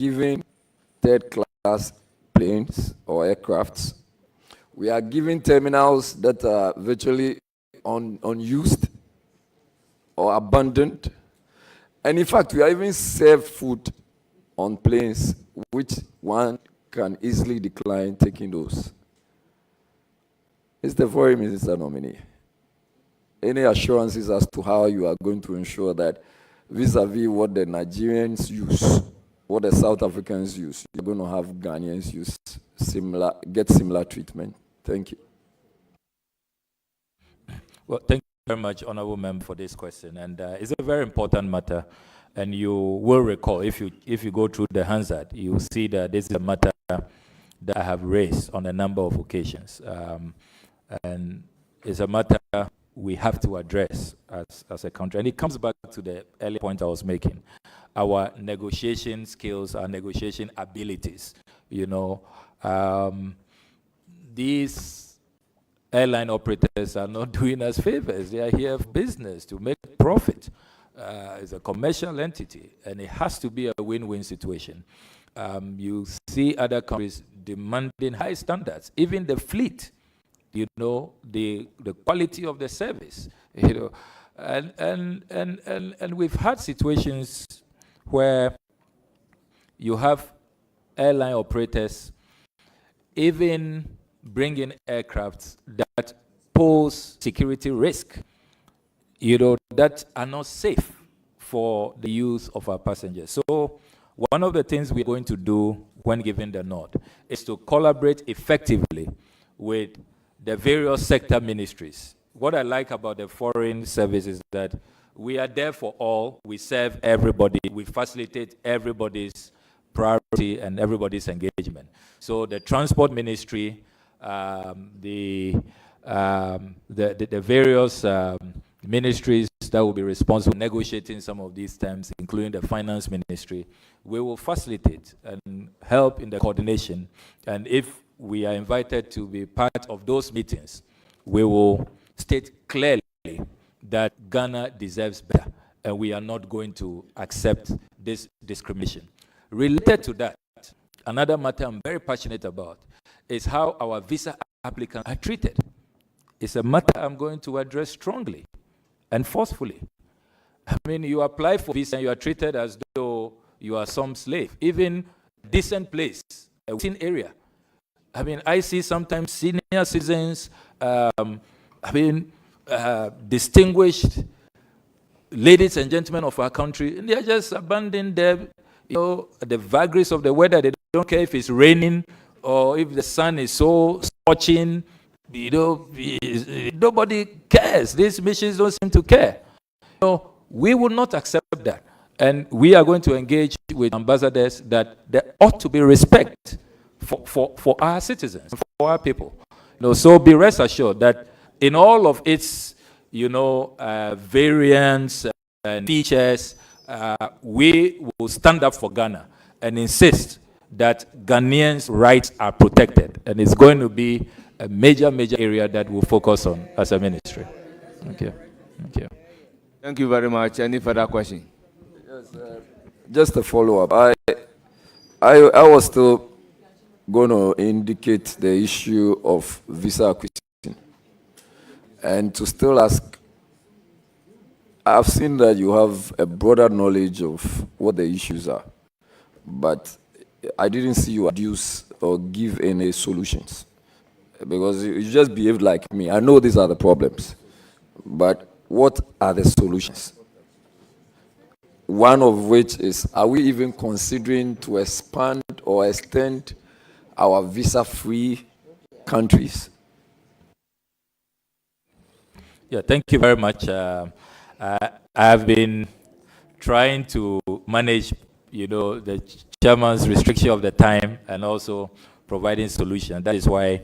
giving third-class planes or aircrafts. We are giving terminals that are virtually unused or abandoned. And in fact, we are even served food on planes, which one can easily decline taking those. Mr. Foreign Minister nominee, any assurances as to how you are going to ensure that vis-a-vis what the Nigerians use, what the South Africans use, you're going to have Ghanaians use get similar treatment? Thank you. Well, thank you very much, Honorable Member, for this question. And it's a very important matter. And you will recall, if you go through the Hansard, you will see that this is a matter that I have raised on a number of occasions. And it's a matter we have to address as a country. And it comes back to the earlier point I was making. Our negotiation skills, our negotiation abilities, you know. These airline operators are not doing us favors. They are here for business, to make profit. It's a commercial entity, and it has to be a win-win situation. You see other countries demanding high standards, even the fleet, you know, the quality of the service, you know. And we've had situations where you have airline operators even bringing aircrafts that pose security risk, you know, that are not safe for the use of our passengers. So one of the things we're going to do when given the nod is to collaborate effectively with the various sector ministries. What I like about the foreign service is that we are there for all, we serve everybody, we facilitate everybody's priority and everybody's engagement. So the transport ministry, the various ministries that will be responsible for negotiating some of these terms, including the finance ministry, we will facilitate and help in the coordination. And if we are invited to be part of those meetings, we will state clearly that Ghana deserves better, and we are not going to accept this discrimination. Related to that, another matter I'm very passionate about is how our visa applicants are treated. It's a matter I'm going to address strongly and forcefully. I mean, you apply for visa and you are treated as though you are some slave. Even decent place, a decent area. I mean, I see sometimes senior citizens, distinguished ladies and gentlemen of our country, and they're just abandoning their, you know, the vagaries of the weather. They don't care if it's raining or if the sun is so scorching. You know, nobody cares. These missions don't seem to care. You know, we will not accept that. And we are going to engage with ambassadors that there ought to be respect for our citizens, for our people. You know, so be rest assured that in all of its, you know, variants and features, we will stand up for Ghana and insist that Ghanaians' rights are protected. And it's going to be a major area that we'll focus on as a ministry. Thank you. Thank you. Thank you very much. Any further question? Yes, just a follow-up. I was still going to indicate the issue of visa acquisition. And to still ask, I've seen that you have a broader knowledge of what the issues are, but I didn't see you adduce or give any solutions, because you just behaved like me. I know these are the problems, but what are the solutions? One of which is, are we even considering to expand or extend our visa-free countries? Yeah, thank you very much. I've been trying to manage, you know, the chairman's restriction of the time and also providing solutions. That is why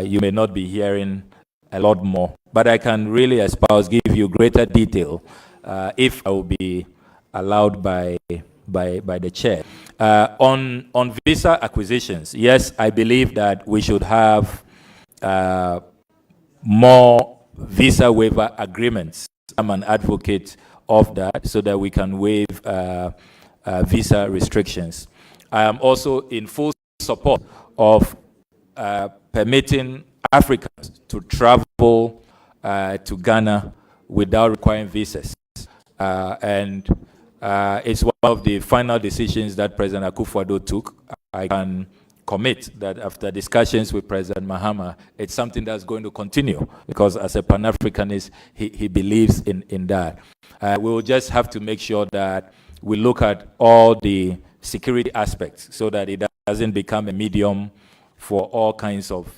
you may not be hearing a lot more. But I can really espouse, give you greater detail if I will be allowed by the chair. On visa acquisitions, yes, I believe that we should have more visa waiver agreements. I'm an advocate of that so that we can waive visa restrictions. I am also in full support of permitting Africans to travel to Ghana without requiring visas. And it's one of the final decisions that President Akufo-Addo took. I can commit that after discussions with President Mahama, it's something that's going to continue, because as a Pan-Africanist, he believes in that. We'll just have to make sure that we look at all the security aspects so that it doesn't become a medium for all kinds of,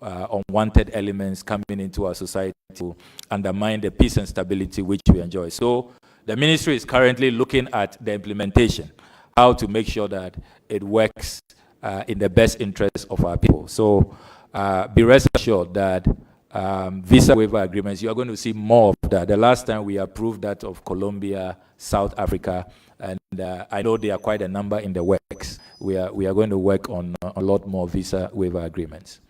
unwanted elements coming into our society to undermine the peace and stability which we enjoy. So the ministry is currently looking at the implementation, how to make sure that it works in the best interest of our people. So be rest assured that visa waiver agreements, you are going to see more of that. The last time we approved that of Colombia, South Africa, and I know there are quite a number in the works. We are going to work on a lot more visa waiver agreements.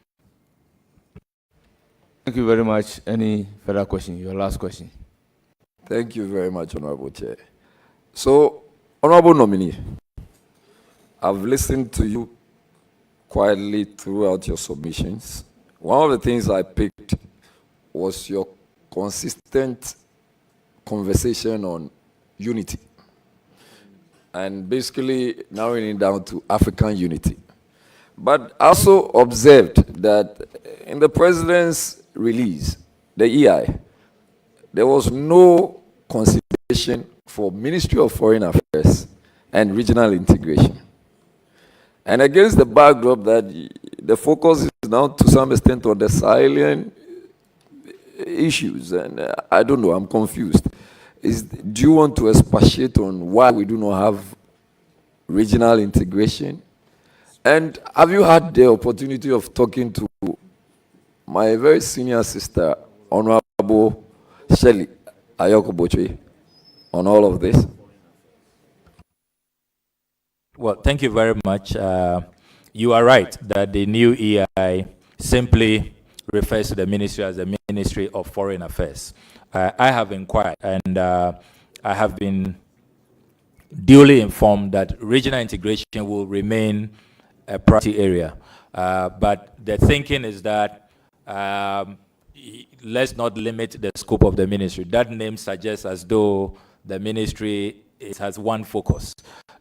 Thank you very much. Any further question? Your last question. Thank you very much, Honorable Chair. So, Honorable Nominee, I've listened to you quietly throughout your submissions. One of the things I picked was your consistent conversation on unity, and basically narrowing it down to African unity. But I also observed that in the President's release, the EI, there was no consideration for Ministry of Foreign Affairs and regional integration. And against the backdrop that the focus is now to some extent on the Sahelian issues, and I don't know, I'm confused. Do you want to expatiate on why we do not have regional integration? And have you had the opportunity of talking to my very senior sister, Honorable Shelley Ayoko-Bochwe, on all of this? Well, thank you very much. You are right that the new EI simply refers to the ministry as the Ministry of Foreign Affairs. I have inquired, and I have been duly informed that regional integration will remain a priority area. But the thinking is that let's not limit the scope of the ministry. That name suggests as though the ministry has one focus,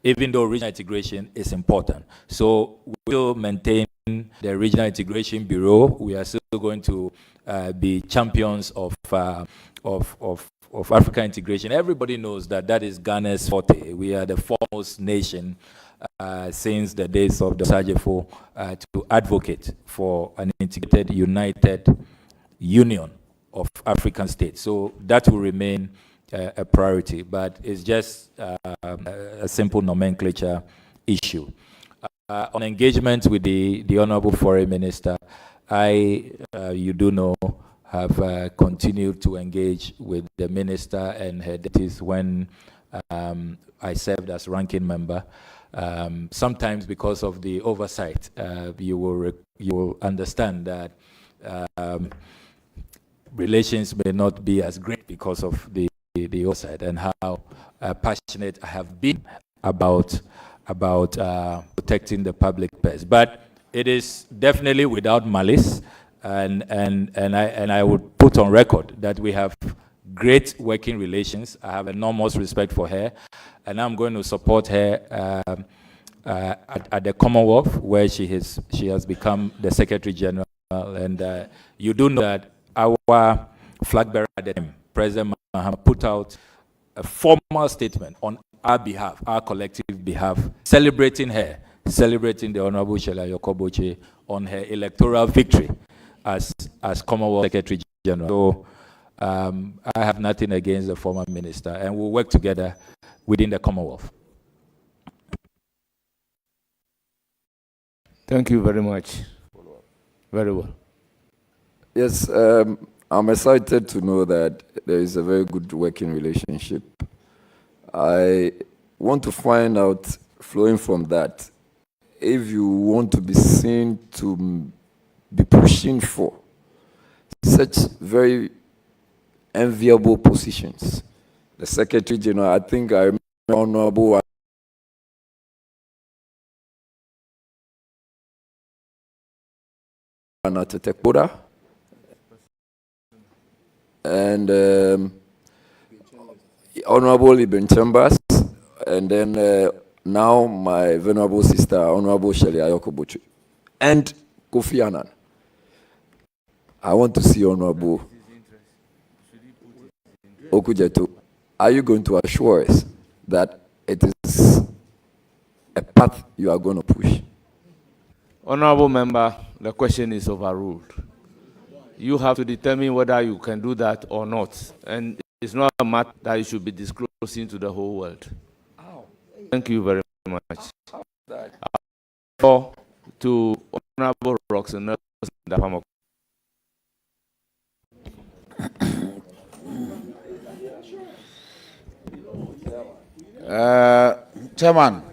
even though regional integration is important. So we will maintain the Regional Integration Bureau. We are still going to be champions of African integration. Everybody knows that that is Ghana's forte. We are the foremost nation since the days of the Sajefo to advocate for an integrated, united union of African states. So that will remain a priority, but it's just a simple nomenclature issue. On engagement with the Honorable Foreign Minister, you do know, have continued to engage with the Minister and her deputies when I served as ranking member. Sometimes because of the oversight, you will understand that relations may not be as great because of the oversight, and how passionate I have been about protecting the public purse. But it is definitely without malice, and I would put on record that we have great working relations. I have enormous respect for her, and I'm going to support her at the Commonwealth, where she has become the Secretary General. And you do know that our flag bearer at the time, President Mahama, put out a formal statement on our behalf, our collective behalf, celebrating the Honorable Shelley Ayoko-Bochwe on her electoral victory as Commonwealth Secretary General. So I have nothing against the former minister, and we'll work together within the Commonwealth. Thank you very much. Very well. Yes, I'm excited to know that there is a very good working relationship. I want to find out, flowing from that, if you want to be seen to be pushing for such very enviable positions. The Secretary General, I think I remember Honorable Tetekoda, and Honorable Ibn Chambers, and then now my venerable sister, Honorable Shelley Ayokobuchi, and Kofi Annan. I want to see Honorable Okujetu. Are you going to assure us that it is a path you are going to push? Honorable member, the question is overruled. You have to determine whether you can do that or not. And it's not a matter that you should be disclosing to the whole world. Thank you very much. To Honorable Roxanne Dafamo. Chairman,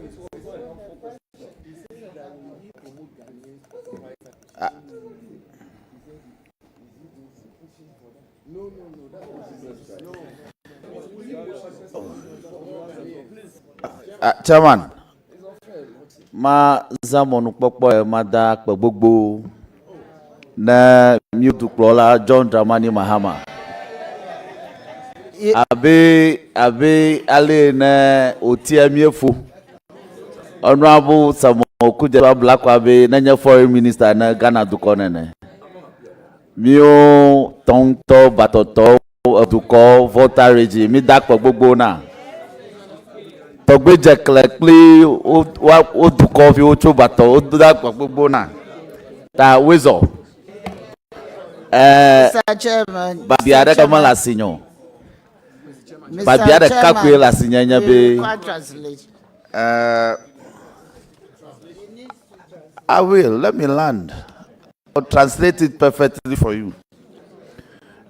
Chairman, ma zamonu pokpo ma da pe gbogbo na mi duplola John Dramani Mahama. Abe ale na otiamiefo Honorable Samuel Okudzeto Blakwabe na foreign minister na Ghana dukonene mio tonto batoto duko voter regi mi dakpo gbogbo na togbeje klekli o duko fi o cho bato o dakpo gbogbo na ta wezo Mr. Chairman, babi ada kama la sinyo babi ada kakwe la sinyanya be translate. I will. Let me land. I'll translate it perfectly for you.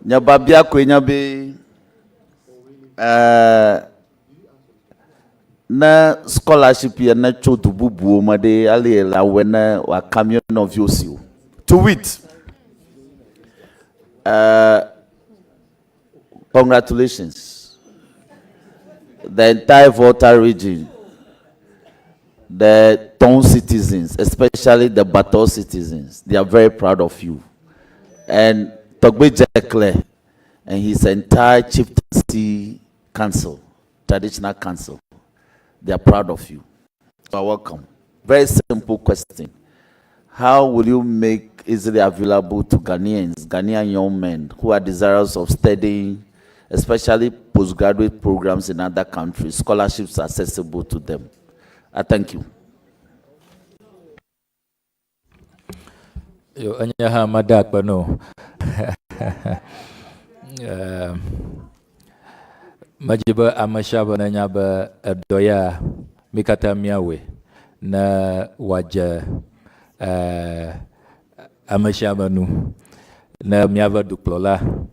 Nyababia kwenyabe na scholarship ya na chodu bubu made ali la wena wa camion of yosu. To wit. Congratulations. The entire voter region, the town citizens, especially the Bato citizens, they are very proud of you. And Togbe Jekle and his entire chieftaincy council, traditional council, they are proud of you. You are welcome. Very simple question. How will you make easily available to Ghanaian young men who are desirous of studying, especially postgraduate programs in other countries, scholarships accessible to them? I thank you. Yo anyaha madak bano. Majiba amashaba na nyaba doya mikata miawe na waja amashaba nu na miava duplola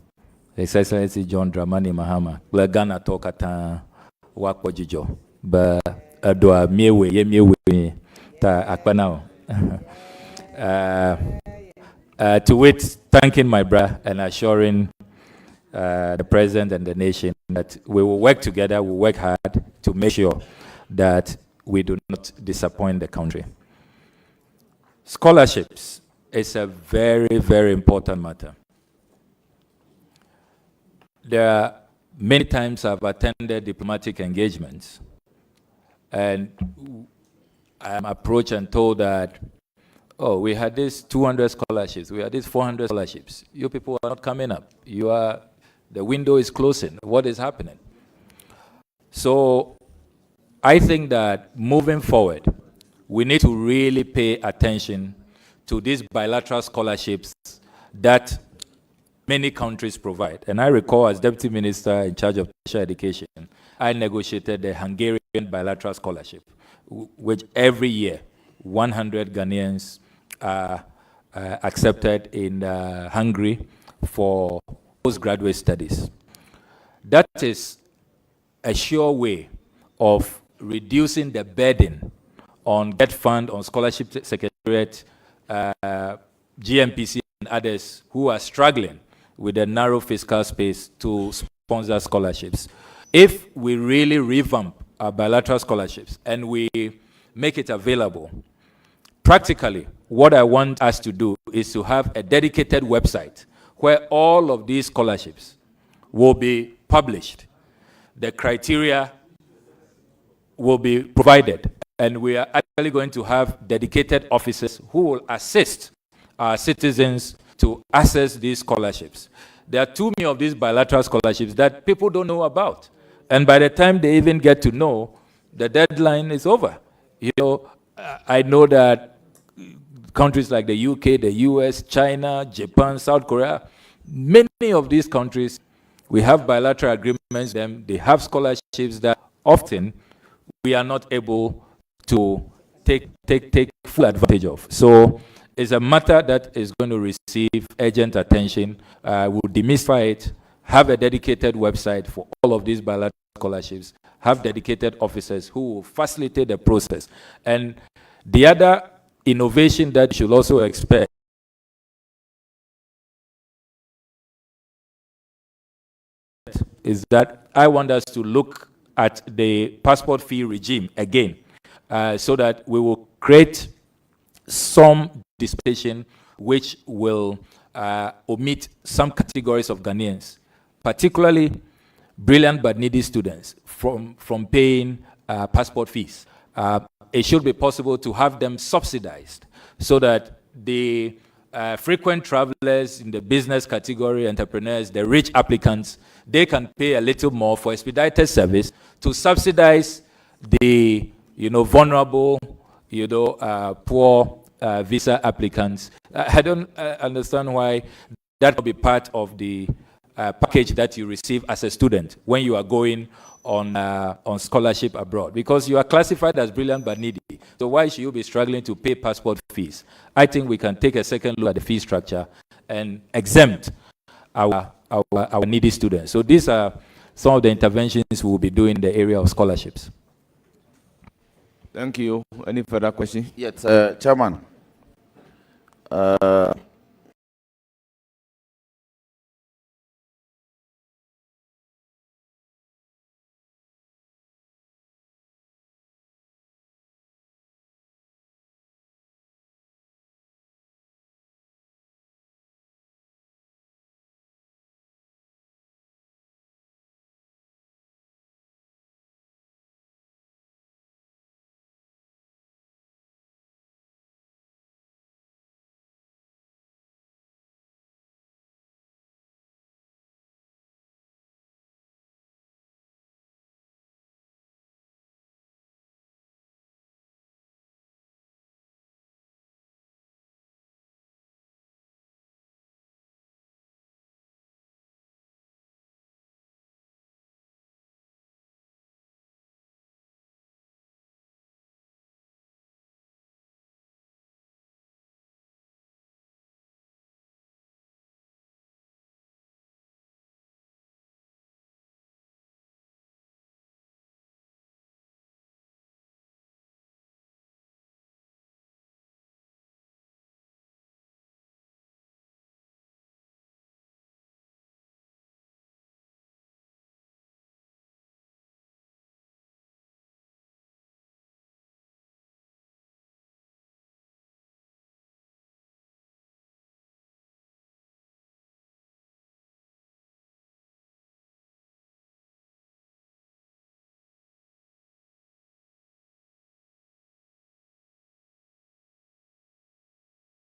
His Excellency John Dramani Mahama Ghana toka ta wakpo jijo ba adwa miewe ta akpanao. To wit, thanking my brother and assuring the President and the nation that we will work together, we will work hard to make sure that we do not disappoint the country. Scholarships is a very, very important matter. There are many times I've attended diplomatic engagements and I am approached and told that, oh, we had this 200 scholarships, we had this 400 scholarships. You people are not coming up. The window is closing. What is happening? So I think that moving forward, we need to really pay attention to these bilateral scholarships that many countries provide. And I recall as Deputy Minister in charge of special education, I negotiated the Hungarian bilateral scholarship, which every year 100 Ghanaians are accepted in Hungary for postgraduate studies. That is a sure way of reducing the burden on Get Fund, on Scholarship Secretariat, GMPC and others who are struggling with a narrow fiscal space to sponsor scholarships. If we really revamp our bilateral scholarships and we make it available, practically, what I want us to do is to have a dedicated website where all of these scholarships will be published. The criteria will be provided, and we are actually going to have dedicated officers who will assist our citizens to access these scholarships. There are too many of these bilateral scholarships that people don't know about. And by the time they even get to know, the deadline is over. You know, I know that countries like the UK, the US, China, Japan, South Korea, many of these countries, we have bilateral agreements with them. They have scholarships that often we are not able to take full advantage of. So it's a matter that is going to receive urgent attention. We'll demystify it, have a dedicated website for all of these bilateral scholarships, have dedicated officers who will facilitate the process. And the other innovation that you should also expect is that I want us to look at the passport fee regime again, so that we will create some dispensation which will omit some categories of Ghanaians, particularly brilliant but needy students, from paying passport fees. It should be possible to have them subsidized so that the frequent travelers in the business category, entrepreneurs, the rich applicants, they can pay a little more for expedited service to subsidize the vulnerable, poor visa applicants. I don't understand why that will be part of the package that you receive as a student when you are going on scholarship abroad, because you are classified as brilliant but needy. So why should you be struggling to pay passport fees? I think we can take a second look at the fee structure and exempt our needy students. So these are some of the interventions we will be doing in the area of scholarships. Thank you. Any further questions? Yes, Chairman.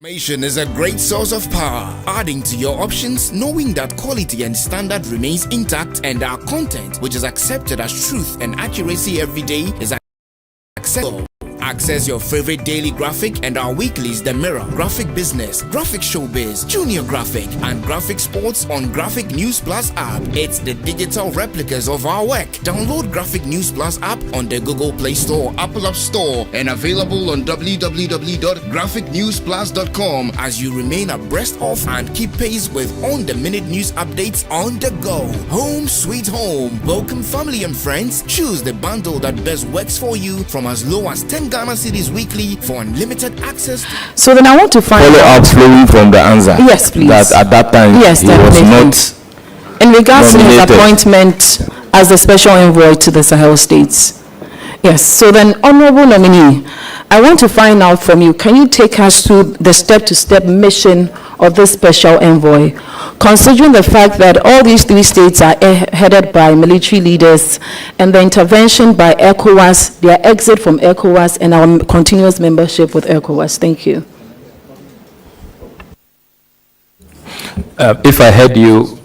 Information is a great source of power, adding to your options, knowing that quality and standard remains intact, and our content, which is accepted as truth and accuracy every day, is accessible. Access your favorite daily graphic and our weeklies, The Mirror, Graphic Business, Graphic Showbiz, Junior Graphic, and Graphic Sports on Graphic News Plus app. It's the digital replicas of our work. Download Graphic News Plus app on the Google Play Store, Apple App Store, and available on www.graphicnewsplus.com as you remain abreast of and keep pace with on-the-minute news updates on the go. Home sweet home. Welcome family and friends. Choose the bundle that best works for you from as low as 10 Ghana cedis weekly for unlimited access. So then I want to find Follow up flowing from the answer. Yes, please. That at that time Yes, he was definitely. not in regards to his nominated. appointment as the special envoy to the Sahel states, Yes, so then, Honorable Nominee, I want to find out from you, can you take us through the step-to-step mission of this special envoy, considering the fact that all these 3 states are headed by military leaders, and the intervention by ECOWAS, their exit from ECOWAS, and our continuous membership with ECOWAS? Thank you. If I heard you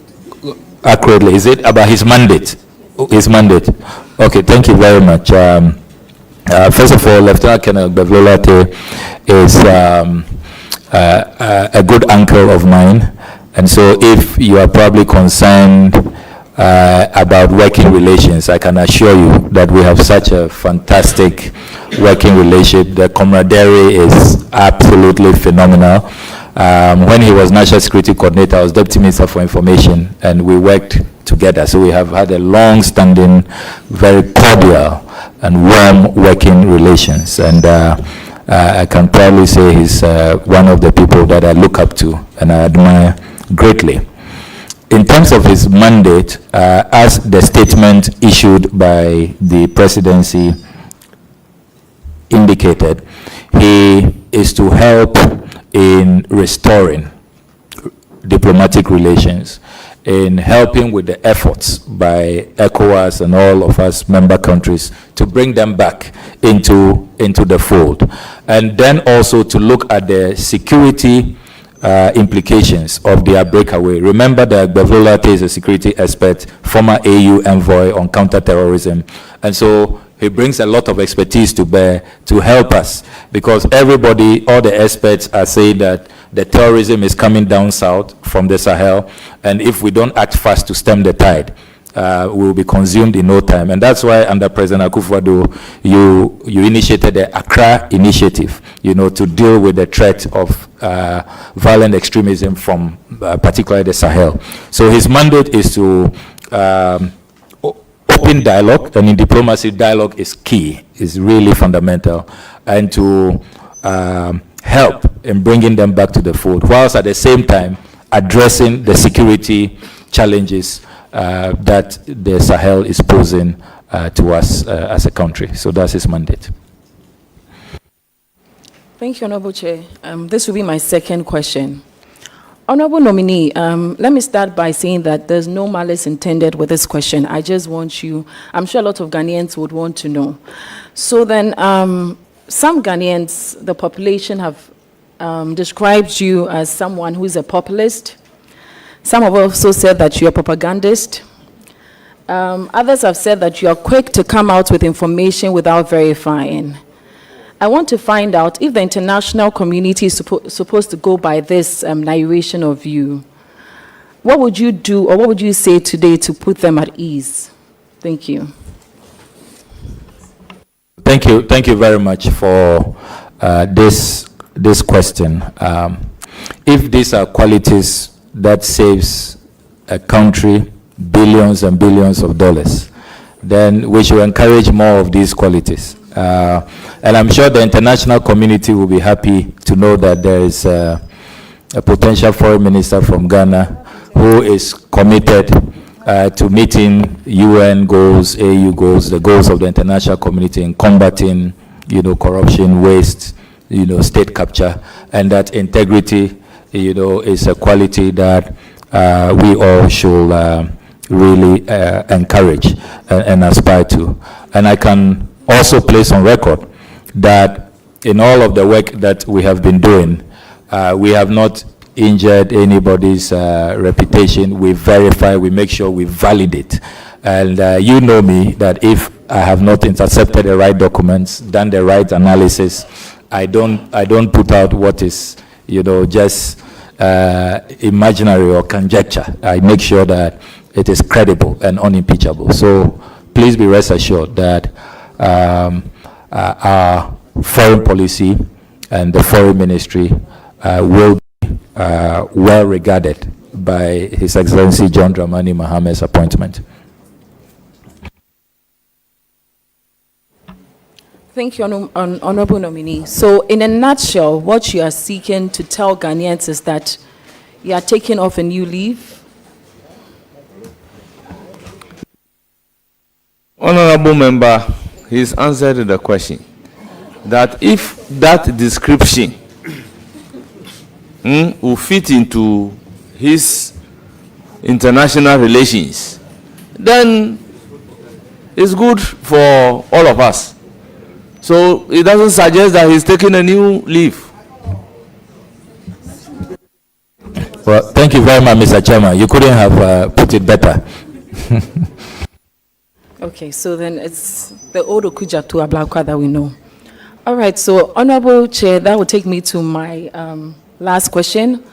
accurately, is it about his mandate? His mandate. Okay, thank you very much. First of all, Lieutenant Colonel Bevolate is a good uncle of mine, and so if you are probably concerned about working relations, I can assure you that we have such a fantastic working relationship. The camaraderie is absolutely phenomenal. When he was National Security Coordinator, I was Deputy Minister for Information, and we worked together. So we have had a long-standing, very cordial and warm working relations. And I can proudly say he's one of the people that I look up to and I admire greatly. In terms of his mandate, as the statement issued by the presidency indicated, he is to help in restoring diplomatic relations, in helping with the efforts by ECOWAS and all of us member countries to bring them back into the fold, and then also to look at the security implications of their breakaway. Remember that Bevolate is a security expert, former AU envoy on counterterrorism, and so he brings a lot of expertise to bear to help us, because everybody, all the experts are saying that the terrorism is coming down south from the Sahel, and if we don't act fast to stem the tide, we will be consumed in no time. And that's why under President Akufo-Addo, you initiated the Accra Initiative, to deal with the threat of violent extremism from particularly the Sahel. So his mandate is to open dialogue, and in diplomacy, dialogue is key, is really fundamental, and to help in bringing them back to the fold, whilst at the same time addressing the security challenges that the Sahel is posing to us as a country. So that's his mandate. Thank you, Honorable Chair. This will be my second question. Honorable Nominee, let me start by saying that there's no malice intended with this question. I just want you, I'm sure a lot of Ghanaians would want to know. So then, some Ghanaians, the population, have described you as someone who is a populist. Some have also said that you're a propagandist. Others have said that you are quick to come out with information without verifying. I want to find out if the international community is supposed to go by this narration of you. What would you do, or what would you say today to put them at ease? Thank you. Thank you very much for this question. If these are qualities that saves a country billions and billions of dollars, then we should encourage more of these qualities. And I'm sure the international community will be happy to know that there is a potential foreign minister from Ghana who is committed to meeting UN goals, AU goals, the goals of the international community in combating, corruption, waste, state capture, and that integrity, is a quality that we all should really encourage and aspire to. And I can also place on record that in all of the work that we have been doing, we have not injured anybody's reputation. We verify, we make sure we validate. And you know me, that if I have not intercepted the right documents, done the right analysis, I don't put out what is, just imaginary or conjecture. I make sure that it is credible and unimpeachable. So please be rest assured that our foreign policy and the foreign ministry will be well regarded by His Excellency John Dramani Mahame's appointment. Thank you, Honorable Nominee. So in a nutshell, what you are seeking to tell Ghanaians is that you are taking off a new leaf? Honorable member, he's answered the question that if that description will fit into his international relations, then it's good for all of us. So it doesn't suggest that he's taking a new leaf. Well, thank you very much, Mr. Chairman. You couldn't have put it better. Okay, so then it's the old Okuja to Ablakwa that we know. All right, so Honorable Chair, that will take me to my last question,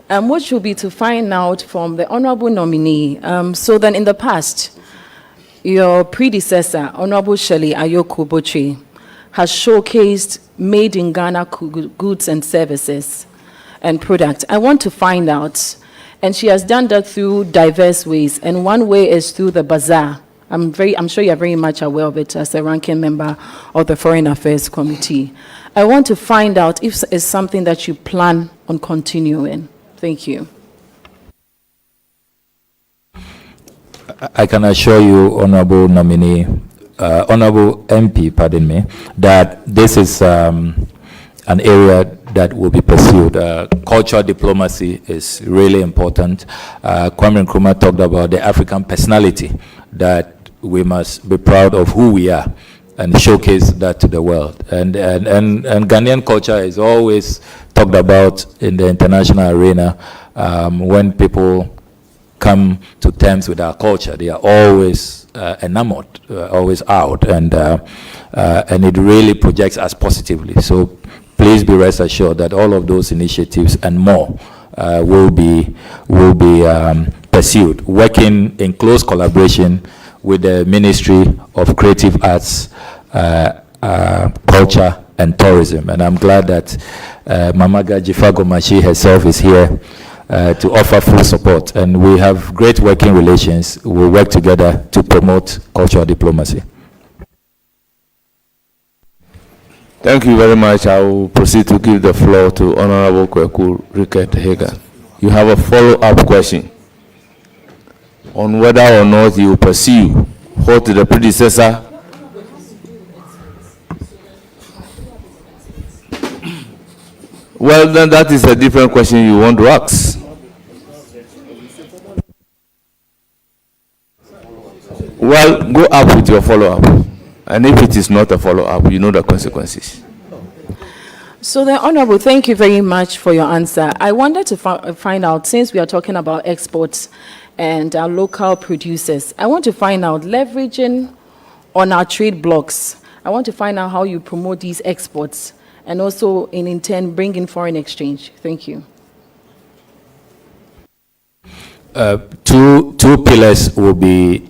which will be to find out from the Honorable nominee. So then in the past, your predecessor, Honorable Shirley Ayoko Botri, has showcased made in Ghana goods and services and products. I want to find out, and she has done that through diverse ways, and one way is through the bazaar. I'm sure you're very much aware of it as a ranking member of the Foreign Affairs Committee. I want to find out if it's something that you plan on continuing. Thank you. I can assure you, Honorable Nominee, Honorable MP, pardon me, that this is an area that will be pursued. Cultural diplomacy is really important. Kwame Nkrumah talked about the African personality, that we must be proud of who we are and showcase that to the world. And Ghanaian culture is always talked about in the international arena. When people come to terms with our culture, they are always enamored, always out, and it really projects us positively. So please be rest assured that all of those initiatives and more will be pursued, working in close collaboration with the Ministry of Creative Arts, Culture and Tourism. And I'm glad that Mama Gajifa Gomashi herself is here to offer full support. And we have great working relations. We'll work together to promote cultural diplomacy. Thank you very much. I will proceed to give the floor to Honorable Kweku Ricket Hagan. You have a follow-up question on whether or not you will pursue what the predecessor well, then that is a different question you want to ask. Well, go up with your follow-up. And if it is not a follow-up, you know the consequences. So then, Honorable, thank you very much for your answer. I wanted to find out, since we are talking about exports and our local producers, I want to find out, leveraging on our trade blocks, I want to find out how you promote these exports and also in turn bring in foreign exchange. Thank you. Two pillars will be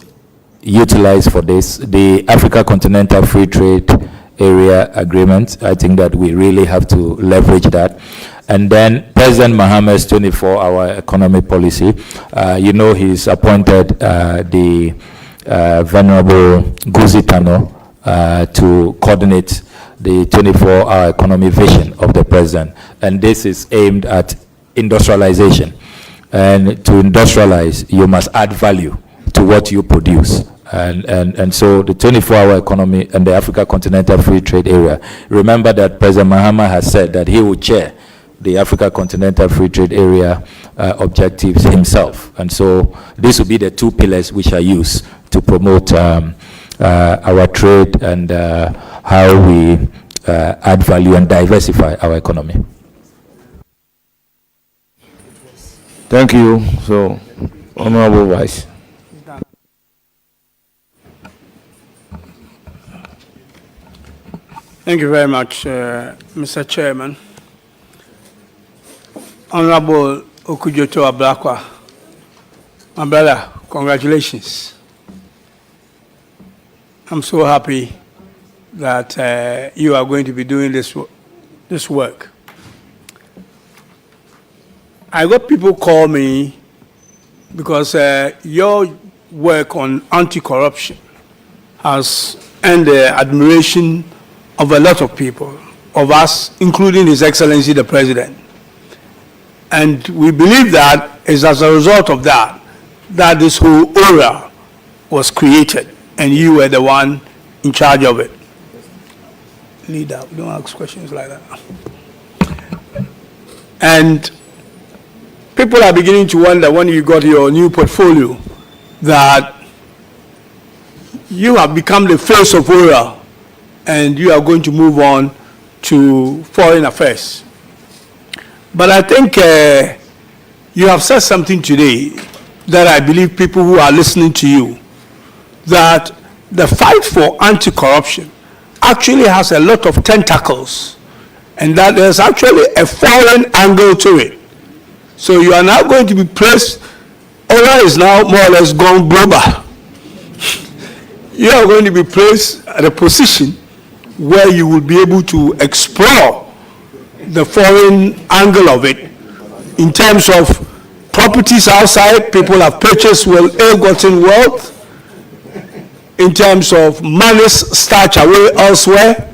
utilized for this. The Africa Continental Free Trade Area Agreement, I think that we really have to leverage that. And then President Mohammed's 24-hour economy policy. You know, he's appointed the Venerable Guzi Tano to coordinate the 24-hour economy vision of the president. And this is aimed at industrialization. And to industrialize, you must add value to what you produce. And so the 24-hour economy and the Africa Continental Free Trade Area. Remember that President Mahama has said that he will chair the Africa Continental Free Trade Area objectives himself. And so these will be the two pillars which are used to promote our trade and how we add value and diversify our economy. Thank you. So, Honorable Vice. Thank you very much, Mr. Chairman. Honorable Okujoto Ablakwa, my brother, congratulations. I'm so happy that you are going to be doing this work. I got people call me because your work on anti-corruption has earned the admiration of a lot of people, of us, including His Excellency the President. And we believe that it's as a result of that, that this whole aura was created, and you were the one in charge of it. Leader, we don't ask questions like that. And people are beginning to wonder when you got your new portfolio that you have become the face of oil and you are going to move on to foreign affairs. But I think you have said something today that I believe people who are listening to you, that the fight for anti-corruption actually has a lot of tentacles and that there's actually a foreign angle to it. So you are now going to be placed, oil is now more or less gone global. You are going to be placed at a position where you will be able to explore the foreign angle of it in terms of properties outside. People have purchased ill-gotten wealth. In terms of money stashed away elsewhere,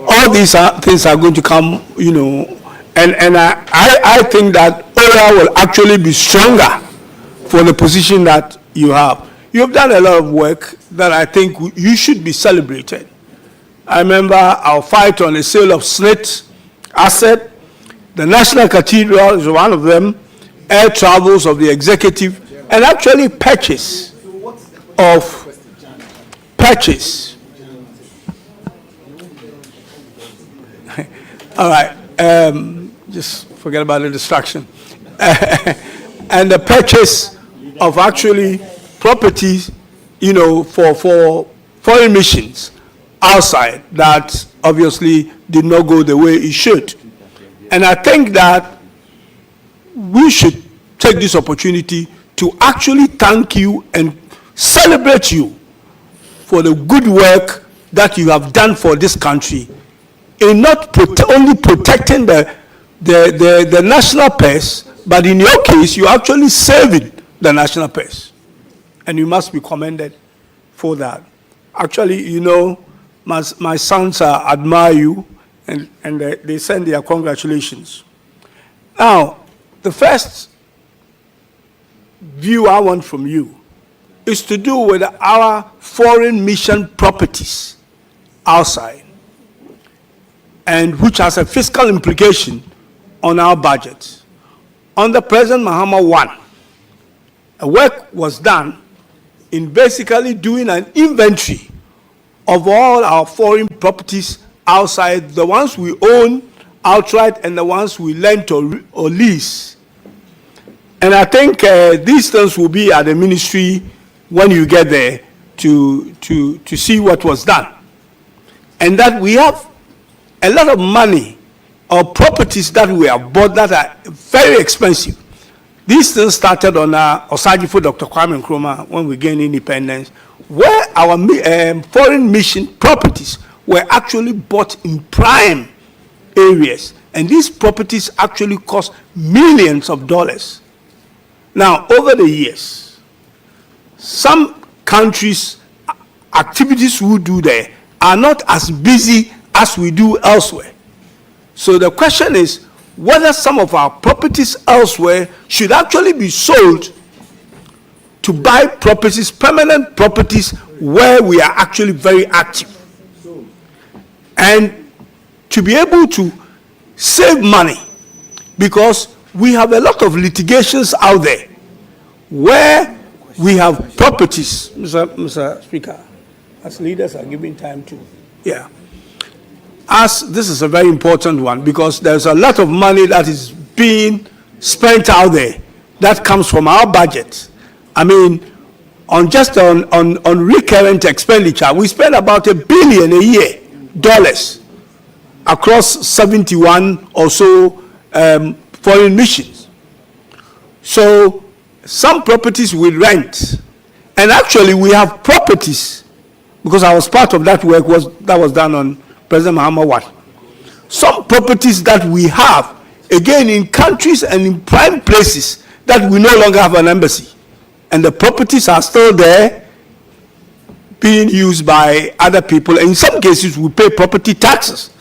all these things are going to come, you know, and I think that oil will actually be stronger for the position that you have. You've done a lot of work that I think you should be celebrated. I remember our fight on the sale of Snit asset. The National Cathedral is one of them, air travels of the executive, and actually purchase. All right, just forget about the distraction. And the purchase of actually properties, you know, for foreign missions outside that obviously did not go the way it should. And I think that we should take this opportunity to actually thank you and celebrate you for the good work that you have done for this country in not only protecting the national purse, but in your case, you're actually saving the national purse. And you must be commended for that. Actually, you know, my sons admire you, and they send their congratulations. Now, the first view I want from you is to do with our foreign mission properties outside, and which has a fiscal implication on our budget. Under President Mahama I, a work was done in basically doing an inventory of all our foreign properties outside, the ones we own outright and the ones we lend or lease. And I think these things will be at the ministry when you get there to see what was done. And that we have a lot of money or properties that we have bought that are very expensive. These things started on Osajifo Dr. Kwame Nkrumah when we gained independence, where our foreign mission properties were actually bought in prime areas. And these properties actually cost millions of dollars. Now, over the years, some countries' activities we do there are not as busy as we do elsewhere. So the question is whether some of our properties elsewhere should actually be sold to buy properties, permanent properties, where we are actually very active. And to be able to save money, because we have a lot of litigations out there where we have properties. Mr. Speaker, as leaders are giving time to, yeah. As this is a very important one, because there's a lot of money that is being spent out there that comes from our budget. I mean, on recurrent expenditure, we spend about $1 billion a year, across 71 or so foreign missions. So some properties we rent, and actually we have properties, because I was part of that work that was done on President Mahama I. Some properties that we have, again, in countries and in prime places that we no longer have an embassy. And the properties are still there, being used by other people. And in some cases, we pay property taxes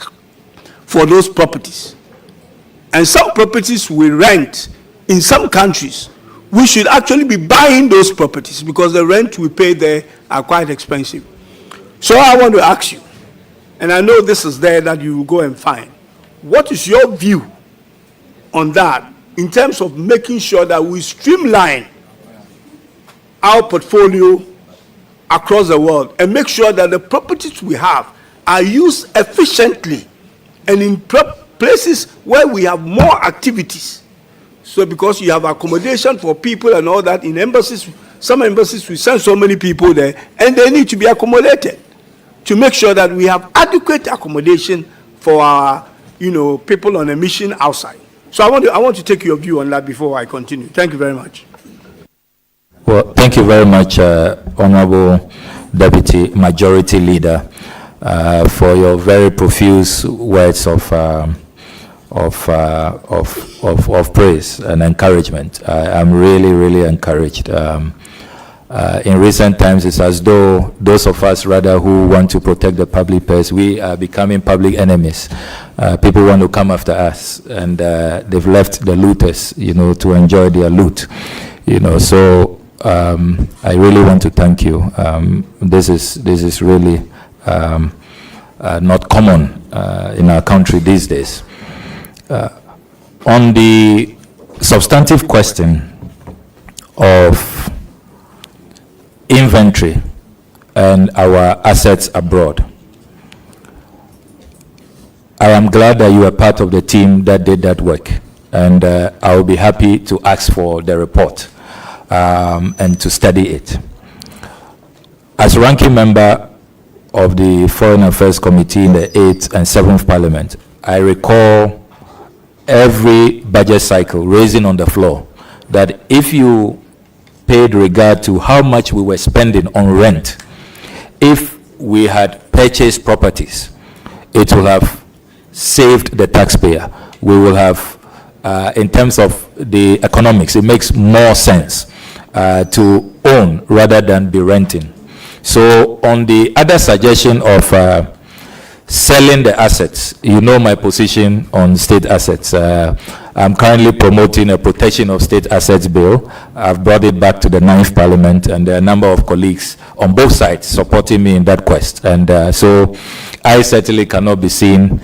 for those properties. And some properties we rent in some countries. We should actually be buying those properties because the rent we pay there are quite expensive. So I want to ask you, and I know this is there that you will go and find, what is your view on that in terms of making sure that we streamline our portfolio across the world and make sure that the properties we have are used efficiently and in places where we have more activities? So because you have accommodation for people and all that in embassies, some embassies we send so many people there and they need to be accommodated to make sure that we have adequate accommodation for our, people on a mission outside. So I want to take your view on that before I continue. Thank you very much. Well, thank you very much, Honorable Deputy Majority Leader, for your very profuse words of praise and encouragement. I'm really, really encouraged. In recent times, it's as though those of us rather who want to protect the public purse, we are becoming public enemies. People want to come after us, and they've left the looters, to enjoy their loot. So I really want to thank you. This is really not common in our country these days. On the substantive question of inventory and our assets abroad, I am glad that you are part of the team that did that work, and I will be happy to ask for the report and to study it. As ranking member of the Foreign Affairs Committee in the 8th and 7th Parliament, I recall every budget cycle raising on the floor that if you paid regard to how much we were spending on rent, if we had purchased properties, it will have saved the taxpayer. We will have, in terms of the economics, it makes more sense to own rather than be renting. So on the other suggestion of selling the assets, my position on state assets. I'm currently promoting a protection of state assets bill. I've brought it back to the 9th Parliament, and there are a number of colleagues on both sides supporting me in that quest. And so I certainly cannot be seen,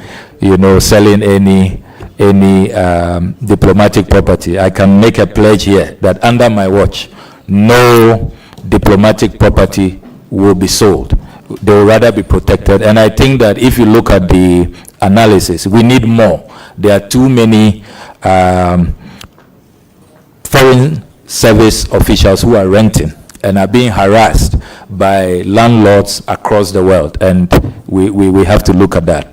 selling any diplomatic property. I can make a pledge here that under my watch, no diplomatic property will be sold. They will rather be protected. And I think that if you look at the analysis, we need more. There are too many foreign service officials who are renting and are being harassed by landlords across the world. And we have to look at that.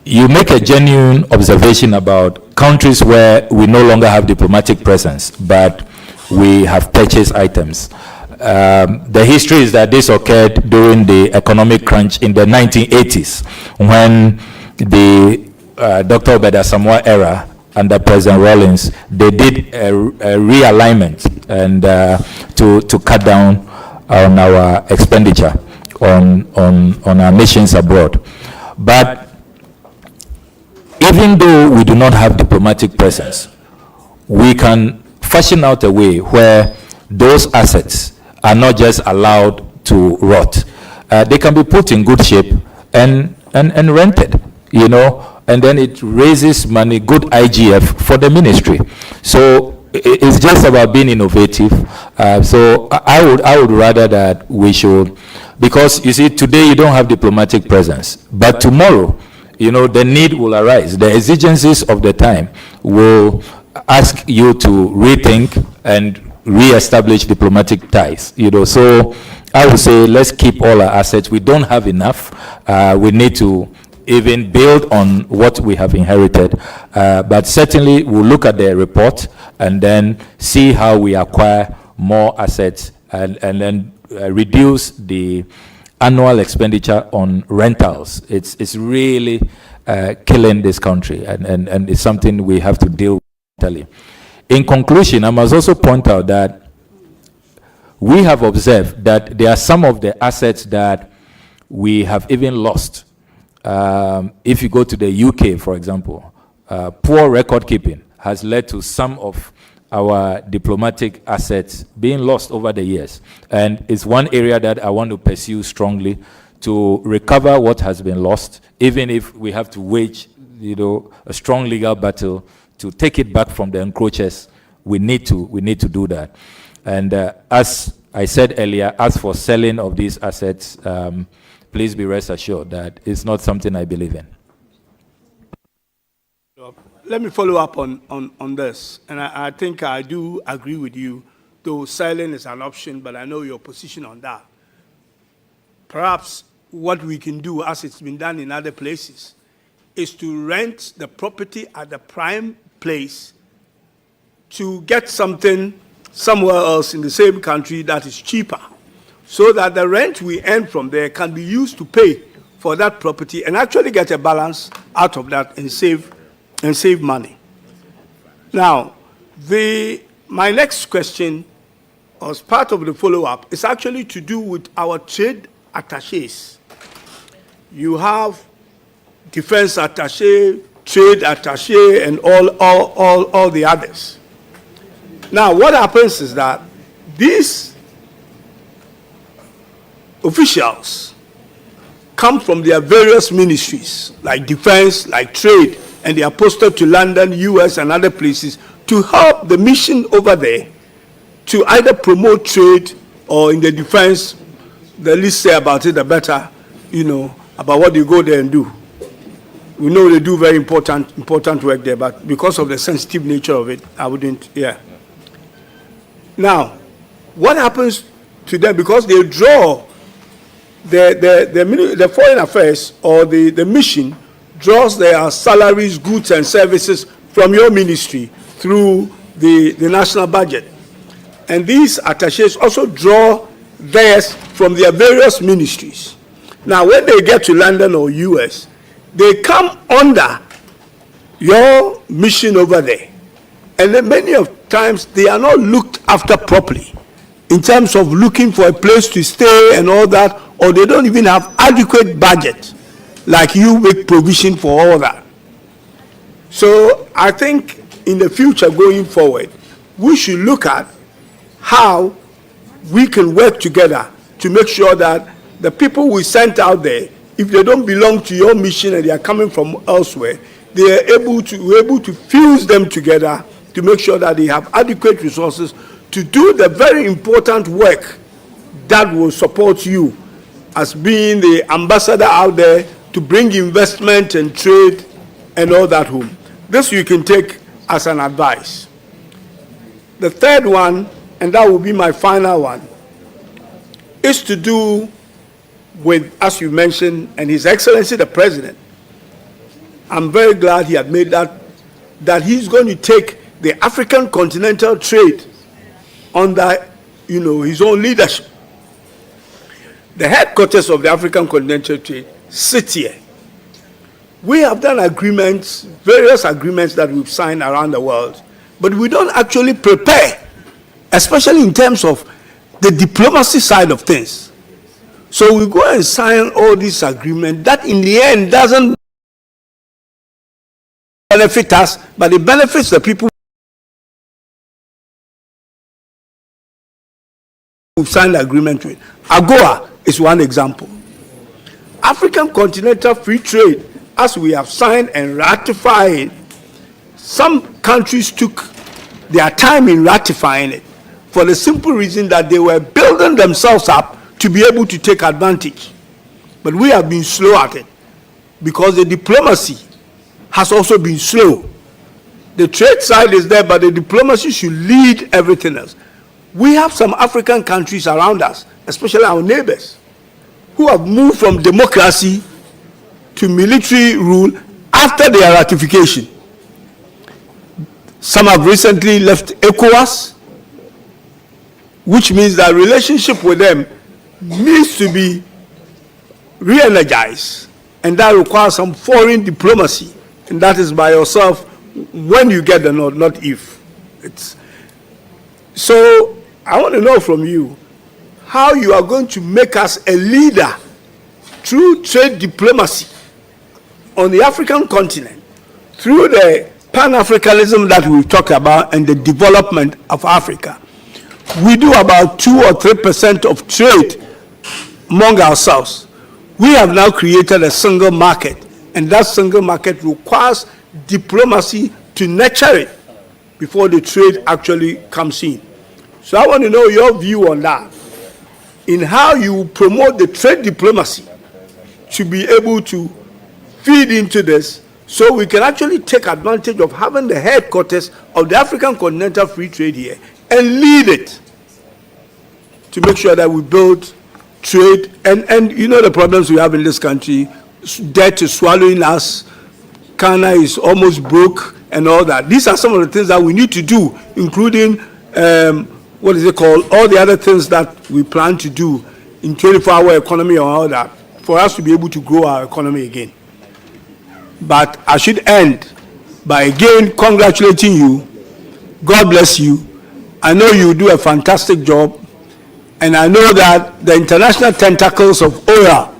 You make a genuine observation about countries where we no longer have diplomatic presence, but we have purchased items. The history is that this occurred during the economic crunch in the 1980s, when the Dr. Obeda Samoa era under President Rawlings, they did a realignment and to cut down on our expenditure on our nations abroad. But even though we do not have diplomatic presence, we can fashion out a way where those assets are not just allowed to rot. They can be put in good shape and rented, and then it raises money, good IGF for the ministry. So it's just about being innovative. So I would rather that we should, because you see, today you don't have diplomatic presence, but tomorrow, the need will arise. The exigencies of the time will ask you to rethink and re-establish diplomatic ties. So I would say let's keep all our assets. We don't have enough. We need to even build on what we have inherited. But certainly we'll look at the report and then see how we acquire more assets and then reduce the annual expenditure on rentals. It's really killing this country, and it's something we have to deal with. In conclusion, I must also point out that we have observed that there are some of the assets that we have even lost. If you go to the UK, for example, poor record keeping has led to some of our diplomatic assets being lost over the years. And it's one area that I want to pursue strongly to recover what has been lost, even if we have to wage, a strong legal battle to take it back from the encroachers. We need to do that. And as I said earlier, as for selling of these assets, please be rest assured that it's not something I believe in. Let me follow up on this. And I think I do agree with you, though selling is an option, but I know your position on that. Perhaps what we can do, as it's been done in other places, is to rent the property at the prime place to get something somewhere else in the same country that is cheaper, so that the rent we earn from there can be used to pay for that property and actually get a balance out of that and save money. Now, my next question, as part of the follow-up, is actually to do with our trade attachés. You have defense attaché, trade attaché, and all the others. Now, what happens is that these officials come from their various ministries, like defense, like trade, and they are posted to London, US, and other places to help the mission over there to either promote trade or in the defense, the least say about it, the better, about what they go there and do. We know they do very important work there, but because of the sensitive nature of it, I wouldn't, Now, what happens to them? Because they draw the foreign affairs or the mission draws their salaries, goods, and services from your ministry through the national budget. And these attachés also draw theirs from their various ministries. Now, when they get to London or US, they come under your mission over there. And then many of times they are not looked after properly in terms of looking for a place to stay and all that, or they don't even have adequate budget like you make provision for all that. So I think in the future going forward, we should look at how we can work together to make sure that the people we sent out there, if they don't belong to your mission and they are coming from elsewhere, they are able to fuse them together to make sure that they have adequate resources to do the very important work that will support you as being the ambassador out there to bring investment and trade and all that home. This you can take as an advice. The third one, and that will be my final one, is to do with, as you mentioned, and His Excellency the President. I'm very glad he had made that he's going to take the African continental trade under, his own leadership. The headquarters of the African continental trade sit here. We have done agreements, various agreements that we've signed around the world, but we don't actually prepare, especially in terms of the diplomacy side of things. So we go and sign all these agreements that in the end doesn't benefit us, but it benefits the people who signed the agreement with. AGOA is one example. African Continental Free Trade, as we have signed and ratified, some countries took their time in ratifying it for the simple reason that they were building themselves up to be able to take advantage. But we have been slow at it because the diplomacy has also been slow. The trade side is there, but the diplomacy should lead everything else. We have some African countries around us, especially our neighbors, who have moved from democracy to military rule after their ratification. Some have recently left ECOWAS, which means that relationship with them needs to be re-energized, and that requires some foreign diplomacy, and that is by yourself when you get the nod, not if. So I want to know from you how you are going to make us a leader through trade diplomacy on the African continent, through the Pan-Africanism that we talk about and the development of Africa. We do about 2 or 3% of trade among ourselves. We have now created a single market, and that single market requires diplomacy to nurture it before the trade actually comes in. So I want to know your view on that, in how you promote the trade diplomacy to be able to feed into this, so we can actually take advantage of having the headquarters of the African Continental Free Trade here and lead it to make sure that we build trade. And you know the problems we have in this country, debt is swallowing us, Ghana is almost broke and all that. These are some of the things that we need to do, including, what is it called, all the other things that we plan to do in 24-hour economy or all that, for us to be able to grow our economy again. But I should end by again congratulating you. God bless you. I know you do a fantastic job, and I know that the international tentacles of ORA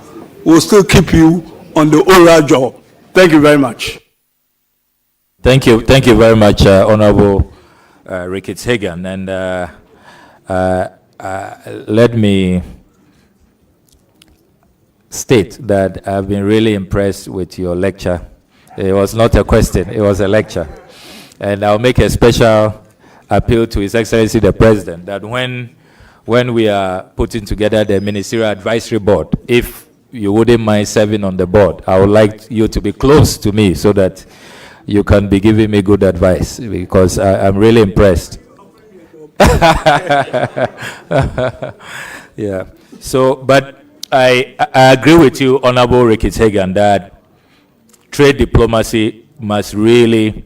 will still keep you on the ORA job. Thank you very much. Thank you very much, Honorable Ricketts Hagan. And let me state that I've been really impressed with your lecture. It was not a question, it was a lecture. And I'll make a special appeal to His Excellency the President that when we are putting together the Ministerial Advisory Board, if you wouldn't mind serving on the board, I would like you to be close to me so that you can be giving me good advice, because I'm really impressed. Yeah. So, but I agree with you, Honorable Ricketts Hagan, that trade diplomacy must really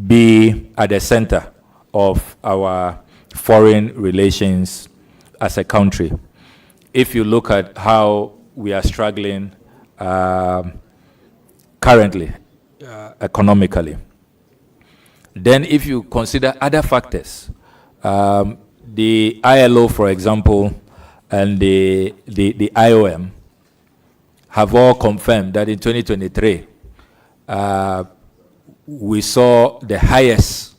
be at the center of our foreign relations as a country. If you look at how we are struggling currently, economically, then if you consider other factors, the ILO, for example, and the IOM have all confirmed that in 2023, we saw the highest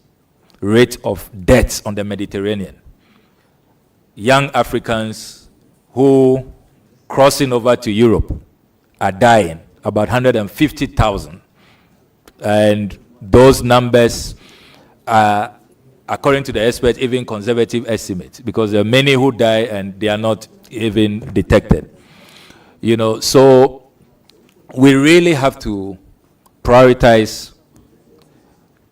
rate of deaths on the Mediterranean. Young Africans who crossing over to Europe are dying, about 150,000. And those numbers are, according to the experts, even conservative estimates, because there are many who die and they are not even detected. You know, so we really have to prioritize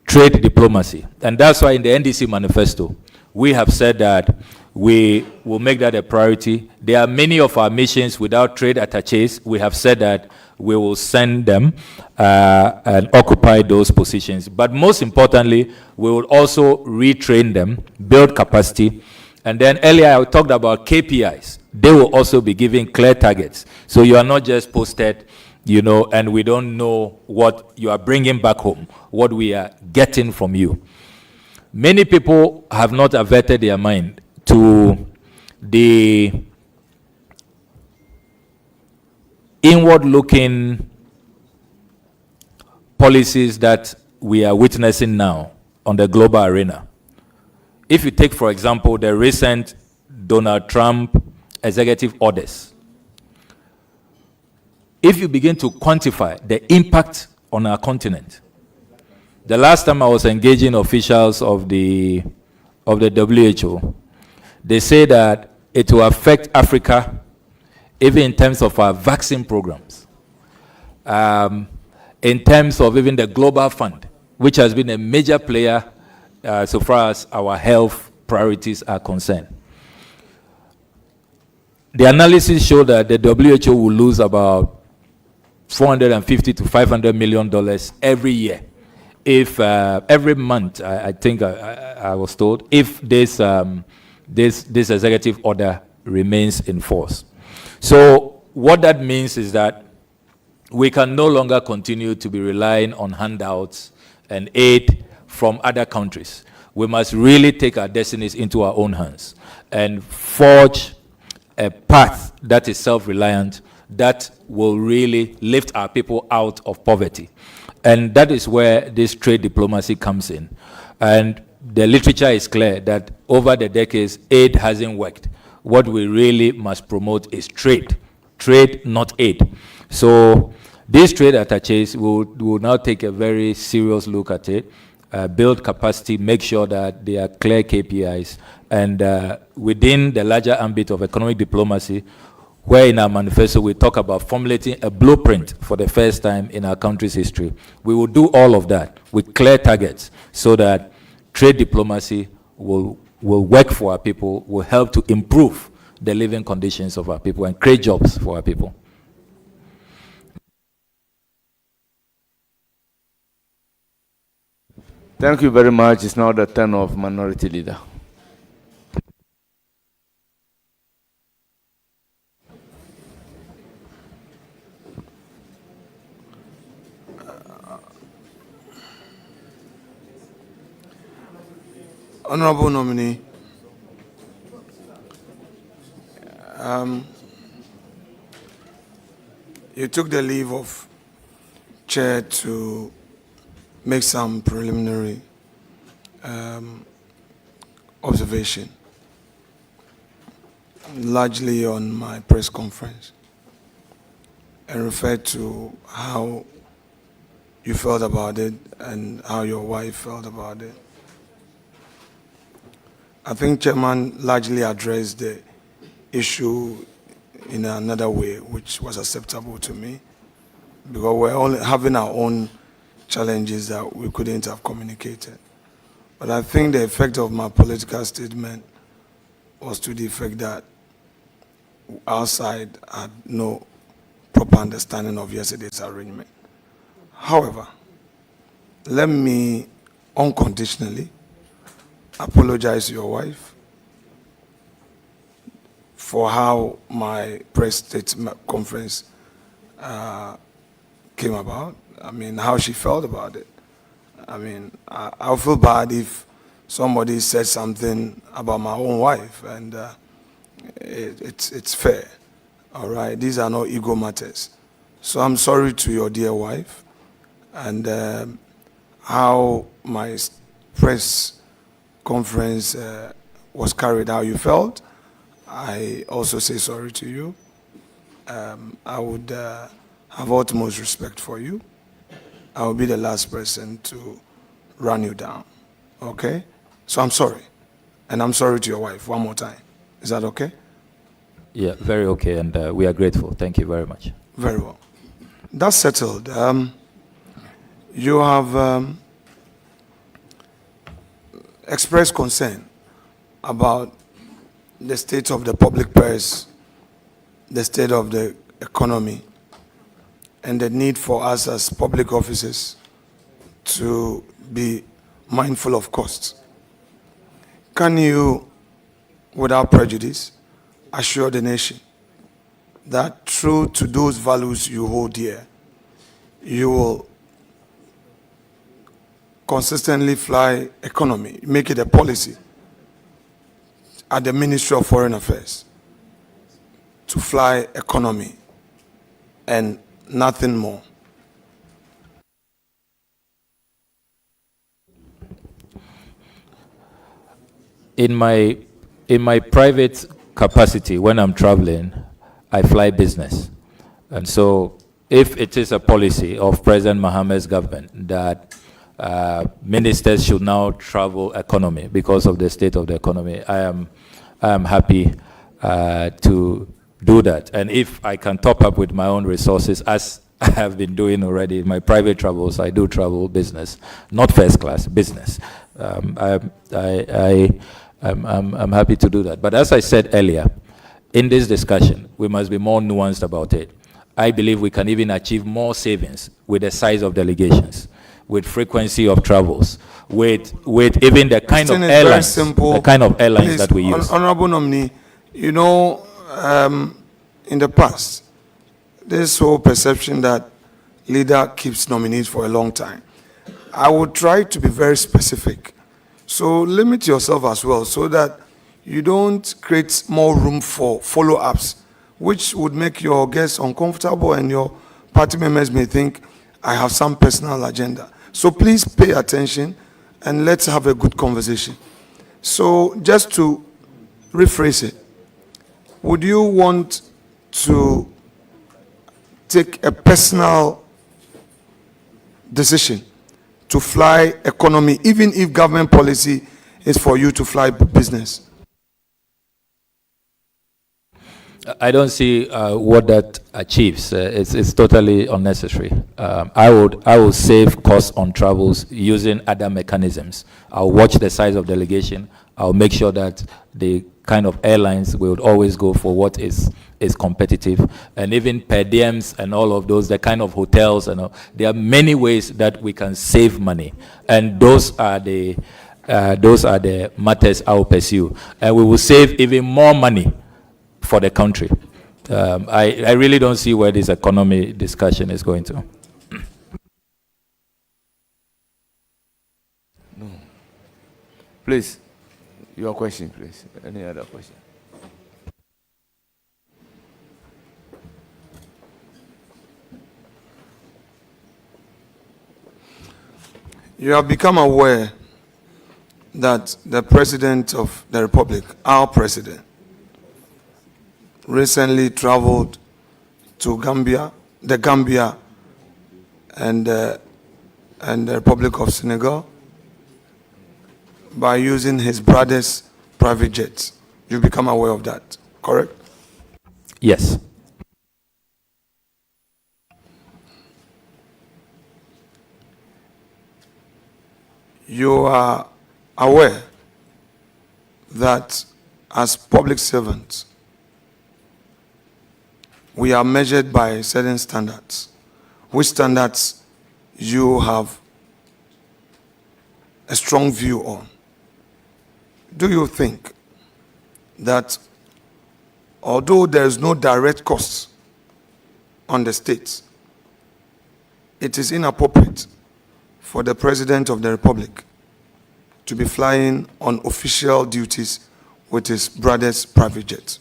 trade diplomacy. And that's why in the NDC manifesto, we have said that we will make that a priority. There are many of our missions without trade attaches. We have said that we will send them and occupy those positions. But most importantly, we will also retrain them, build capacity. And then earlier I talked about KPIs. They will also be given clear targets. So you are not just posted, you know, and we don't know what you are bringing back home, what we are getting from you. Many people have not averted their mind to the inward-looking policies that we are witnessing now on the global arena. If you take, for example, the recent Donald Trump executive orders, if you begin to quantify the impact on our continent, the last time I was engaging officials of the WHO, they say that it will affect Africa even in terms of our vaccine programs, in terms of even the Global Fund, which has been a major player so far as our health priorities are concerned. The analysis show that the WHO will lose about $450 to $500 million every year. If every month, I think I was told, if this executive order remains in force. So what that means is that we can no longer continue to be relying on handouts and aid from other countries. We must really take our destinies into our own hands and forge a path that is self-reliant, that will really lift our people out of poverty. And that is where this trade diplomacy comes in. And the literature is clear that over the decades, aid hasn't worked. What we really must promote is trade trade, not aid. So these trade attaches will now take a very serious look at it, build capacity, make sure that there are clear KPIs, and within the larger ambit of economic diplomacy, where in our manifesto we talk about formulating a blueprint for the first time in our country's history. We will do all of that with clear targets so that trade diplomacy will work for our people, will help to improve the living conditions of our people and create jobs for our people. Thank you very much. It's now the turn of Minority Leader. Honorable nominee, you took the leave of chair to make some preliminary observation, largely on my press conference, and referred to how you felt about it and how your wife felt about it. I think Chairman largely addressed the issue in another way, which was acceptable to me, because we're all having our own challenges that we couldn't have communicated. But I think the effect of my political statement was to the effect that our side had no proper understanding of yesterday's arrangement. However, let me unconditionally apologize to your wife for how my press statement conference came about. I mean, how she felt about it. I mean, I'll feel bad if somebody said something about my own wife, and it's fair. All right, these are not ego matters. So I'm sorry to your dear wife, and how my press conference was carried out, you felt. I also say sorry to you. I would have utmost respect for you. I will be the last person to run you down, okay? So I'm sorry, and I'm sorry to your wife one more time. Is that okay? Yeah, very okay, and we are grateful. Thank you very much. Very well. That's settled. You have expressed concern about the state of the public purse, the state of the economy, and the need for us as public officers to be mindful of costs. Can you, without prejudice, assure the nation that true to those values you hold dear, you will consistently fly economy, make it a policy at the Ministry of Foreign Affairs to fly economy and nothing more? In my private capacity, when I'm traveling, I fly business. And so if it is a policy of President Mohammed's government that ministers should now travel economy because of the state of the economy, I am happy to do that. And if I can top up with my own resources, as I have been doing already in my private travels, I do travel business, not first class, business. I'm happy to do that. But as I said earlier, in this discussion, we must be more nuanced about it. I believe we can even achieve more savings with the size of delegations, with frequency of travels, with even the kind of airlines, Please, that we use. Honorable nominee, you know, in the past, this whole perception that leader keeps nominees for a long time. I would try to be very specific. So limit yourself as well so that you don't create more room for follow-ups, which would make your guests uncomfortable and your party members may think I have some personal agenda. So please pay attention and let's have a good conversation. So just to rephrase it, would you want to take a personal decision to fly economy, even if government policy is for you to fly business? I don't see what that achieves. It's totally unnecessary. I would save costs on travels using other mechanisms. I'll watch the size of delegation. I'll make sure that the kind of airlines will always go for what is competitive, and even per diems and all of those, the kind of hotels and all. There are many ways that we can save money, and those are the matters I will pursue, and we will save even more money for the country. I really don't see where this economy discussion is going to. No. Please, your question, please. Any other question? You have become aware that the President of the Republic, our President, recently traveled to Gambia, and the Republic of Senegal by using his brother's private jets. You become aware of that, correct? Yes. You are aware that as public servants, we are measured by certain standards. Which standards you have a strong view on? Do you think that although there is no direct cost on the states, it is inappropriate for the President of the Republic to be flying on official duties with his brother's private jet?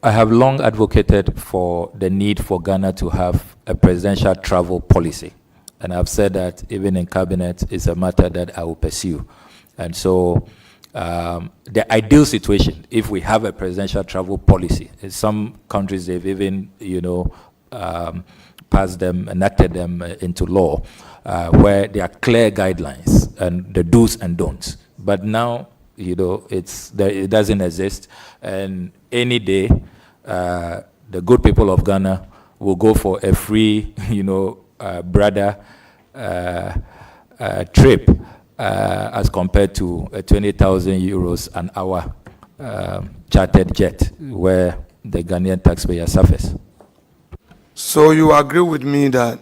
I have long advocated for the need for Ghana to have a presidential travel policy. And I've said that even in cabinet, it's a matter that I will pursue. And so the ideal situation, if we have a presidential travel policy, in some countries they've even, passed them, enacted them into law, where there are clear guidelines and the do's and don'ts. But now, it doesn't exist, and any day, the good people of Ghana will go for a free, brother trip as compared to a 20,000 euros an hour chartered jet, where the Ghanaian taxpayer suffers. So you agree with me that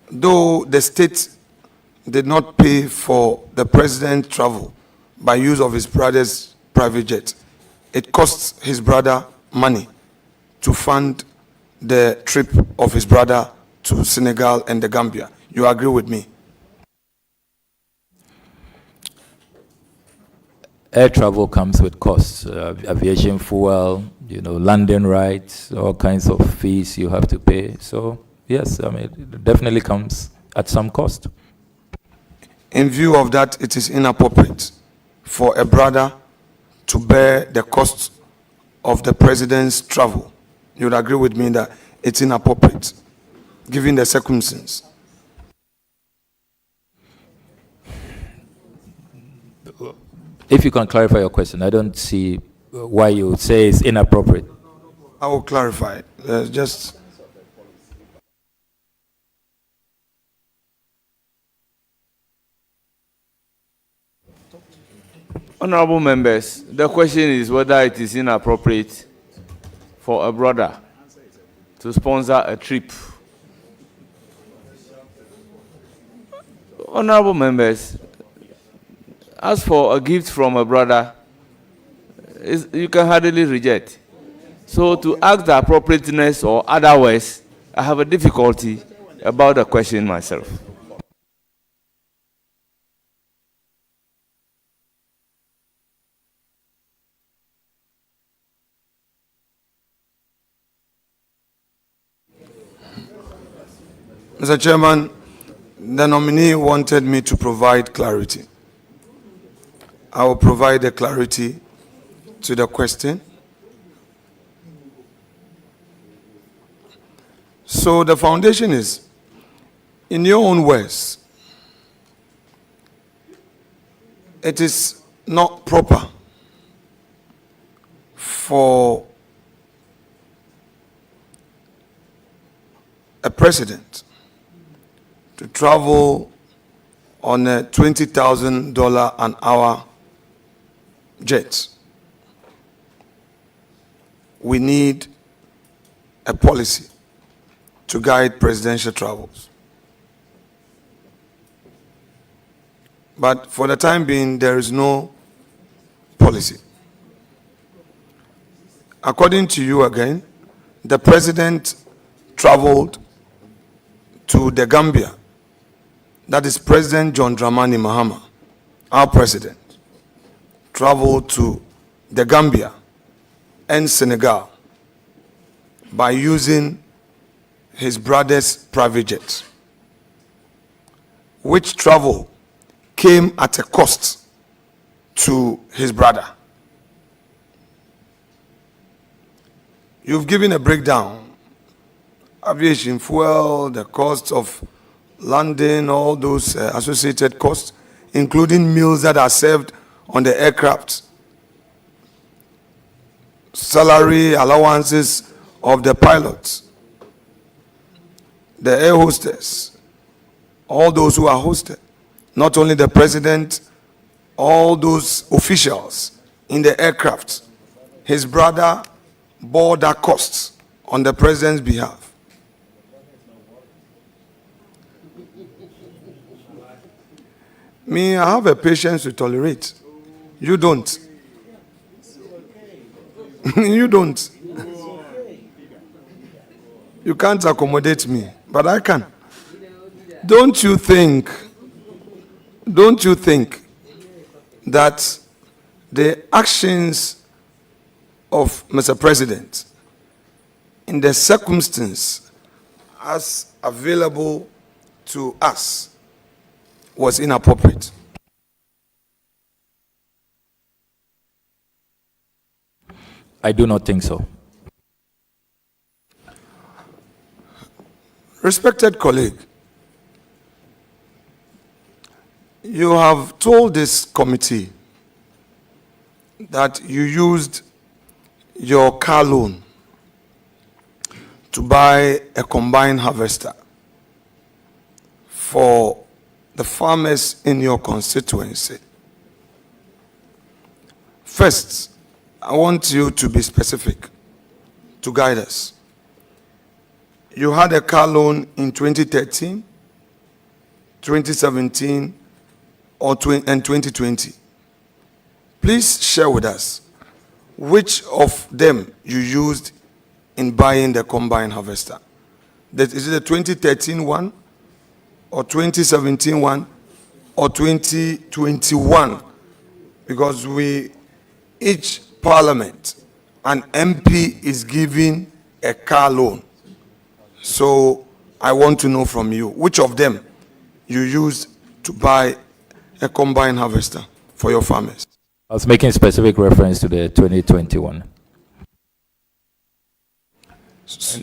though the state did not pay for the president's travel by use of his brother's private jet, it costs his brother money to fund the trip of his brother to Senegal and the Gambia? You agree with me? Air travel comes with costs, aviation fuel, landing rights, all kinds of fees you have to pay. So yes, it definitely comes at some cost. In view of that, it is inappropriate for a brother to bear the cost of the president's travel. You would agree with me that it's inappropriate, given the circumstances? If you can clarify your question, I don't see why you would say it's inappropriate. I will clarify it. Just Honorable members, the question is whether it is inappropriate for a brother to sponsor a trip. Honorable members, as for a gift from a brother, you can hardly reject. So to ask the appropriateness or otherwise, I have a difficulty about the question myself. Mr. Chairman, the nominee wanted me to provide clarity. I will provide the clarity to the question. So the foundation is, in your own words, it is not proper for a president to travel on a $20,000 an hour jet. We need a policy to guide presidential travels. But for the time being, there is no policy. According to you again, the president traveled to the Gambia. That is President John Dramani Mahama, our president, traveled to the Gambia and Senegal by using his brother's private jet, which travel came at a cost to his brother. You've given a breakdown: aviation fuel, the cost of landing, all those associated costs, including meals that are served on the aircraft, salary allowances of the pilots, the air hostess, all those who are hosted, not only the president, all those officials in the aircraft. His brother bore that cost on the president's behalf. Me, I have a patience to tolerate. You don't. You don't. You can't accommodate me, but I can. Don't you think that the actions of Mr. President in the circumstance as available to us was inappropriate? I do not think so. Respected colleague, you have told this committee that you used your car loan to buy a combined harvester for the farmers in your constituency. First, I want you to be specific to guide us. You had a car loan in 2013, 2017, and 2020. Please share with us which of them you used in buying the combine harvester. Is it the 2013 one, or 2017 one, or 2021? Because each parliament, an MP is giving a car loan. So I want to know from you which of them you used to buy a combine harvester for your farmers. I was making specific reference to the 2021.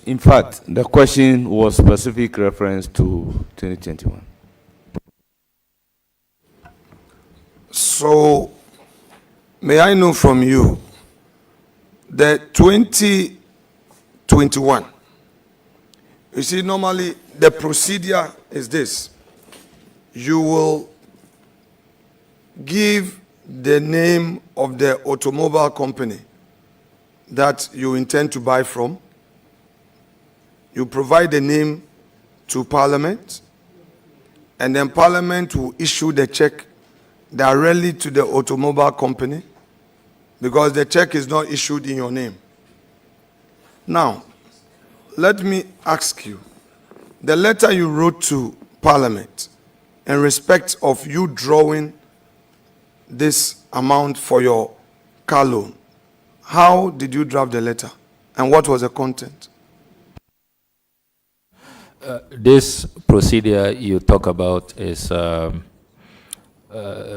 In fact, the question was specific reference to 2021. So, may I know from you, the 2021, you see, normally the procedure is this: you will give the name of the automobile company that you intend to buy from. You provide the name to Parliament, and then Parliament will issue the check directly to the automobile company, because the check is not issued in your name. Now, let me ask you, the letter you wrote to Parliament in respect of you drawing this amount for your car loan, how did you draft the letter, and what was the content? This procedure you talk about is a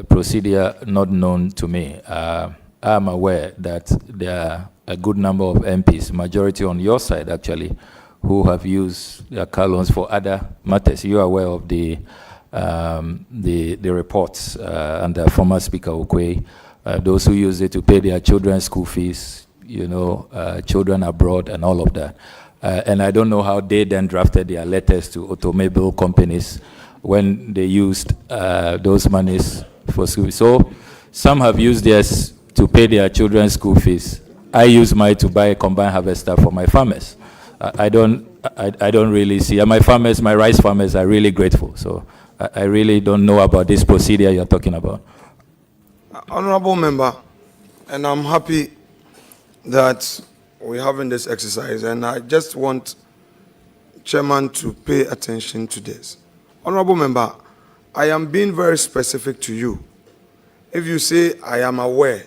procedure not known to me. I I'm aware that there are a good number of MPs, majority on your side actually, who have used their car loans for other matters. You are aware of the reports under former Speaker Okwe, those who use it to pay their children's school fees, children abroad and all of that. And I don't know how they then drafted their letters to automobile companies when they used those monies for school. So some have used theirs to pay their children's school fees. I use mine to buy a combined harvester for my farmers. I don't really see, and my farmers, my rice farmers are really grateful. So I really don't know about this procedure you're talking about. Honorable member, and I'm happy that we're having this exercise, and I just want Chairman to pay attention to this. Honorable member, I am being very specific to you. If you say I am aware,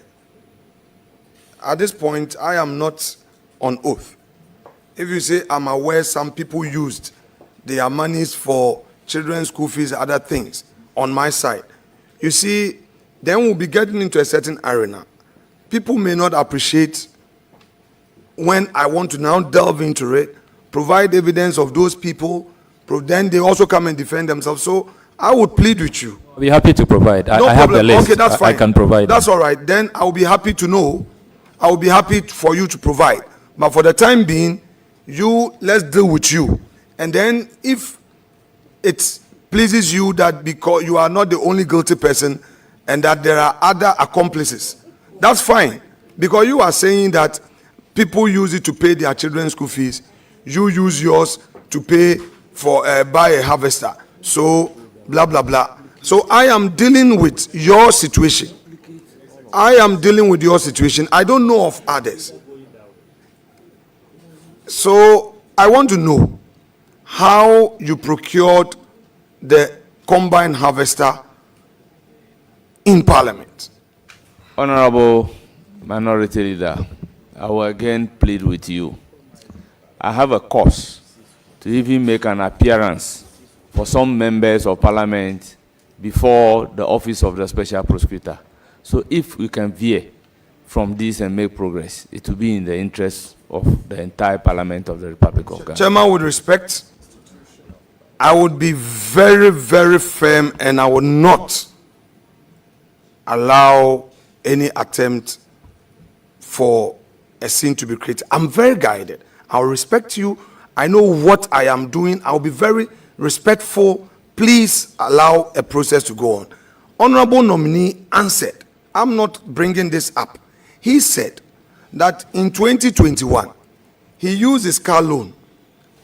at this point I am not on oath. If you say I'm aware some people used their monies for children's school fees and other things on my side, you see, then we'll be getting into a certain arena. People may not appreciate when I want to now delve into it, provide evidence of those people, then they also come and defend themselves. So I would plead with you. I'll be happy to provide. No I have the list. Okay, that's fine. I can provide. That's all right. Then I'll be happy to know. I'll be happy for you to provide. But for the time being, let's deal with you. And then if it pleases you that because you are not the only guilty person and that there are other accomplices, that's fine. Because you are saying that people use it to pay their children's school fees. You use yours to pay for buy a harvester. So blah blah blah. So I am dealing with your situation. I am dealing with your situation. I don't know of others. So I want to know how you procured the combine harvester in Parliament. Honorable Minority Leader, I will again plead with you. I have a cause to even make an appearance for some members of Parliament before the office of the Special Prosecutor. So if we can veer from this and make progress, it will be in the interest of the entire Parliament of the Republic of Ghana. Chairman, with respect, I would be very, very firm and I would not allow any attempt for a scene to be created. I'm very guided. I'll respect you. I know what I am doing. I'll be very respectful. Please allow a process to go on. Honorable nominee answered. I'm not bringing this up. He said that in 2021, he used his car loan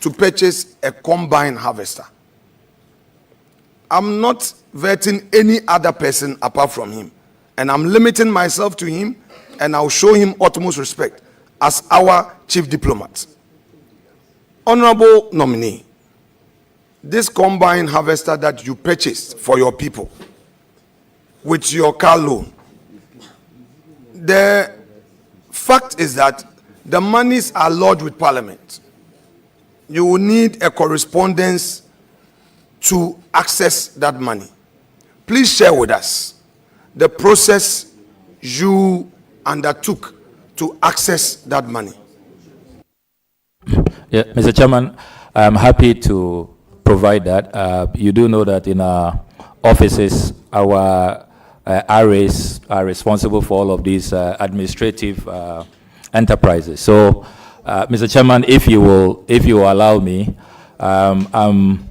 to purchase a combine harvester. I'm not vetting any other person apart from him. And I'm limiting myself to him, and I'll show him utmost respect as our chief diplomat. Honorable nominee, this combine harvester that you purchased for your people with your car loan, the fact is that the monies are lodged with Parliament. You will need a correspondence to access that money. Please share with us the process you undertook to access that money. Yeah, Mr. Chairman, I'm happy to provide that. You do know that in our offices, our RAs are responsible for all of these administrative enterprises. So, Mr. Chairman, if you will allow me, I'm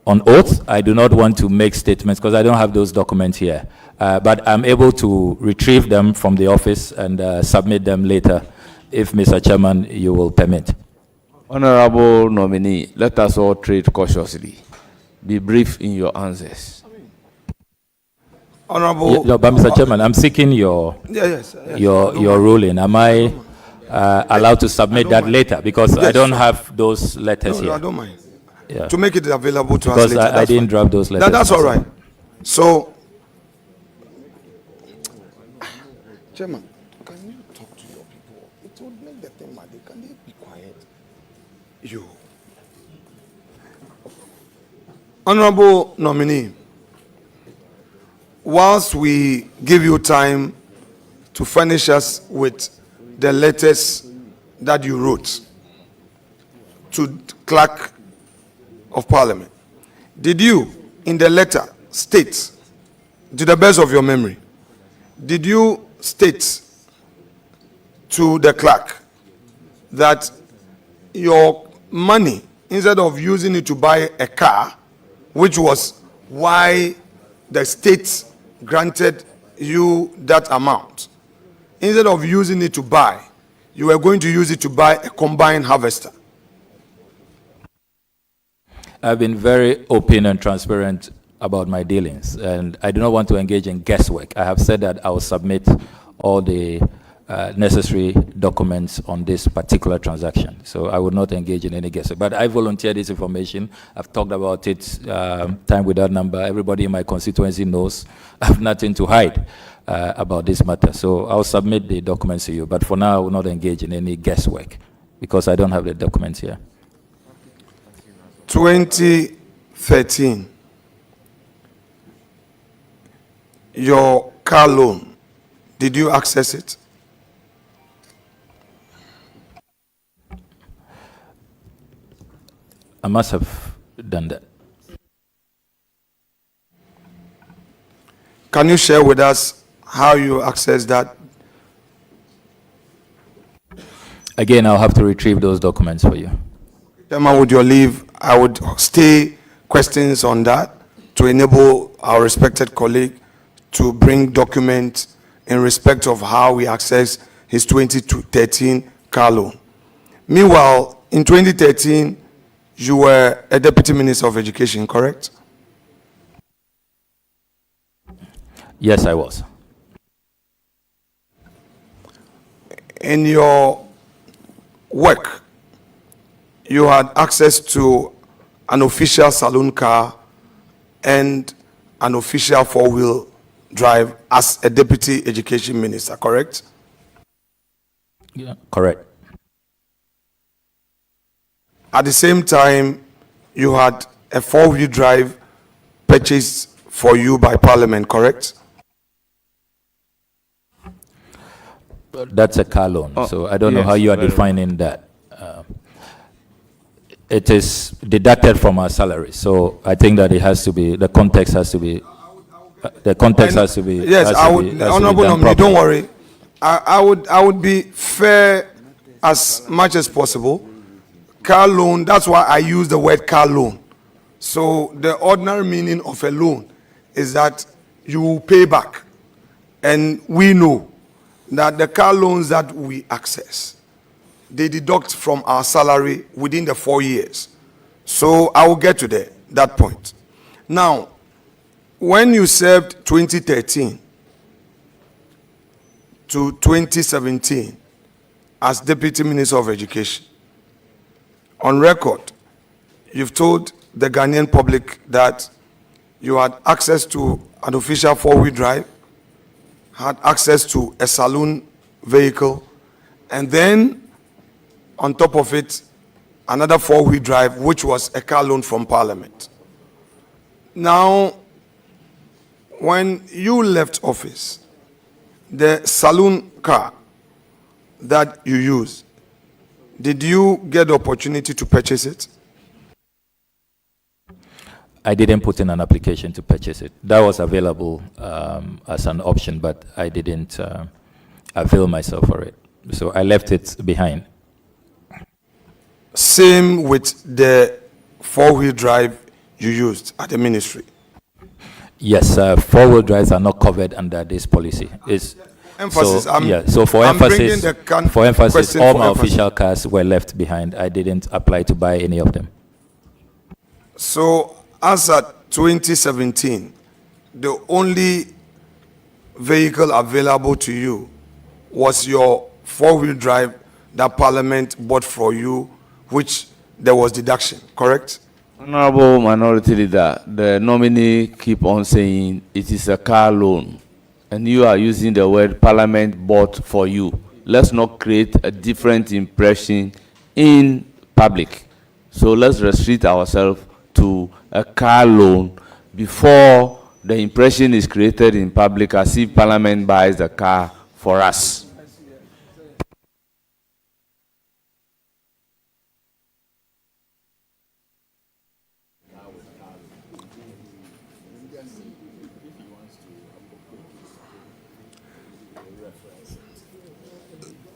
on oath. I do not want to make statements because I don't have those documents here. But I'm able to retrieve them from the office and submit them later, if Mr. Chairman, you will permit. Honorable nominee, let us all tread cautiously. Be brief in your answers. Honorable, No, but Mr. Chairman, I'm seeking your ruling. Am I allowed to submit that later? Because I don't have those letters here. No, I don't mind. Yeah. To make it available to us Because later. I didn't draft those letters. That's all right. So, Chairman, can you talk to your people? It would make the thing mad. Can they be quiet? You. Honorable nominee, whilst we give you time to furnish us with the letters that you wrote to Clerk of Parliament. Did you, in the letter, state, to the best of your memory, did you state to the clerk that your money, instead of using it to buy a car, which was why the state granted you that amount, instead of using it to buy, you were going to use it to buy a combine harvester? I've been very open and transparent about my dealings, and I do not want to engage in guesswork. I have said that I will submit all the necessary documents on this particular transaction. So I would not engage in any guesswork. But I volunteered this information. I've talked about it time without number. Everybody in my constituency knows I have nothing to hide about this matter. So I'll submit the documents to you. But for now, I will not engage in any guesswork because I don't have the documents here. 2013, your car loan, did you access it? I must have done that. Can you share with us how you accessed that? Again, I'll have to retrieve those documents for you. Chairman, with your leave, I would stay questions on that to enable our respected colleague to bring documents in respect of how we access his 2013 car loan. Meanwhile, in 2013, you were a Deputy Minister of Education, correct? Yes, I was. In your work, you had access to an official saloon car and an official four-wheel drive as a Deputy Education Minister, correct? Yeah, correct. At the same time, you had a four-wheel drive purchased for you by Parliament, correct? That's a car loan, so I don't know how you are defining that. It is deducted from our salary, so I think that it has to be, the context has to be, Yes, I would, Honorable Nominee, don't worry. I would be fair as much as possible. Car loan, that's why I use the word car loan. So the ordinary meaning of a loan is that you will pay back. And we know that the car loans that we access, they deduct from our salary within the 4 years. So I will get to that point. Now, when you served 2013 to 2017 as Deputy Minister of Education, on record, you've told the Ghanaian public that you had access to an official four-wheel drive, had access to a saloon vehicle, and then on top of it, another four-wheel drive, which was a car loan from Parliament. Now, when you left office, the saloon car that you used, did you get the opportunity to purchase it? I didn't put in an application to purchase it. That was available as an option, but I didn't avail myself for it. So I left it behind. Same with the four-wheel drive you used at the ministry? Yes, four-wheel drives are not covered under this policy. Emphasis. So for emphasis, all my emphasis. official cars were left behind. I didn't apply to buy any of them. So as at 2017, the only vehicle available to you was your four-wheel drive that Parliament bought for you, which there was deduction, correct? Honorable Minority Leader, the nominee keep on saying it is a car loan, and you are using the word Parliament bought for you. Let's not create a different impression in public. So let's restrict ourselves to a car loan before the impression is created in public as if Parliament buys the car for us.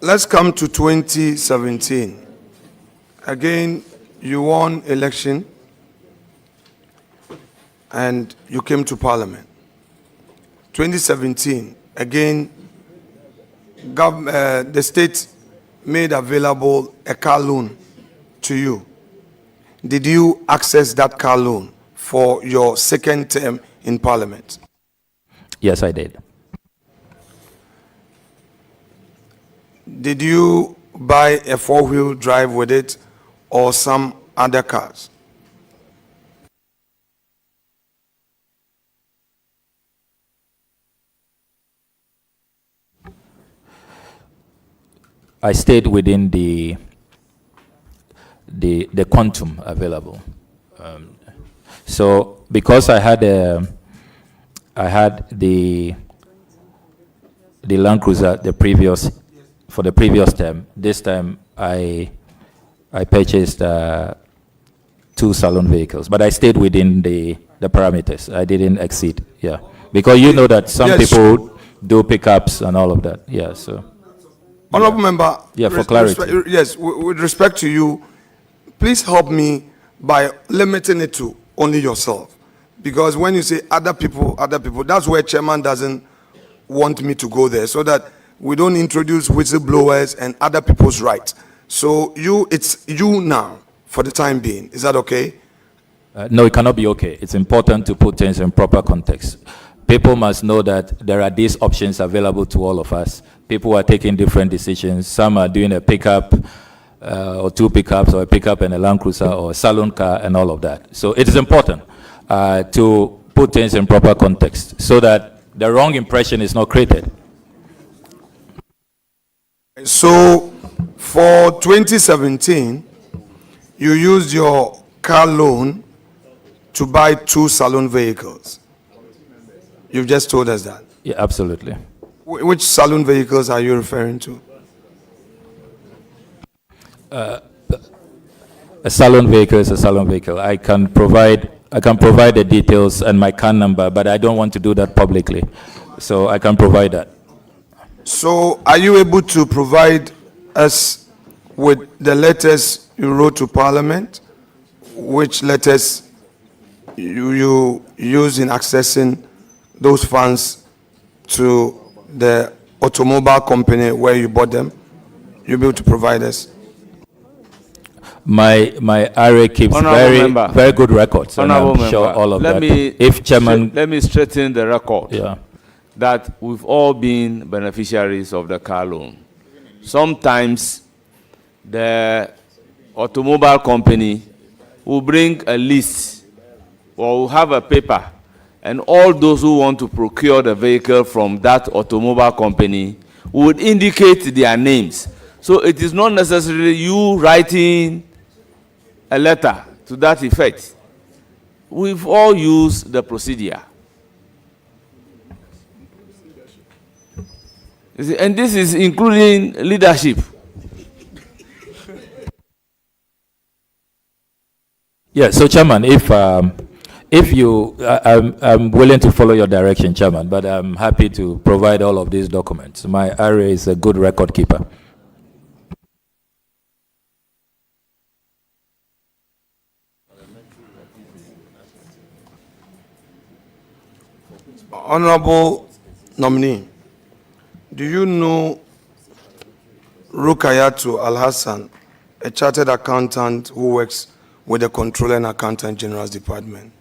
Let's come to 2017. Again, you won election and you came to parliament. 2017, again, the state made available a car loan to you. Did you access that car loan for your second term in parliament? Yes, I did. Did you buy a four-wheel drive with it or some other cars? I stayed within the quantum available. So because I had the Land Cruiser for the previous term, this time I purchased 2 salon vehicles, but I stayed within the parameters. I didn't exceed. Yeah, because you know that some Yes. people do pickups and all of that. Yeah, so. Honorable member. Yeah, for clarity. Yes, with respect to you, please help me by limiting it to only yourself. Because when you say other people, that's where chairman doesn't want me to go there, so that we don't introduce whistleblowers and other people's rights. So it's you now for the time being. Is that okay? No, it cannot be okay. It's important to put things in proper context. People must know that there are these options available to all of us. People are taking different decisions. Some are doing a pickup or 2 pickups, or a pickup and a Land Cruiser, or a salon car, and all of that. So it is important to put things in proper context so that the wrong impression is not created. So for 2017, you used your car loan to buy 2 salon vehicles. You've just told us that. Yeah, absolutely. Which salon vehicles are you referring to? A salon vehicle is a salon vehicle. I can provide the details and my CAN number, but I don't want to do that publicly. So I can provide that. So are you able to provide us with the letters you wrote to Parliament? Which letters you use in accessing those funds to the automobile company where you bought them? You'll be able to provide us? My RA keeps very good records, and Honorable I'm sure member, all of let that. me If chairman, let me straighten the record. yeah, That we've all been beneficiaries of the car loan. Sometimes the automobile company will bring a list or will have a paper, and all those who want to procure the vehicle from that automobile company would indicate their names. So it is not necessarily you writing a letter to that effect. We've all used the procedure. You see, and this is including leadership. yeah. So chairman, if you, I'm willing to follow your direction, chairman, but I'm happy to provide all of these documents. My RA is a good record keeper. Honorable nominee, do you know Rukayatu Al-Hassan, a chartered accountant who works with the Controller and Accountant General's Department?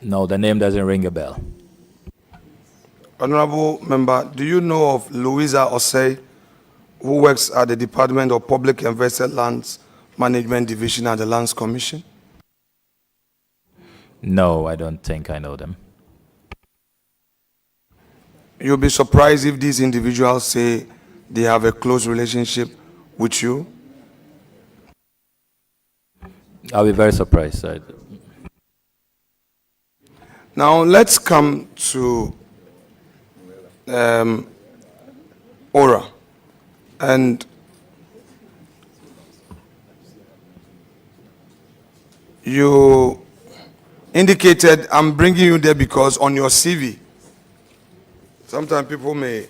No, the name doesn't ring a bell. Honorable member, do you know of Louisa Osei, who works at the Department of Public Invested Lands Management Division at the Lands Commission? No, I don't think I know them. You'll be surprised if these individuals say they have a close relationship with you. I'll be very surprised. Now let's come to Ora. And you indicated, I'm bringing you there because on your CV, sometimes people may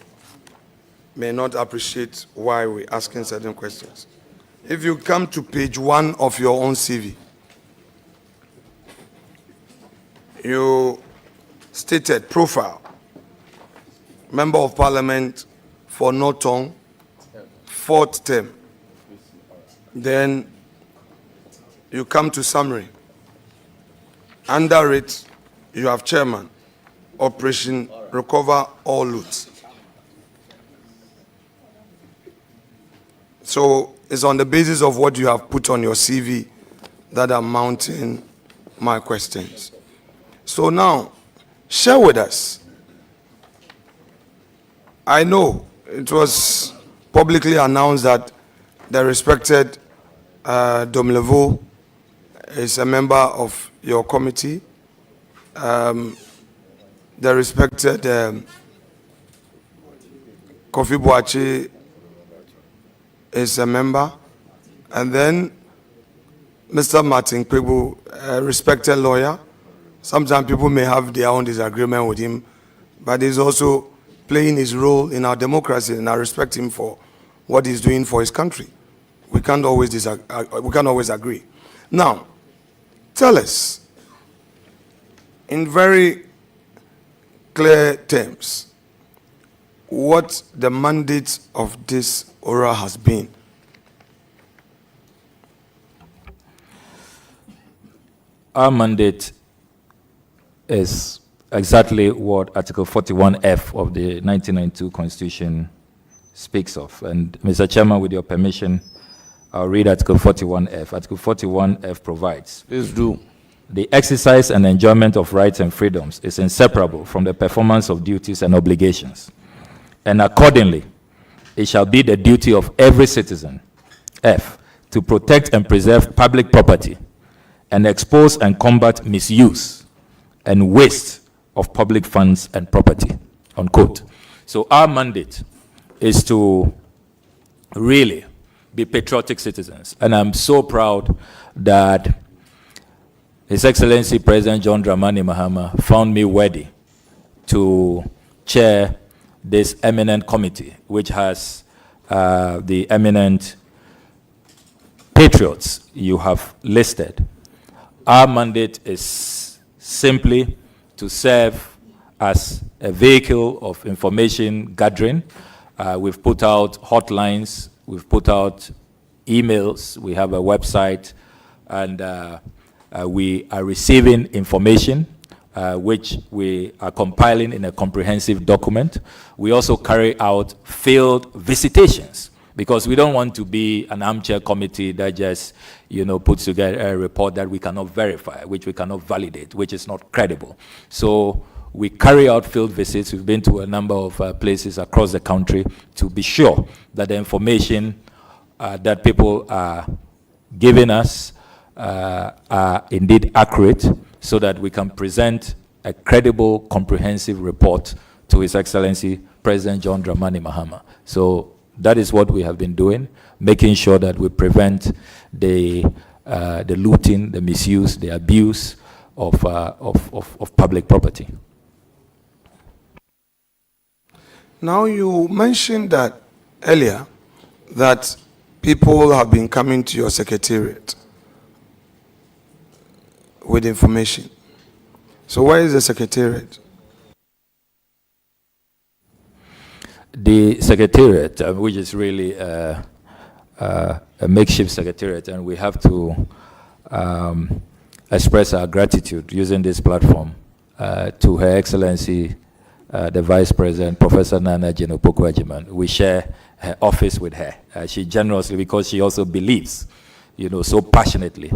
not appreciate why we're asking certain questions. If you come to page 1 of your own CV, you stated profile, Member of Parliament for Norton, 4th term. Then you come to summary. Under it, you have chairman, Operation Recover All Loot. So it's on the basis of what you have put on your CV that I'm mounting my questions. So now, share with us. I know it was publicly announced that the respected Domlevo is a member of your committee. The respected Kofi Boachi is a member. And then Mr. Martin Kpebu, a respected lawyer. Sometimes people may have their own disagreement with him, but he's also playing his role in our democracy, and I respect him for what he's doing for his country. We can't always agree. Now, tell us, in very clear terms, what the mandate of this Ora has been. Our mandate is exactly what Article 41F of the 1992 Constitution speaks of. And Mr. Chairman, with your permission, I'll read Article 41F. Article 41F provides, Please do. the exercise and enjoyment of rights and freedoms is inseparable from the performance of duties and obligations. And accordingly, it shall be the duty of every citizen, F, to protect and preserve public property and expose and combat misuse and waste of public funds and property, unquote. So our mandate is to really be patriotic citizens. And I'm so proud that His Excellency President John Dramani Mahama found me worthy to chair this eminent committee, which has the eminent patriots you have listed. Our mandate is simply to serve as a vehicle of information gathering. We've put out hotlines, we've put out emails, we have a website, and we are receiving information which we are compiling in a comprehensive document. We also carry out field visitations, because we don't want to be an armchair committee that just, puts together a report that we cannot verify, which we cannot validate, which is not credible. So we carry out field visits. We've been to a number of places across the country to be sure that the information that people are giving us are indeed accurate, so that we can present a credible, comprehensive report to His Excellency President John Dramani Mahama. So that is what we have been doing, making sure that we prevent the looting, the misuse, the abuse of public property. Now, you mentioned that earlier, that people have been coming to your secretariat with information. So where is the secretariat? The secretariat, which is really a makeshift secretariat, and we have to express our gratitude using this platform to Her Excellency the Vice President, Professor Nana Jenopoku-Agyemang. We share her office with her. She generously, because she also believes, so passionately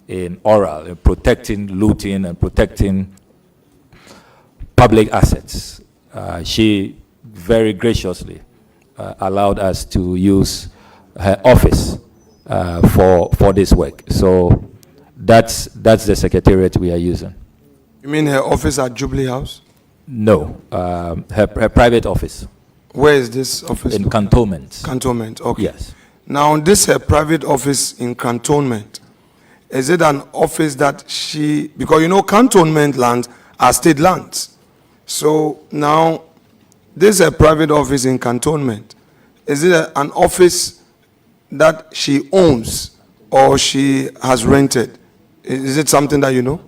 in oral, in protecting looting and protecting public assets. She very graciously allowed us to use her office for this work. So that's the secretariat we are using. You mean her office at Jubilee House? No, her private office Where is this office? in Cantonment. Cantonment, okay. Yes. Now, this her private office in Cantonment, is it an office that she, because you know Cantonment lands are state lands. So now, this her private office in Cantonment, is it an office that she owns or she has rented? Is it something that you know?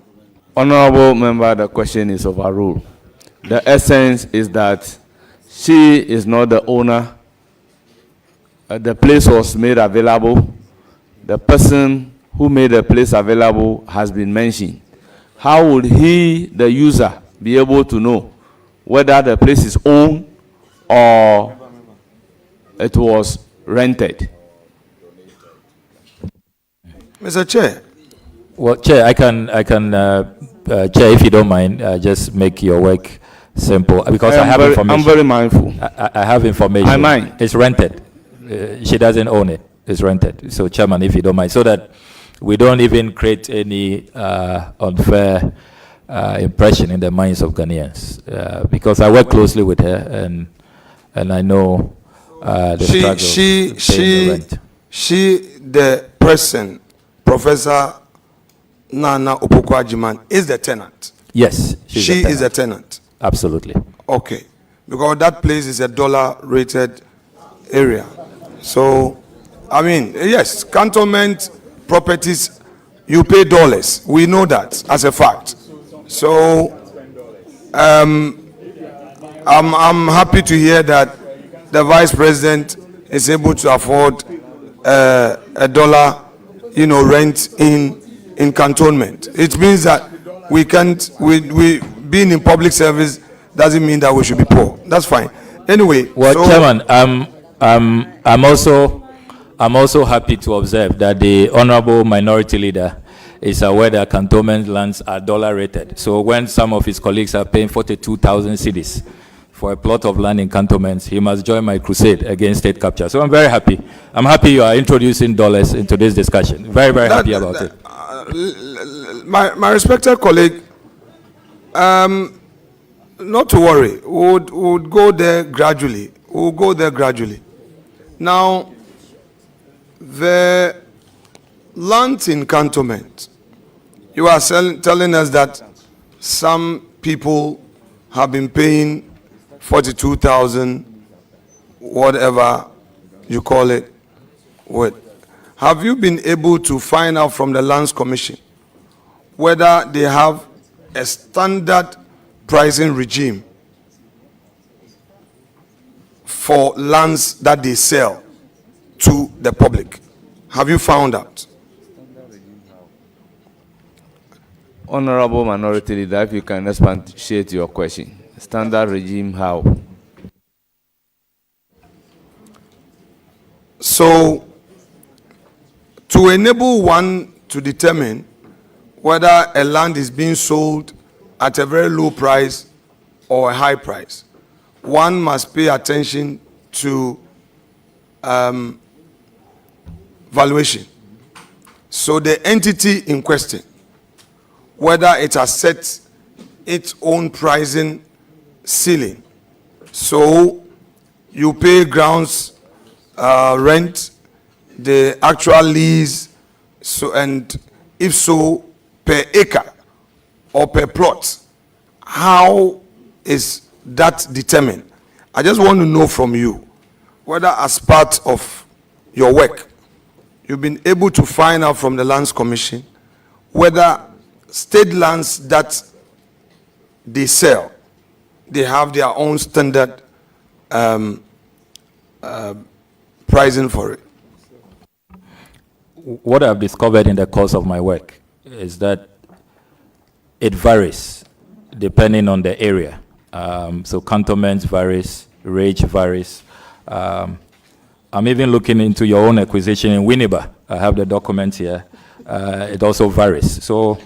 Honorable member, the question is overruled. The essence is that she is not the owner. The place was made available. The person who made the place available has been mentioned. How would he, the user, be able to know whether the place is owned or it was rented? Mr. Chair, Well, Chair, I can, Chair, if you don't mind, just make your work simple because I have information. I'm very mindful. I have information. I mind. It's rented. She doesn't own it. It's rented. So, Chairman, if you don't mind, so that we don't even create any unfair impression in the minds of Ghanaians, because I work closely with her and I know the struggle of paying the rent. the person, Professor Nana Opoku-Agyeman, is the tenant. Yes, She is a tenant. Absolutely. Okay. Because that place is a dollar-rated area. So, I mean, yes, cantonment properties, you pay dollars. We know that as a fact. So, I'm happy to hear that the Vice President is able to afford a dollar, rent in cantonment. It means that we can't, we being in public service doesn't mean that we should be poor. That's fine. Anyway. Well, so, Chairman, I'm also happy to observe that the Honorable Minority Leader is aware that cantonment lands are dollar rated. So when some of his colleagues are paying 42,000 cedis for a plot of land in cantonments, he must join my crusade against state capture. So I'm very happy. I'm happy you are introducing dollars into this discussion. Very, very happy about it. My respected colleague, not to worry, would go there gradually. We'll go there gradually. Now, the land in cantonment, you are telling us that some people have been paying 42,000, whatever you call it. Have you been able to find out from the Lands Commission whether they have a standard pricing regime for lands that they sell to the public? Have you found out? Honorable Minority Leader, if you can expatiate your question. Standard regime how? So, to enable one to determine whether a land is being sold at a very low price or a high price, one must pay attention to valuation. So the entity in question, whether it has set its own pricing ceiling, so you pay grounds rent, the actual lease, so, and if so, per acre or per plot, how is that determined? I just want to know from you whether as part of your work, you've been able to find out from the Lands Commission whether state lands that they sell, they have their own standard pricing for it. What I've discovered in the course of my work is that it varies depending on the area. So cantonments varies, range varies. I'm even looking into your own acquisition in Winneba. I have the documents here. It also varies. So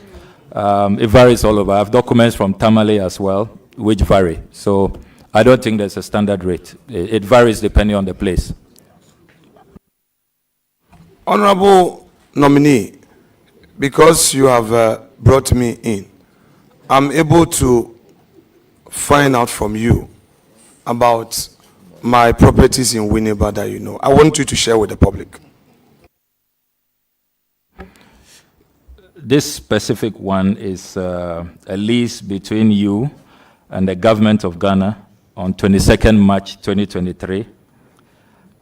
it varies all over. I have documents from Tamale as well, which vary. So I don't think there's a standard rate. It varies depending on the place. Honorable nominee, because you have brought me in, I'm able to find out from you about my properties in Winneba that you know. I want you to share with the public. This specific one is a lease between you and the government of Ghana on 22nd March 2023.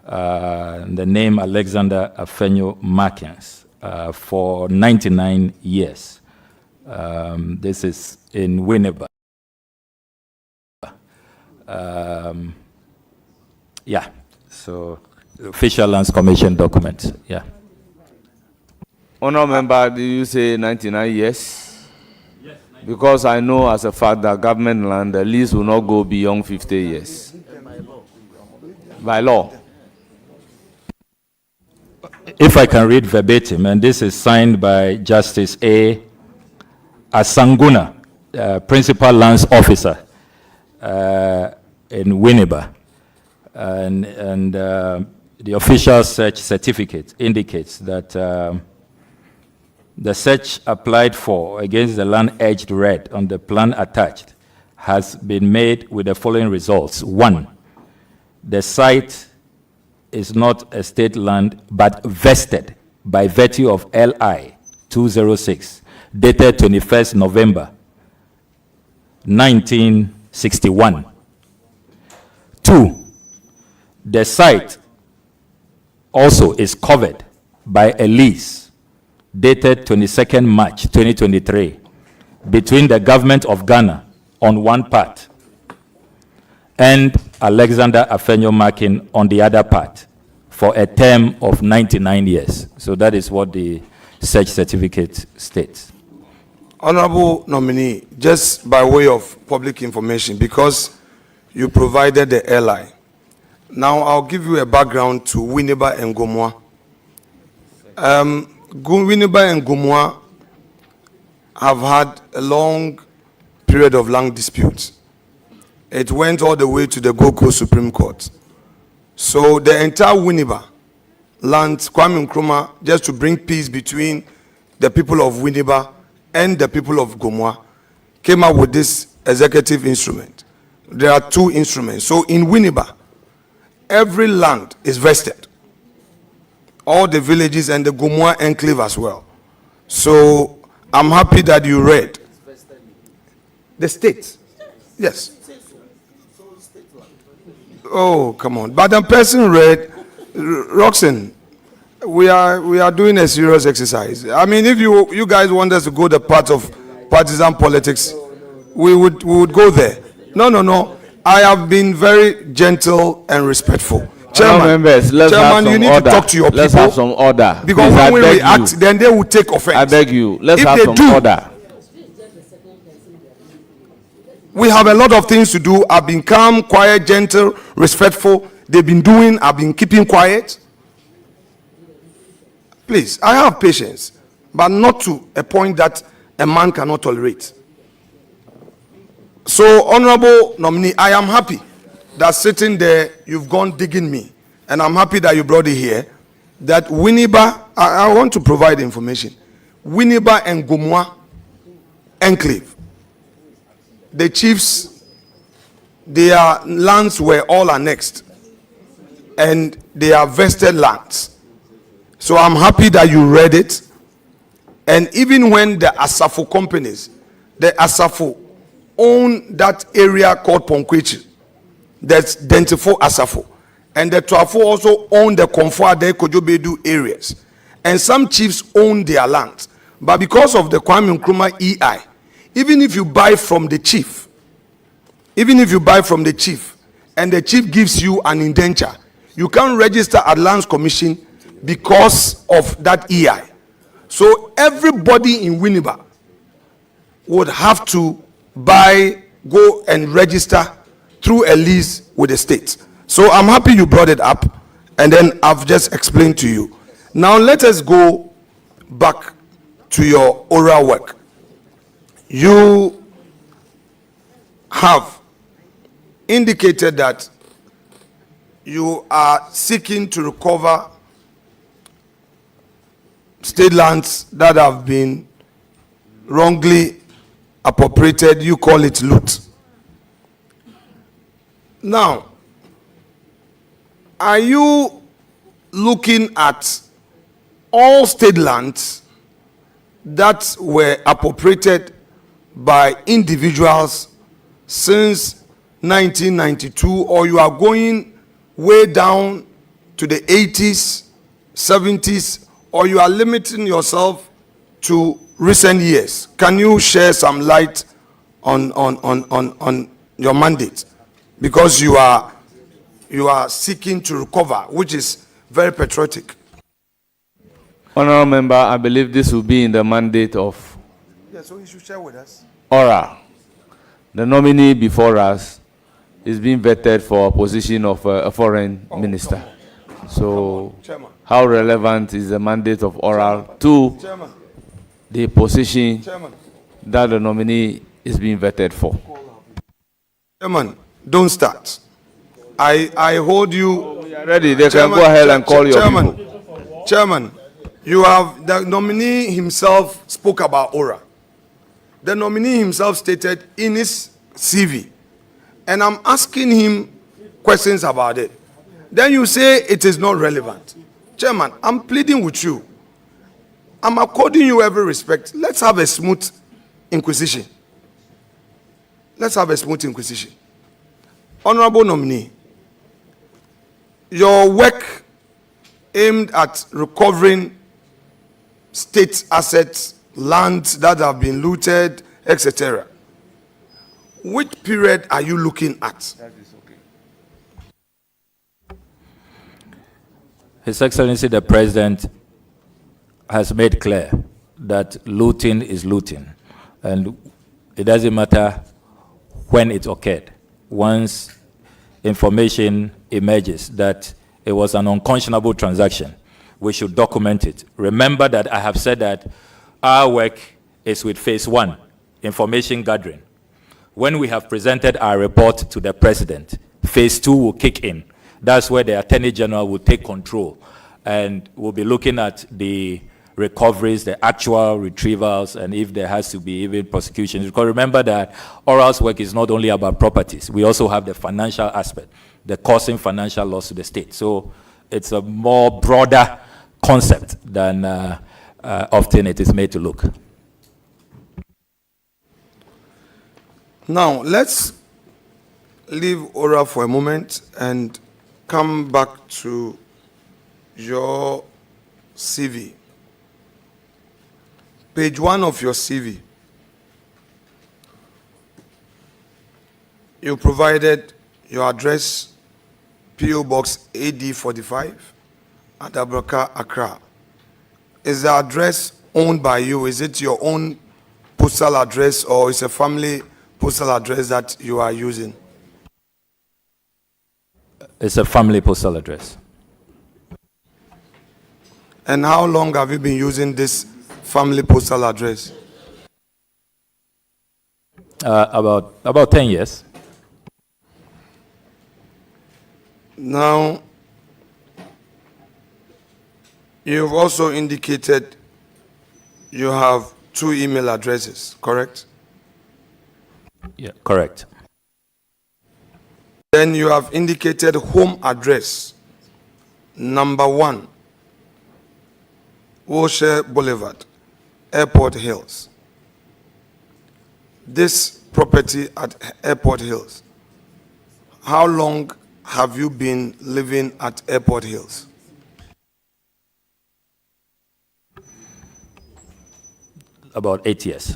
The name Alexander Afenyo Markins for 99 years. This is in Winneba. Yeah, so official lands commission document, yeah. Honourable member, did you say 99 years? Yes. Because I know as a fact that government land, the lease will not go beyond 50 years. By law. If I can read verbatim, and this is signed by Justice A. Asanguna, Principal Lands Officer in Winneba. And the official search certificate indicates that the search applied for against the land edged red on the plan attached has been made with the following results. 1, the site is not a state land but vested by virtue of LI 206 dated 21st November 1961. 2, the site also is covered by a lease dated 22nd March 2023 between the government of Ghana on one part and Alexander Afenyo Markin on the other part for a term of 99 years. So that is what the search certificate states. Honorable nominee, just by way of public information, because you provided the LI, now I'll give you a background to Winneba and Gomwa. Winneba and Gomwa have had a long period of land disputes. It went all the way to the Gold Coast Supreme Court. So the entire Winneba land, Kwame Nkrumah, just to bring peace between the people of Winneba and the people of Gomwa, came up with this executive instrument. There are 2 instruments. So in Winneba, every land is vested. All the villages and the Gomwa enclave as well. So I'm happy that you read. The state. Yes. Oh, come on. But the person read, Roxanne, we are doing a serious exercise. I mean, if you guys want us to go the path of partisan politics, we would go there. No. I have been very gentle and respectful. Chairman, members, let's have some you need order. to talk to your people. Let's have some order. Because Please, when we react, then they will take offense. I beg you. Let's If have they some do, order. We have a lot of things to do. I've been calm, quiet, gentle, respectful. They've been doing, I've been keeping quiet. Please, I have patience, but not to a point that a man cannot tolerate. So, honorable nominee, I am happy that sitting there, you've gone digging me. And I'm happy that you brought it here. That Winneba, I want to provide information. Winneba and Gomwa enclave. The chiefs, their lands were all annexed. And they are vested lands. So I'm happy that you read it. And even when the Asafo companies, the Asafo own that area called Ponkwechi, that's Dentifo Asafo. And the Twafo also own the Komfo-Ade Kojobedu areas. And some chiefs own their lands. But because of the Kwame Nkrumah EI, even if you buy from the chief, and the chief gives you an indenture, you can't register at Lands Commission because of that EI. So everybody in Winneba would have to go and register through a lease with the state. So I'm happy you brought it up, and then I've just explained to you. Now let us go back to your oral work. You have indicated that you are seeking to recover state lands that have been wrongly appropriated, you call it loot. Now, are you looking at all state lands that were appropriated by individuals since 1992, or you are going way down to the 80s, 70s, or you are limiting yourself to recent years? Can you share some light on your mandate? Because you are seeking to recover, which is very patriotic. Honourable Member, I believe this will be in the mandate of So you should share with us. Ora. The nominee before us is being vetted for a position of a foreign minister. So, Chairman. how relevant is the mandate of Oral to Chairman. the position Chairman. that the nominee is being vetted for? Chairman, don't start. I hold you. We are ready. They can go ahead and call your people. Chairman, you have, the nominee himself spoke about Ora. The nominee himself stated in his CV, and I'm asking him questions about it. Then you say it is not relevant. Chairman, I'm pleading with you. I'm according you every respect. Let's have a smooth inquisition. Let's have a smooth inquisition. Honorable nominee, your work aimed at recovering state assets, lands that have been looted, etc. Which period are you looking at? His Excellency the President has made clear that looting is looting, and it doesn't matter when it occurred. Once information emerges that it was an unconscionable transaction, we should document it. Remember that I have said that our work is with phase 1, information gathering. When we have presented our report to the President, phase 2 will kick in. That's where the Attorney General will take control, and we'll be looking at the recoveries, the actual retrievals, and if there has to be even prosecutions. Because remember that Oral's work is not only about properties. We also have the financial aspect, the causing financial loss to the state. So it's a more broader concept than often it is made to look. Now, let's leave Ora for a moment and come back to your CV. Page 1 of your CV. You provided your address, PO Box AD 45, Adabraka, Accra. Is the address owned by you? Is it your own postal address, or is a family postal address that you are using? It's a family postal address. And how long have you been using this family postal address? About 10 years. Now, you've also indicated you have 2 email addresses, correct? Yeah, correct. Then you have indicated home address, number 1, Wilshire Boulevard, Airport Hills. This property at Airport Hills, how long have you been living at Airport Hills? About 8 years.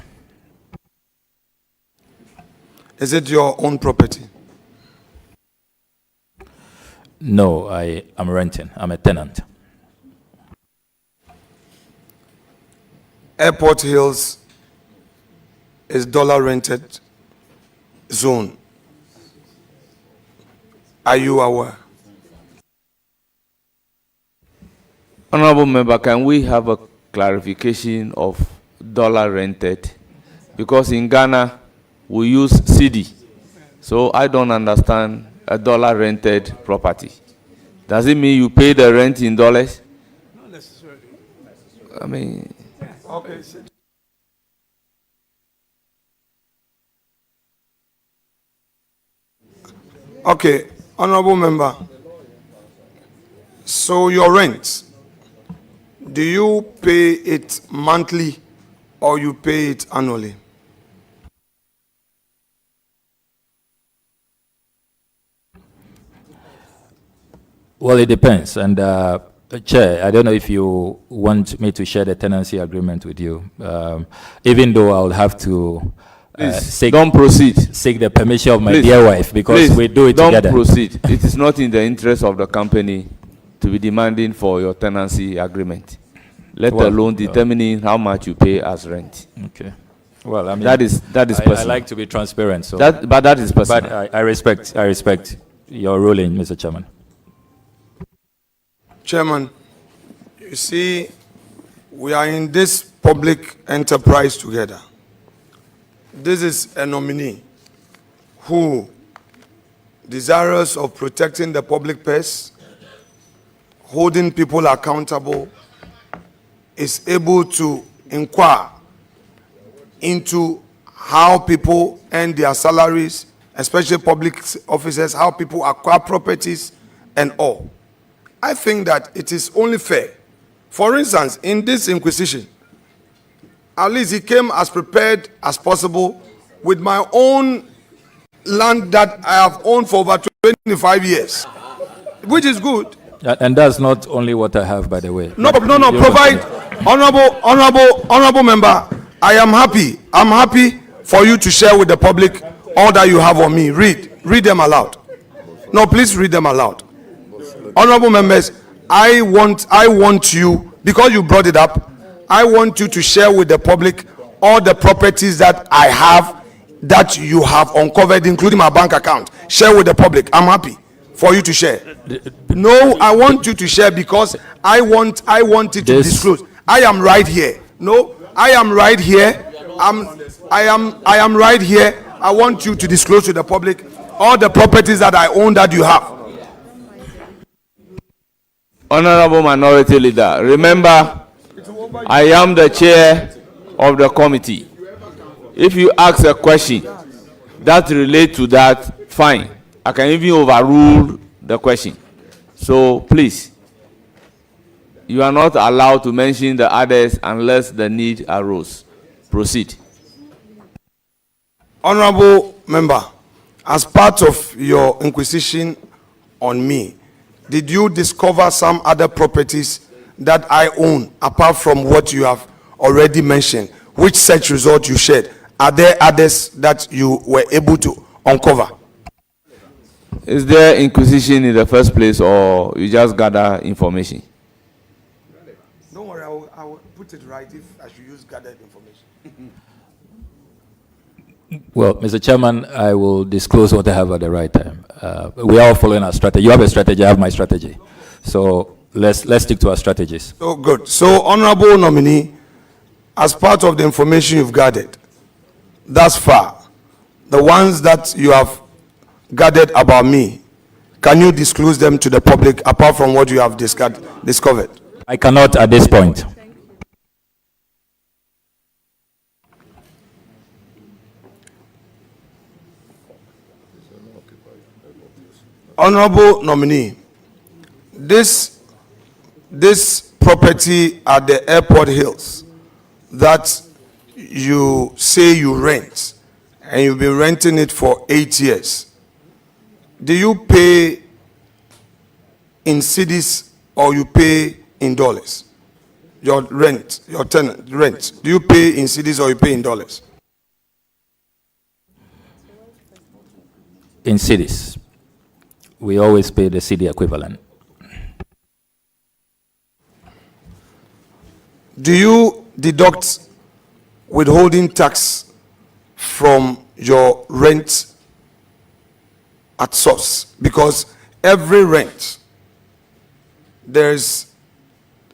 Is it your own property? No, I am renting. I'm a tenant. Airport Hills is dollar rented zone. Are you aware? Honorable Member, can we have a clarification of dollar rented? Because in Ghana, we use CD. So I don't understand a dollar rented property. Does it mean you pay the rent in dollars? Not necessarily. I mean, Okay. Okay, honorable member. So your rent, do you pay it monthly or you pay it annually? Well, it depends. And Chair, I don't know if you want me to share the tenancy agreement with you, even though I'll have to don't proceed. seek the permission of my Please. dear wife, because Please, we do it don't together. proceed. It is not in the interest of the company to be demanding for your tenancy agreement, let Well, alone determining how much you pay as rent. Okay. Well, I mean, That is I personal. like to be transparent. So, But that is personal. but I respect your ruling, Mr. Chairman. Chairman, you see, we are in this public enterprise together. This is a nominee who, desirous of protecting the public purse, holding people accountable, is able to inquire into how people earn their salaries, especially public officers, how people acquire properties and all. I think that it is only fair. For instance, in this inquisition, at least he came as prepared as possible with my own land that I have owned for over 25 years, which is good. And that's not only what I have, by the way. No, provide, honorable member, I am happy. I'm happy for you to share with the public all that you have on me. Read them aloud. No, please read them aloud. Honorable members, I want you, because you brought it up, I want you to share with the public all the properties that I have that you have uncovered, including my bank account. Share with the public. I'm happy for you to share. No, I want you to share because I want it to disclose. I am right here. No, I am right here. I am right here. I want you to disclose to the public all the properties that I own that you have. Honorable Minority Leader, remember, I am the chair of the committee. If you ask a question that relates to that, fine. I can even overrule the question. So please, you are not allowed to mention the others unless the need arose. Proceed. Honorable member, as part of your inquisition on me, did you discover some other properties that I own apart from what you have already mentioned? Which search result you shared? Are there others that you were able to uncover? Is there inquisition in the first place, or you just gather information? Don't worry, I will put it right if I should use gathered information. Well, Mr. Chairman, I will disclose what I have at the right time. We are all following our strategy. You have a strategy, I have my strategy. So let's stick to our strategies. So good. So, honorable nominee, as part of the information you've gathered thus far, the ones that you have gathered about me, can you disclose them to the public apart from what you have discovered? I cannot at this point. Honorable nominee, this property at the Airport Hills that you say you rent, and you've been renting it for 8 years, do you pay in cedis or you pay in dollars? Your rent, your tenant rent, do you pay in cedis or you pay in dollars? In cities, we always pay the city equivalent. Do you deduct withholding tax from your rent at source? Because every rent, there's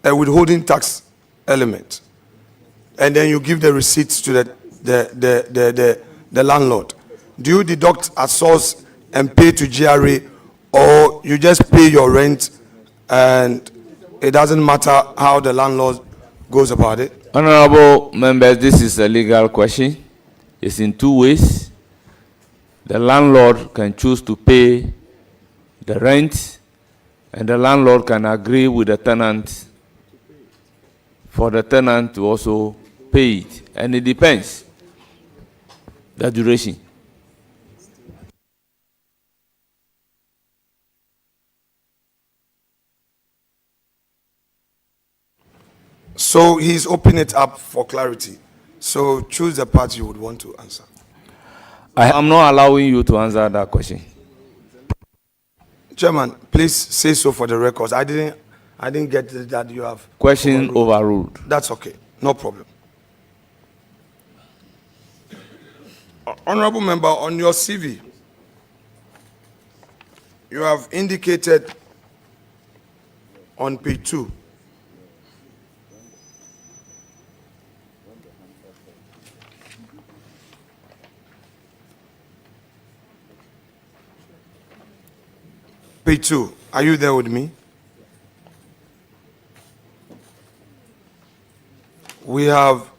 a withholding tax element, and then you give the receipts to the landlord. Do you deduct at source and pay to GRA, or you just pay your rent and it doesn't matter how the landlord goes about it? Honorable members, this is a legal question. It's in two ways. The landlord can choose to pay the rent, and the landlord can agree with the tenant for the tenant to also pay it. And it depends the duration. So he's opening it up for clarity. So choose the part you would want to answer. I'm not allowing you to answer that question. Chairman, please say so for the records. I didn't get that you have Question overruled. That's okay. No problem. Honorable member, on your CV, you have indicated on page 2 Page 2. Are you there with me? We have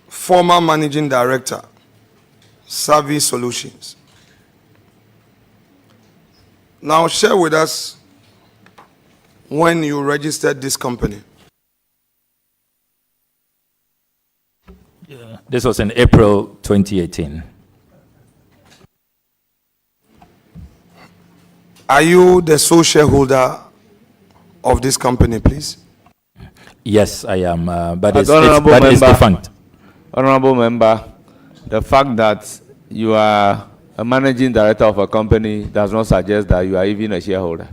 former managing director, Service Solutions. Now share with us when you registered this company. This was in April 2018. Are you the sole shareholder of this company, please? Yes, I am, but it's member, defunct. Honorable member, the fact that you are a managing director of a company does not suggest that you are even a shareholder.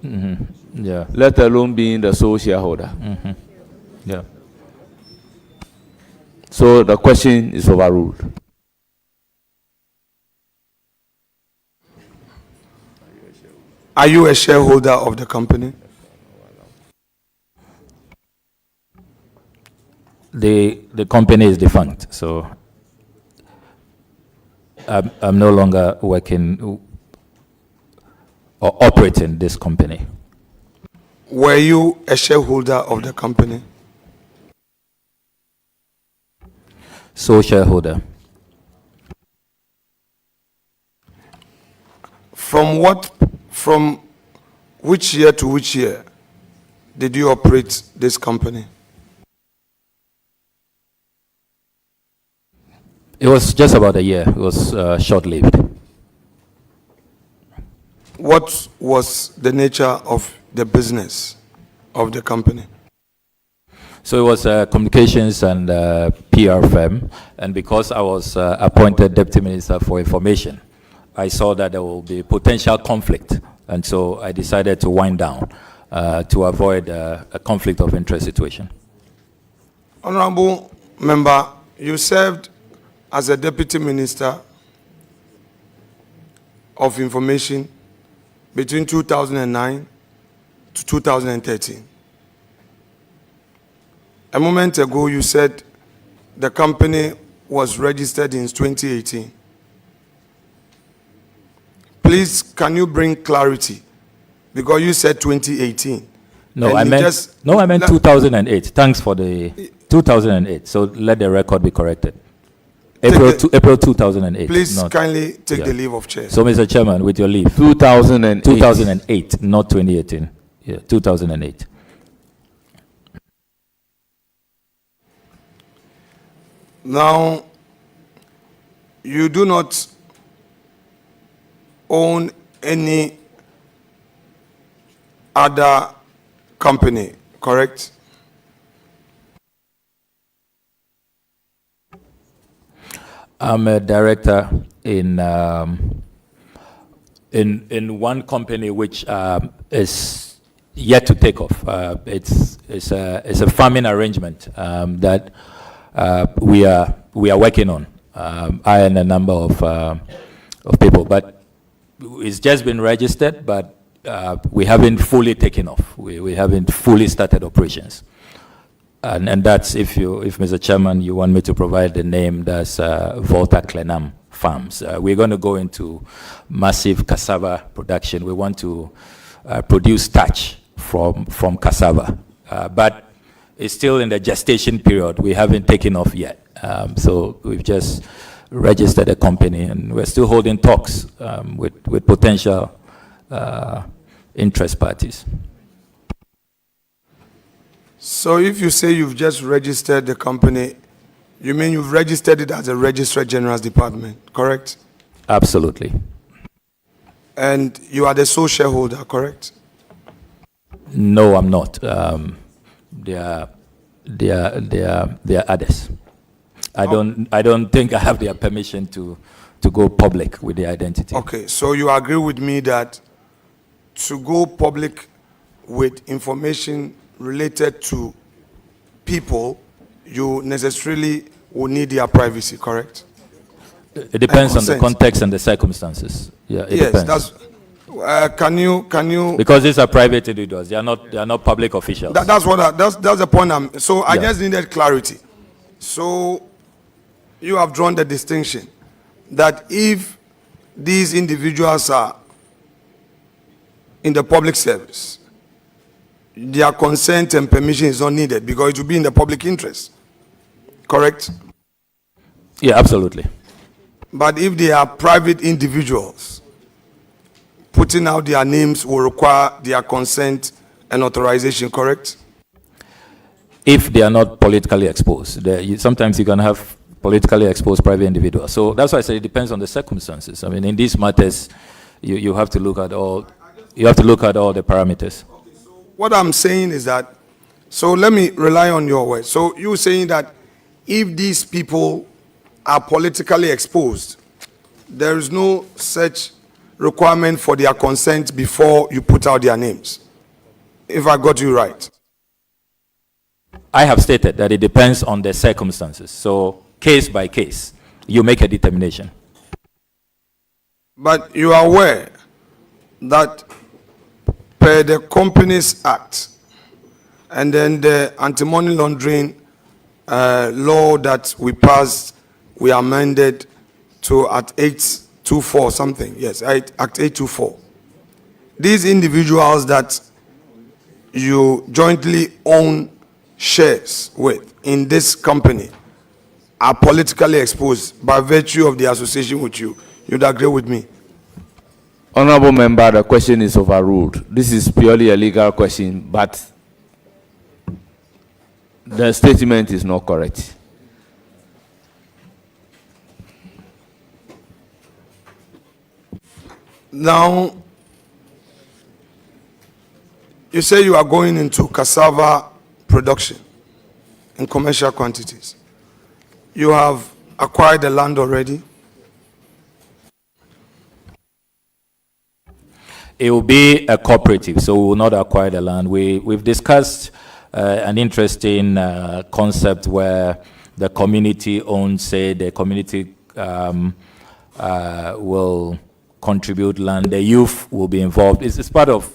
Mm-hmm. Yeah. Let alone being the sole shareholder. Mm-hmm. Yeah. So the question is overruled. Are you a shareholder of the company? The company is defunct, so I'm no longer working or operating this company. Were you a shareholder of the company? Sole shareholder. From which year to which year did you operate this company? It was just about a year. It was short-lived. What was the nature of the business of the company? So it was a communications and PR firm, and because I was appointed Deputy Minister for Information, I saw that there will be potential conflict, and so I decided to wind down to avoid a conflict of interest situation. Honorable member, you served as a Deputy Minister of Information between 2009 to 2013. A moment ago, you said the company was registered in 2018. Please, can you bring clarity? Because you said 2018. No, I meant 2008. Thanks for the 2008. So let the record be corrected. April 2008. Please kindly take the leave of chair. So, Mr. Chairman, with your leave. 2008, not 2018. Yeah, 2008. Now, you do not own any other company, correct? I'm a director in one company which is yet to take off. It's a farming arrangement that we are working on. I and a number of people, but it's just been registered, but we haven't fully taken off. We haven't fully started operations. And that's, if Mr. Chairman, you want me to provide the name, that's Volta Clenam Farms. We're going to go into massive cassava production. We want to produce starch from cassava, but it's still in the gestation period. We haven't taken off yet. So we've just register the company, and we're still holding talks with potential interest parties. So if you say you've just registered the company, you mean you've registered it as a Registrar General's Department, correct? Absolutely. And you are the sole shareholder, correct? No, I'm not. There are others. I don't think I have their permission to go public with the identity. Okay, so you agree with me that to go public with information related to people, you necessarily will need their privacy, correct? It depends on the consent. context and the circumstances. Yeah, it Yes, depends. that's. Can you? Because these are private individuals. They are not public officials. That's the point. So I Yeah. just needed clarity. So you have drawn the distinction that if these individuals are in the public service, their consent and permission is not needed because it will be in the public interest. Correct? Yeah, absolutely. But if they are private individuals, putting out their names will require their consent and authorization, correct? If they are not politically exposed, sometimes you can have politically exposed private individuals. So that's why I say it depends on the circumstances. I mean, in these matters, you have to look at all. You have to look at all the parameters. What I'm saying is that, so let me rely on your words. So you're saying that if these people are politically exposed, there is no such requirement for their consent before you put out their names. If I got you right. I have stated that it depends on the circumstances. So case by case, you make a determination. But you are aware that per the Companies Act and then the anti-money laundering law that we passed, we amended to Act 824 something. Yes, Act 824. These individuals that you jointly own shares with in this company are politically exposed by virtue of the association with you. You'd agree with me? Honorable member, the question is overruled. This is purely a legal question, but the statement is not correct. Now, you say you are going into cassava production in commercial quantities. You have acquired the land already? It will be a cooperative, so we will not acquire the land. We've discussed an interesting concept where the community owns, say, the community will contribute land. The youth will be involved. It's part of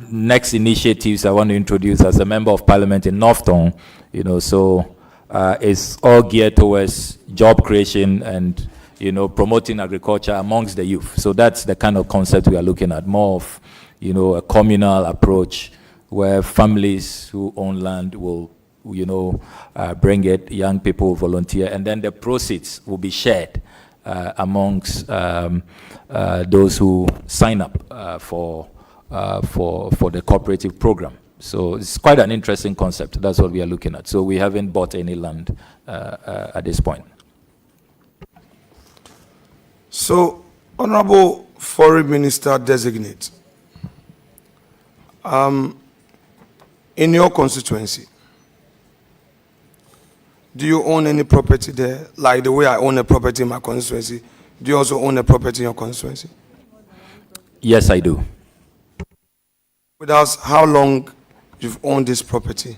next initiatives I want to introduce as a member of parliament in Northton. So it's all geared towards job creation and promoting agriculture amongst the youth. So that's the kind of concept we are looking at, more of a communal approach where families who own land will bring it, young people volunteer, and then the proceeds will be shared amongst those who sign up for the cooperative program. So it's quite an interesting concept. That's what we are looking at. So we haven't bought any land at this point. So, Honorable Foreign Minister-Designate, in your constituency, do you own any property there? Like the way I own a property in my constituency, do you also own a property in your constituency? Yes, I do. With us, how long you've owned this property?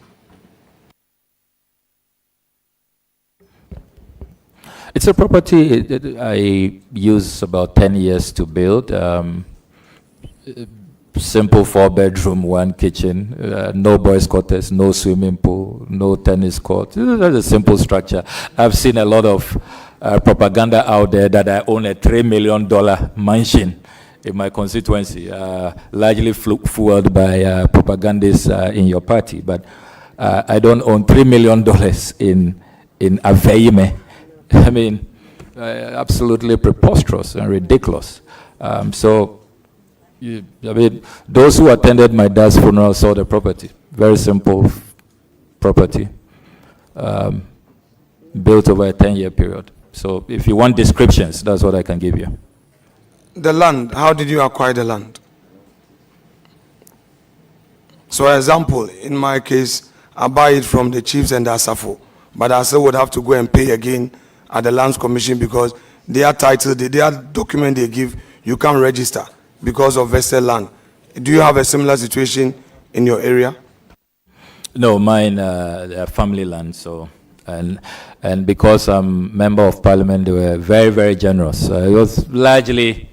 It's a property I use about 10 years to build. Simple 4-bedroom, 1 kitchen, no boys' quarters, no swimming pool, no tennis court. That's a simple structure. I've seen a lot of propaganda out there that I own a $3 million mansion in my constituency, largely fueled by propagandists in your party. But I don't own $3 million in Aveime. I mean, absolutely preposterous and ridiculous. So, I mean, those who attended my dad's funeral saw the property. Very simple property, built over a 10-year period. So if you want descriptions, that's what I can give you. The land, how did you acquire the land? So, example, in my case, I buy it from the chiefs and the Asafo, but I still would have to go and pay again at the Lands Commission because their title, their document they give, you can't register because of vested land. Do you have a similar situation in your area? No, mine family land. So, and because I'm member of parliament, they were very, very generous. It was largely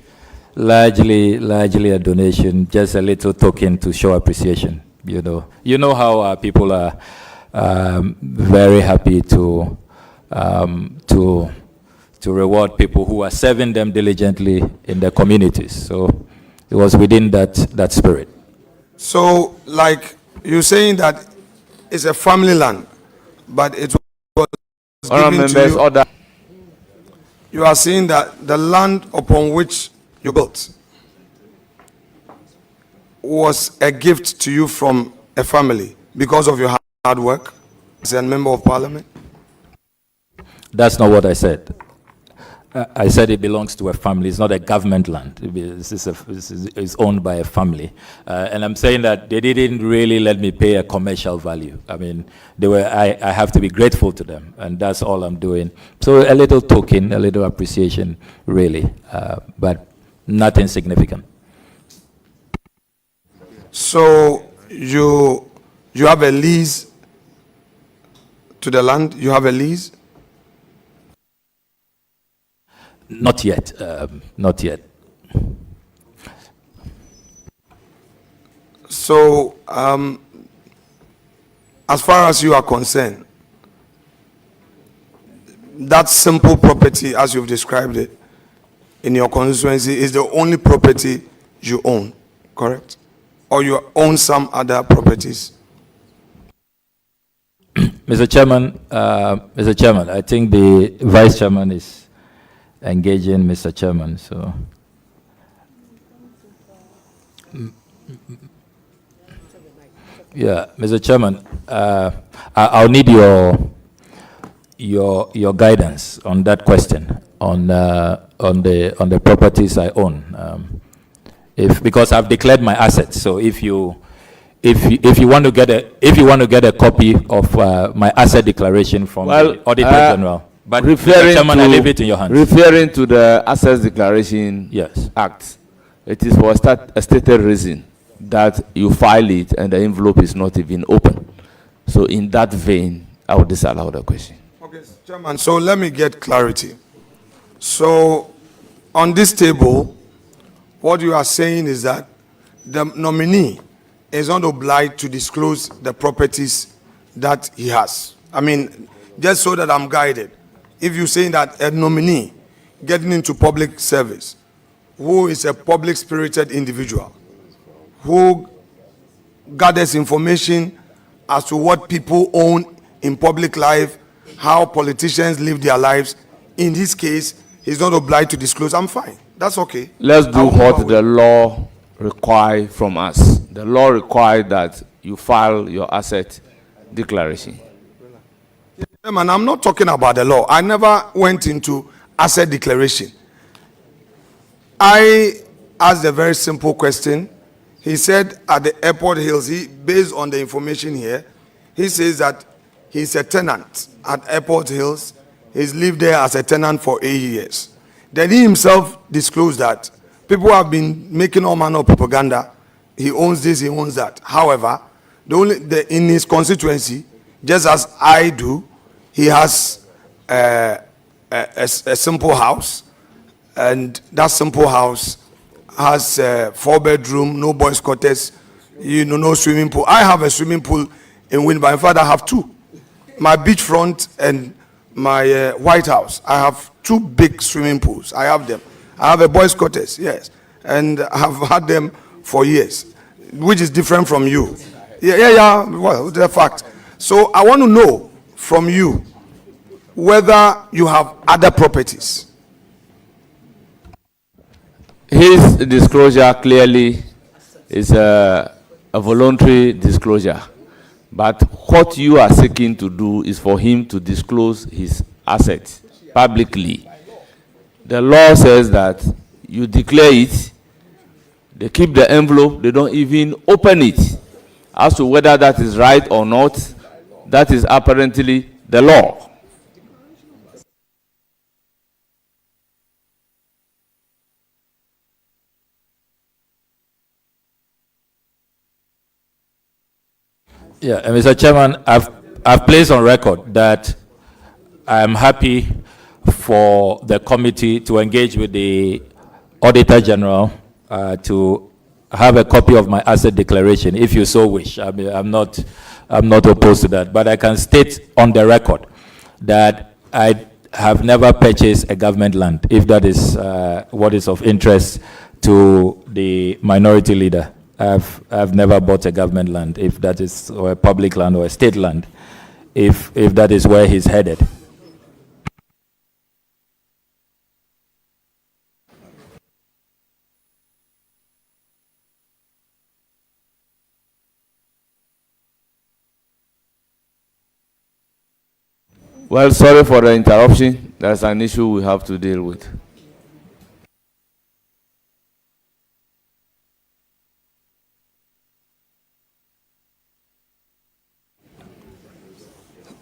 a donation, just a little token to show appreciation. You know how people are very happy to reward people who are serving them diligently in their communities. So it was within that spirit. So, like you're saying that it's a family land, but it was given to you. You are saying that the land upon which you built was a gift to you from a family because of your hard work as a member of parliament? That's not what I said. I said it belongs to a family. It's not a government land. It's owned by a family. And I'm saying that they didn't really let me pay a commercial value. I mean, I have to be grateful to them, and that's all I'm doing. So a little token, a little appreciation, really, but nothing significant. So you have a lease to the land? You have a lease? Not yet. Not yet. So, as far as you are concerned, that simple property, as you've described it, in your constituency, is the only property you own, correct? Or you own some other properties? Mr. Chairman, I think the Vice Chairman is engaging Mr. Chairman, so. Yeah, Mr. Chairman, I'll need your guidance on that question on the properties I own. Because I've declared my assets, so if you want to get a copy of my asset declaration from the Auditor General. But Chairman, I leave it in your hands. Referring to the Assets Declaration Act, it is for a stated reason that you file it and the envelope is not even open. So in that vein, I would disallow the question. Okay, Chairman, so let me get clarity. So on this table, what you are saying is that the nominee is not obliged to disclose the properties that he has. I mean, just so that I'm guided. If you're saying that a nominee getting into public service, who is a public-spirited individual, who gathers information as to what people own in public life, how politicians live their lives, in this case, he's not obliged to disclose. I'm fine. That's okay. Let's do what the law requires from us. The law requires that you file your asset declaration. Man, I'm not talking about the law. I never went into asset declaration. I asked a very simple question. He said at the Airport Hills, based on the information here, he says that he's a tenant at Airport Hills. He's lived there as a tenant for 8 years. Then he himself disclosed that people have been making all manner of propaganda. He owns this, he owns that. However, in his constituency, just as I do, he has a simple house, and that simple house has a 4-bedroom, no boys' quarters, no swimming pool. I have a swimming pool in Winneba. In fact, I have two. My beachfront and my White House. I have 2 big swimming pools. I have them. I have a boys' quarters, yes, and I have had them for years, which is different from you. Yeah. Well, the fact. So I want to know from you, whether you have other properties. His disclosure clearly is a voluntary disclosure. But what you are seeking to do is for him to disclose his assets publicly. The law says that you declare it, they keep the envelope, they don't even open it. As to whether that is right or not, that is apparently the law. Yeah, and Mr. Chairman, I've placed on record that I am happy for the committee to engage with the Auditor General to have a copy of my asset declaration, if you so wish. I mean, I'm not opposed to that, but I can state on the record that I have never purchased a government land, if that is what is of interest to the minority leader. I've never bought a government land, if that is, or a public land or a state land, if that is where he's headed. Well, sorry for the interruption. That's an issue we have to deal with.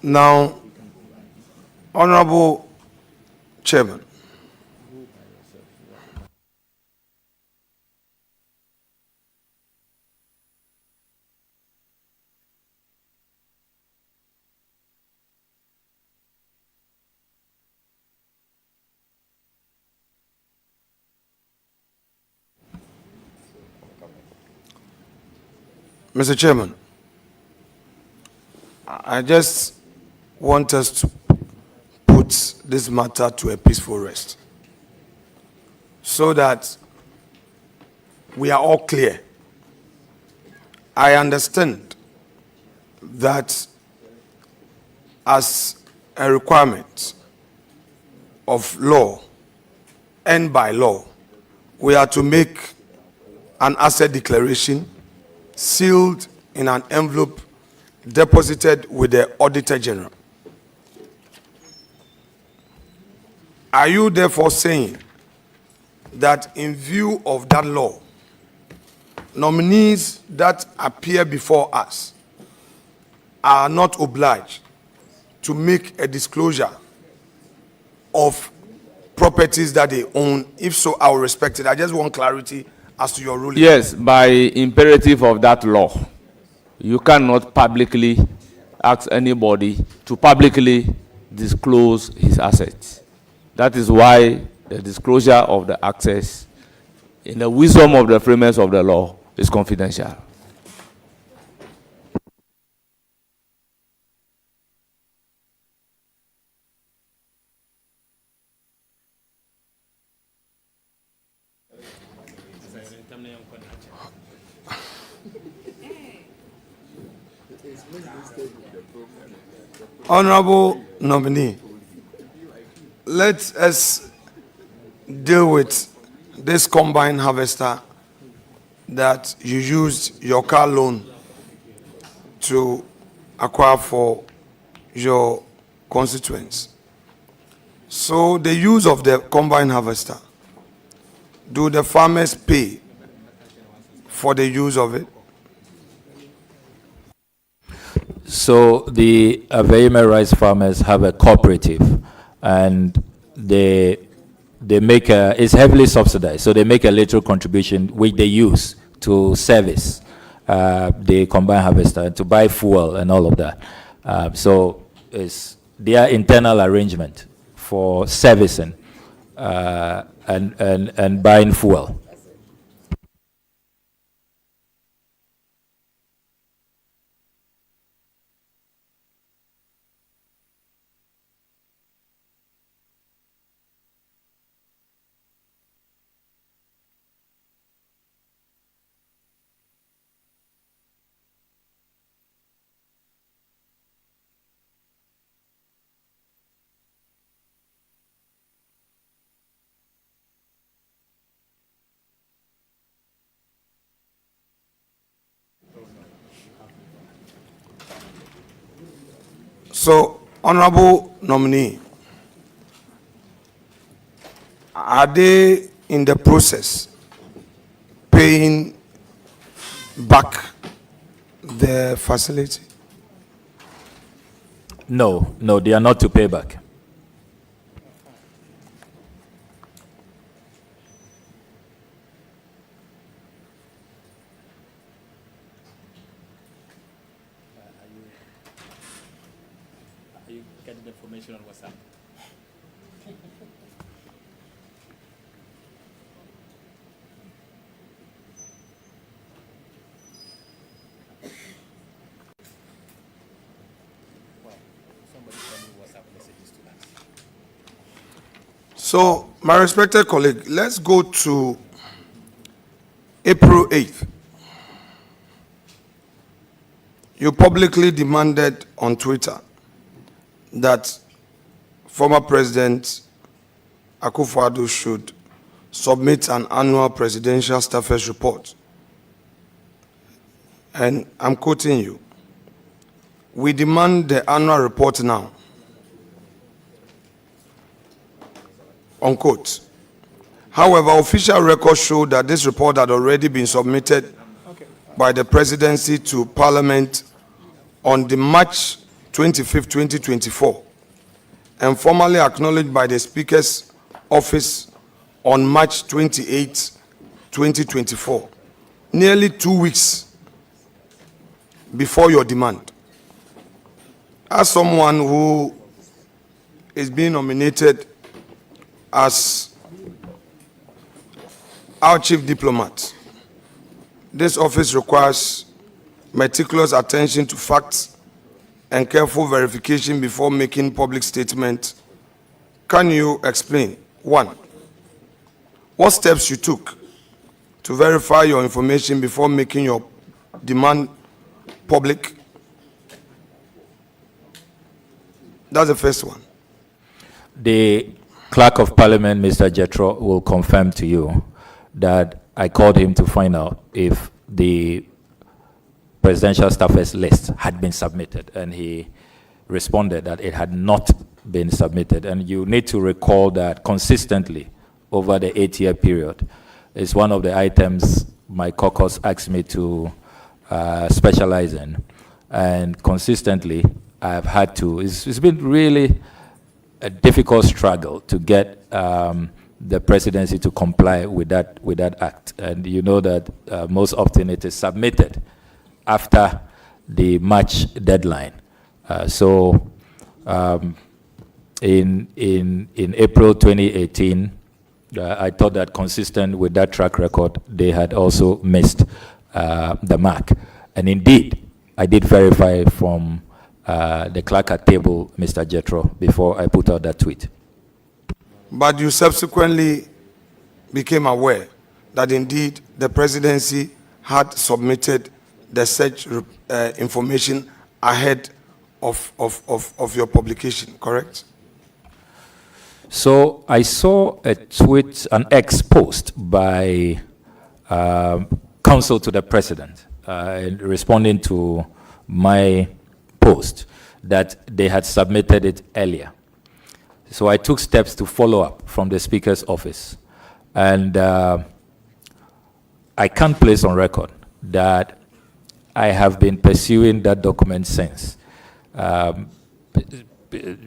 Now, Honorable Chairman, Mr. Chairman, I just want us to put this matter to a peaceful rest so that we are all clear. I understand that as a requirement of law and by law, we are to make an asset declaration sealed in an envelope deposited with the Auditor General. Are you therefore saying that in view of that law, nominees that appear before us are not obliged to make a disclosure of properties that they own? If so, I will respect it. I just want clarity as to your ruling. Yes, by imperative of that law, you cannot publicly ask anybody to publicly disclose his assets. That is why the disclosure of the access, in the wisdom of the framers of the law, is confidential. Honorable nominee, let us deal with this combine harvester that you used your car loan to acquire for your constituents. So the use of the combine harvester, do the farmers pay for the use of it? So the Aveime rice farmers have a cooperative, and they make it's heavily subsidized. So they make a little contribution which they use to service the combine harvester, to buy fuel and all of that. So it's their internal arrangement for servicing and buying fuel. So, honorable nominee, are they in the process paying back the facility? No, no, they are not to pay back. Are you getting the information on WhatsApp? So, my respected colleague, let's go to April 8th. You publicly demanded on Twitter that former President Akufo-Addo should submit an annual presidential staffers report. And I'm quoting you. We demand the annual report now. Unquote. However, official records show that this report had already been submitted by the presidency to Parliament on the March 25, 2024, and formally acknowledged by the Speaker's office on March 28, 2024, nearly 2 weeks before your demand. As someone who is being nominated as our chief diplomat, this office requires meticulous attention to facts and careful verification before making public statements. Can you explain, one, what steps you took to verify your information before making your demand public? That's the first one. The Clerk of Parliament, Mr. Jethro, will confirm to you that I called him to find out if the presidential staffers list had been submitted, and he responded that it had not been submitted. And you need to recall that consistently over the 8-year period is one of the items my caucus asked me to specialize in, and consistently I've had to. It's been really a difficult struggle to get the presidency to comply with that act. And you know that most often it is submitted after the March deadline. In April 2018, I thought that consistent with that track record, they had also missed the mark. And indeed, I did verify from the clerk at table, Mr. Jethro, before I put out that tweet. But you subsequently became aware that indeed the presidency had submitted the such information ahead of your publication, correct? So I saw a tweet, an X post by counsel to the president responding to my post that they had submitted it earlier. So I took steps to follow up from the Speaker's office. And I can't place on record that I have been pursuing that document since.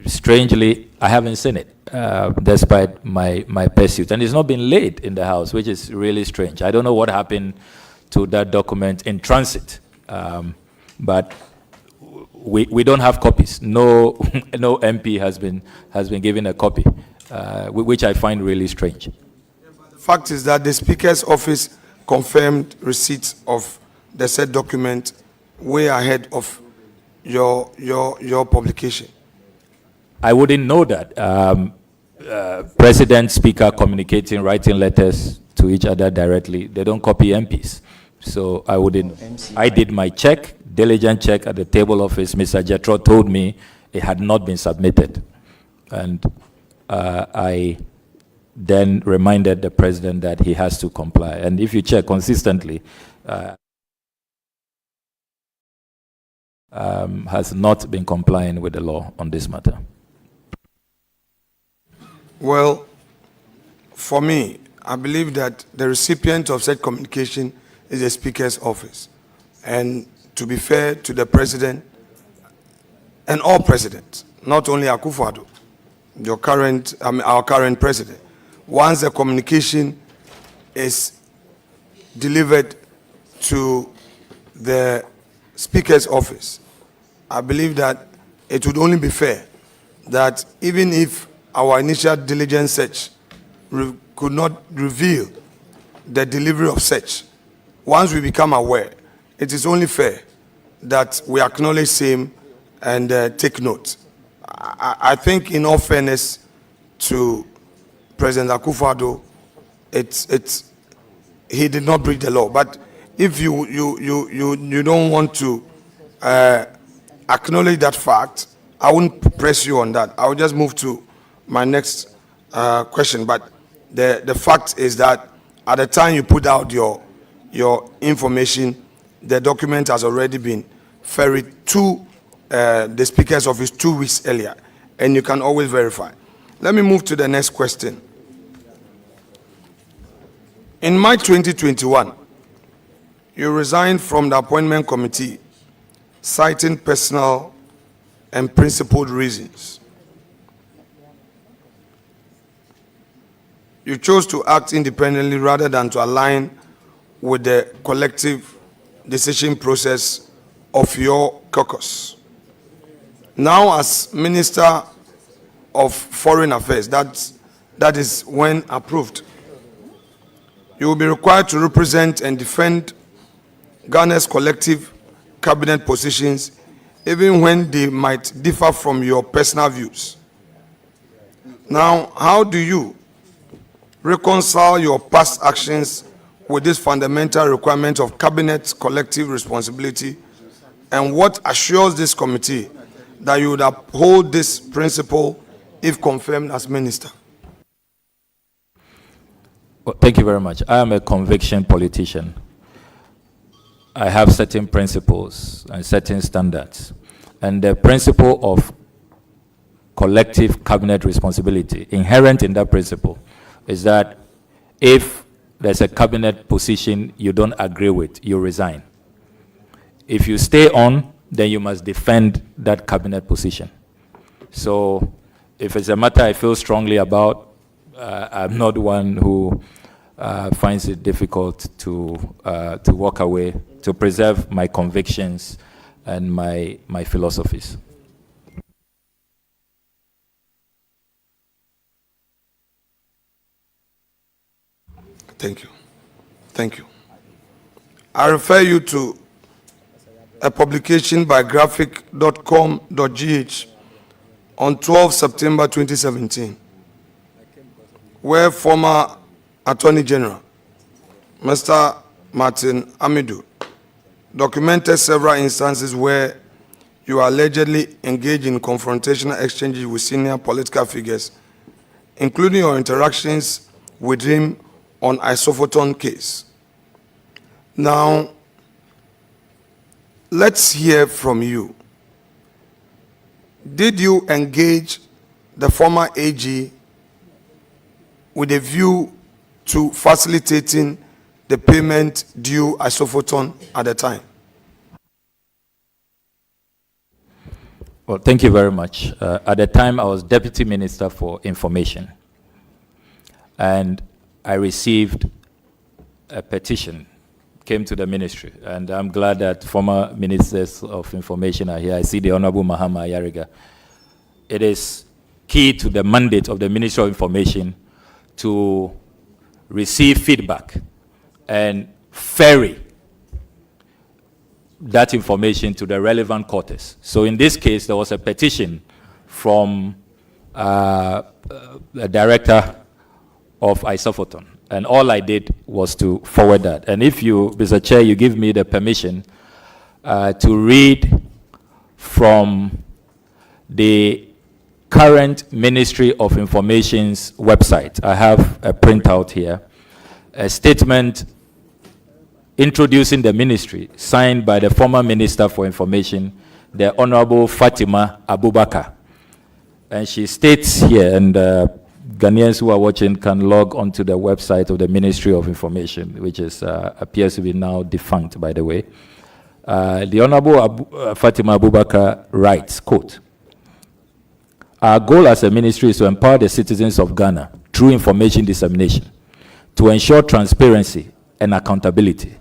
Strangely, I haven't seen it, despite my pursuit. And it's not been laid in the House, which is really strange. I don't know what happened to that document in transit. But we don't have copies. No MP has been given a copy, which I find really strange. Fact is that the Speaker's office confirmed receipt of the said document way ahead of your publication. I wouldn't know that. President, Speaker communicating, writing letters to each other directly. They don't copy MPs. So I wouldn't. I did my check, diligent check at the table office. Mr. Jethro told me it had not been submitted. And I then reminded the president that he has to comply. And if you check consistently, has not been complying with the law on this matter. Well, for me, I believe that the recipient of such communication is the Speaker's office. And to be fair to the President and all presidents, not only Akufo-Addo, our current president, once the communication is delivered to the Speaker's office, I believe that it would only be fair that even if our initial diligence search could not reveal the delivery of such, once we become aware, it is only fair that we acknowledge same and take note. I think, in all fairness to President Akufo-Addo, he did not break the law. But if you don't want to acknowledge that fact, I wouldn't press you on that. I will just move to my next question. But the fact is that at the time you put out your information, the document has already been ferried to the Speaker's office 2 weeks earlier, and you can always verify. Let me move to the next question. In March 2021, you resigned from the appointment committee, citing personal and principled reasons. You chose to act independently rather than to align with the collective decision process of your caucus. Now, as Minister of Foreign Affairs, that is when approved, you will be required to represent and defend Ghana's collective cabinet positions, even when they might differ from your personal views. Now, how do you reconcile your past actions with this fundamental requirement of cabinet collective responsibility, and what assures this committee that you would uphold this principle if confirmed as minister? Well, thank you very much. I am a conviction politician. I have certain principles and certain standards. And the principle of collective cabinet responsibility, inherent in that principle, is that if there's a cabinet position you don't agree with, you resign. If you stay on, then you must defend that cabinet position. So if it's a matter I feel strongly about, I'm not one who finds it difficult to walk away, to preserve my convictions and my philosophies. Thank you. Thank you. I refer you to a publication by graphic.com.gh on 12 September 2017, where former Attorney General, Mr. Martin Amidu, documented several instances where you allegedly engaged in confrontational exchanges with senior political figures, including your interactions with him on Isophoton case. Now, let's hear from you. Did you engage the former AG with a view to facilitating the payment due Isophoton at the time? Well, thank you very much. At the time, I was Deputy Minister for Information. And I received a petition, came to the ministry, and I'm glad that former ministers of information are here. I see the Honorable Mahama Ayariga. It is key to the mandate of the Ministry of Information to receive feedback and ferry that information to the relevant quarters. So in this case, there was a petition from the director of Isophoton, and all I did was to forward that. And if you, Mr. Chair, you give me the permission to read from the current Ministry of Information's website. I have a printout here, a statement introducing the ministry signed by the former Minister for Information, the Honorable Fatima Abubakar. And she states here, and Ghanaians who are watching can log onto the website of the Ministry of Information, which is appears to be now defunct, by the way. The Honorable Fatima Abubakar writes, quote, "Our goal as a ministry is to empower the citizens of Ghana through information dissemination to ensure transparency and accountability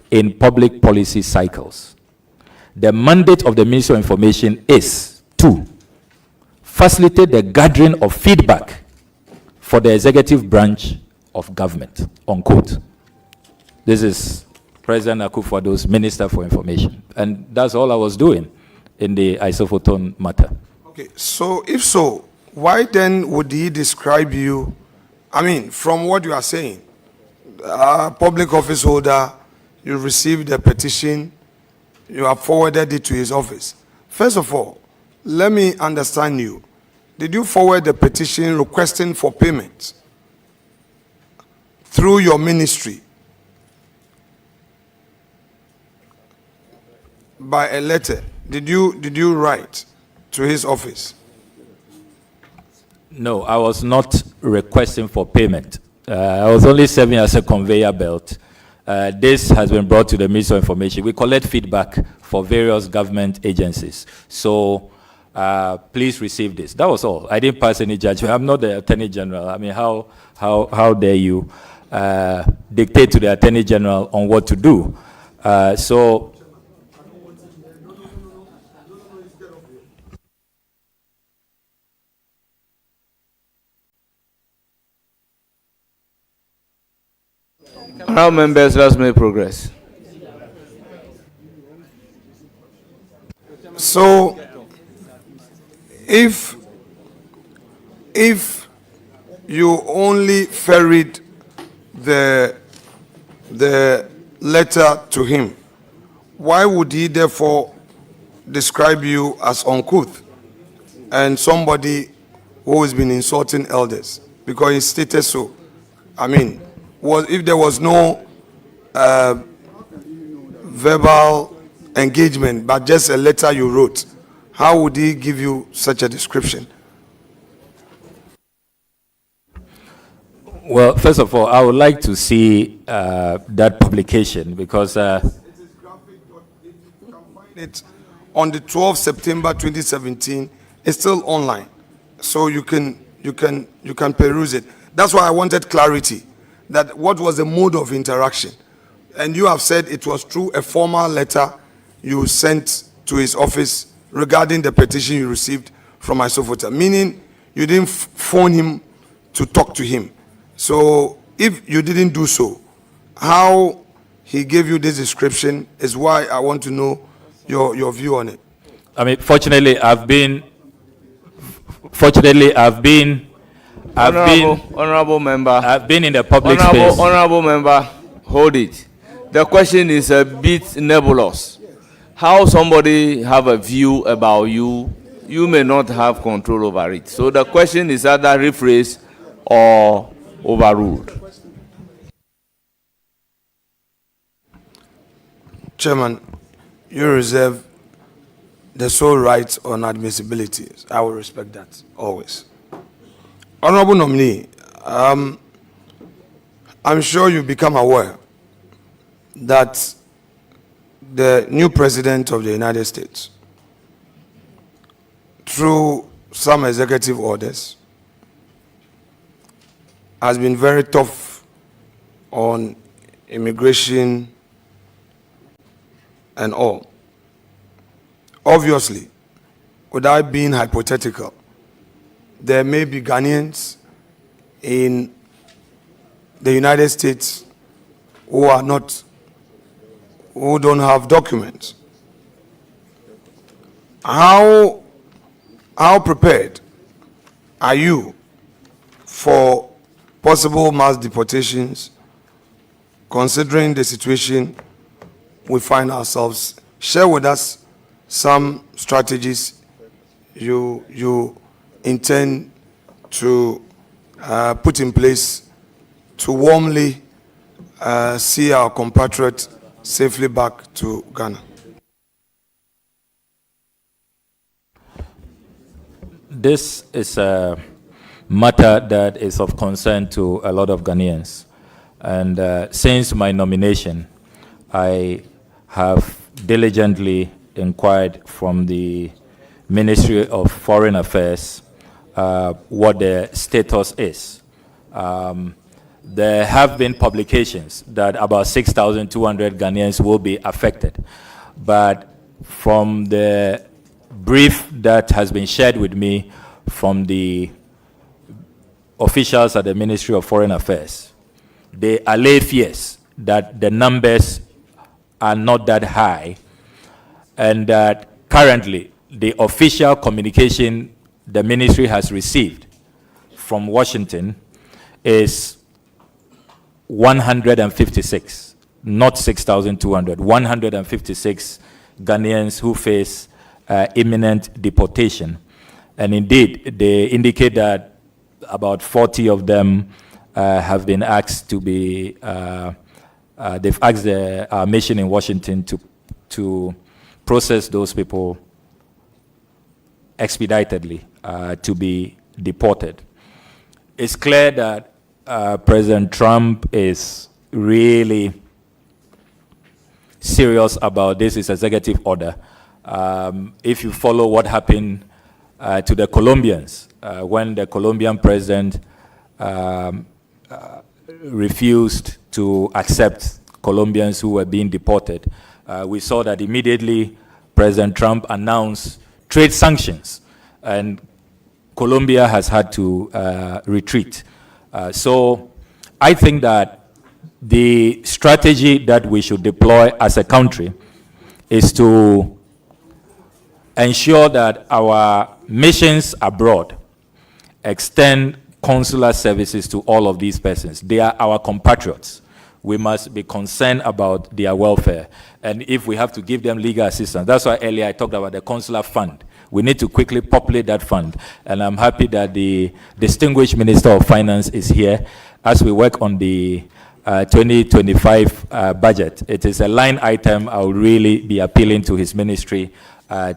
in public policy cycles. The mandate of the Ministry of Information is to facilitate the gathering of feedback for the executive branch of government," unquote. This is President Akufo-Addo's Minister for Information. And that's all I was doing in the Isophoton matter. Okay, so if so, why then would he describe you, I mean, from what you are saying, public office holder, you received a petition, you have forwarded it to his office. First of all, let me understand you. Did you forward the petition requesting for payment through your ministry by a letter? Did you write to his office? No, I was not requesting for payment. I was only serving as a conveyor belt. This has been brought to the Ministry of Information. We collect feedback for various government agencies. So please receive this. That was all. I didn't pass any judgment. I'm not the Attorney General. I mean, how dare you dictate to the Attorney General on what to do? So Now, members, let's make progress. So, if you only ferried the letter to him, why would he therefore describe you as uncouth and somebody who has been insulting elders? Because he stated so. I mean, if there was no verbal engagement, but just a letter you wrote, how would he give you such a description? well, first of all, I would like to see that publication because It is graphic. If you can find it on the 12th September 2017, it's still online, so you can peruse it. That's why I wanted clarity. That what was the mode of interaction? And you have said it was through a formal letter you sent to his office regarding the petition you received from Isophoton, meaning you didn't phone him to talk to him. So if you didn't do so, how he gave you this description is why I want to know your view on it. I mean, fortunately, I've been Honorable member. I've been in the public space. Honorable member, hold it. The question is a bit nebulous. How somebody have a view about you, you may not have control over it. So the question is either rephrased or overruled. Chairman, you reserve the sole right on admissibility. I will respect that always. Honorable nominee, I'm sure you become aware that the new president of the United States, through some executive orders, has been very tough on immigration and all. Obviously, without being hypothetical, there may be Ghanaians in the United States who don't have documents. How prepared are you for possible mass deportations, considering the situation we find ourselves? Share with us some strategies you intend to put in place to warmly see our compatriot safely back to Ghana. this is a matter that is of concern to a lot of Ghanaians. And since my nomination, I have diligently inquired from the Ministry of Foreign Affairs what the status is. There have been publications that about 6,200 Ghanaians will be affected. But from the brief that has been shared with me from the officials at the Ministry of Foreign Affairs, they allay fears that the numbers are not that high, and that currently the official communication the ministry has received from Washington is 156, not 6,200, 156 Ghanaians who face imminent deportation. And indeed, they indicate that about 40 of them have been asked to be, they've asked our mission in Washington to process those people expeditedly to be deported. It's clear that President Trump is really serious about this, his executive order. If you follow what happened to the Colombians, when the Colombian president refused to accept Colombians who were being deported, we saw that immediately President Trump announced trade sanctions, and Colombia has had to retreat. So I think that the strategy that we should deploy as a country is to ensure that our missions abroad extend consular services to all of these persons. They are our compatriots. We must be concerned about their welfare. And if we have to give them legal assistance, that's why earlier I talked about the consular fund. We need to quickly populate that fund. And I'm happy that the distinguished Minister of Finance is here as we work on the 2025 budget. It is a line item I will really be appealing to his ministry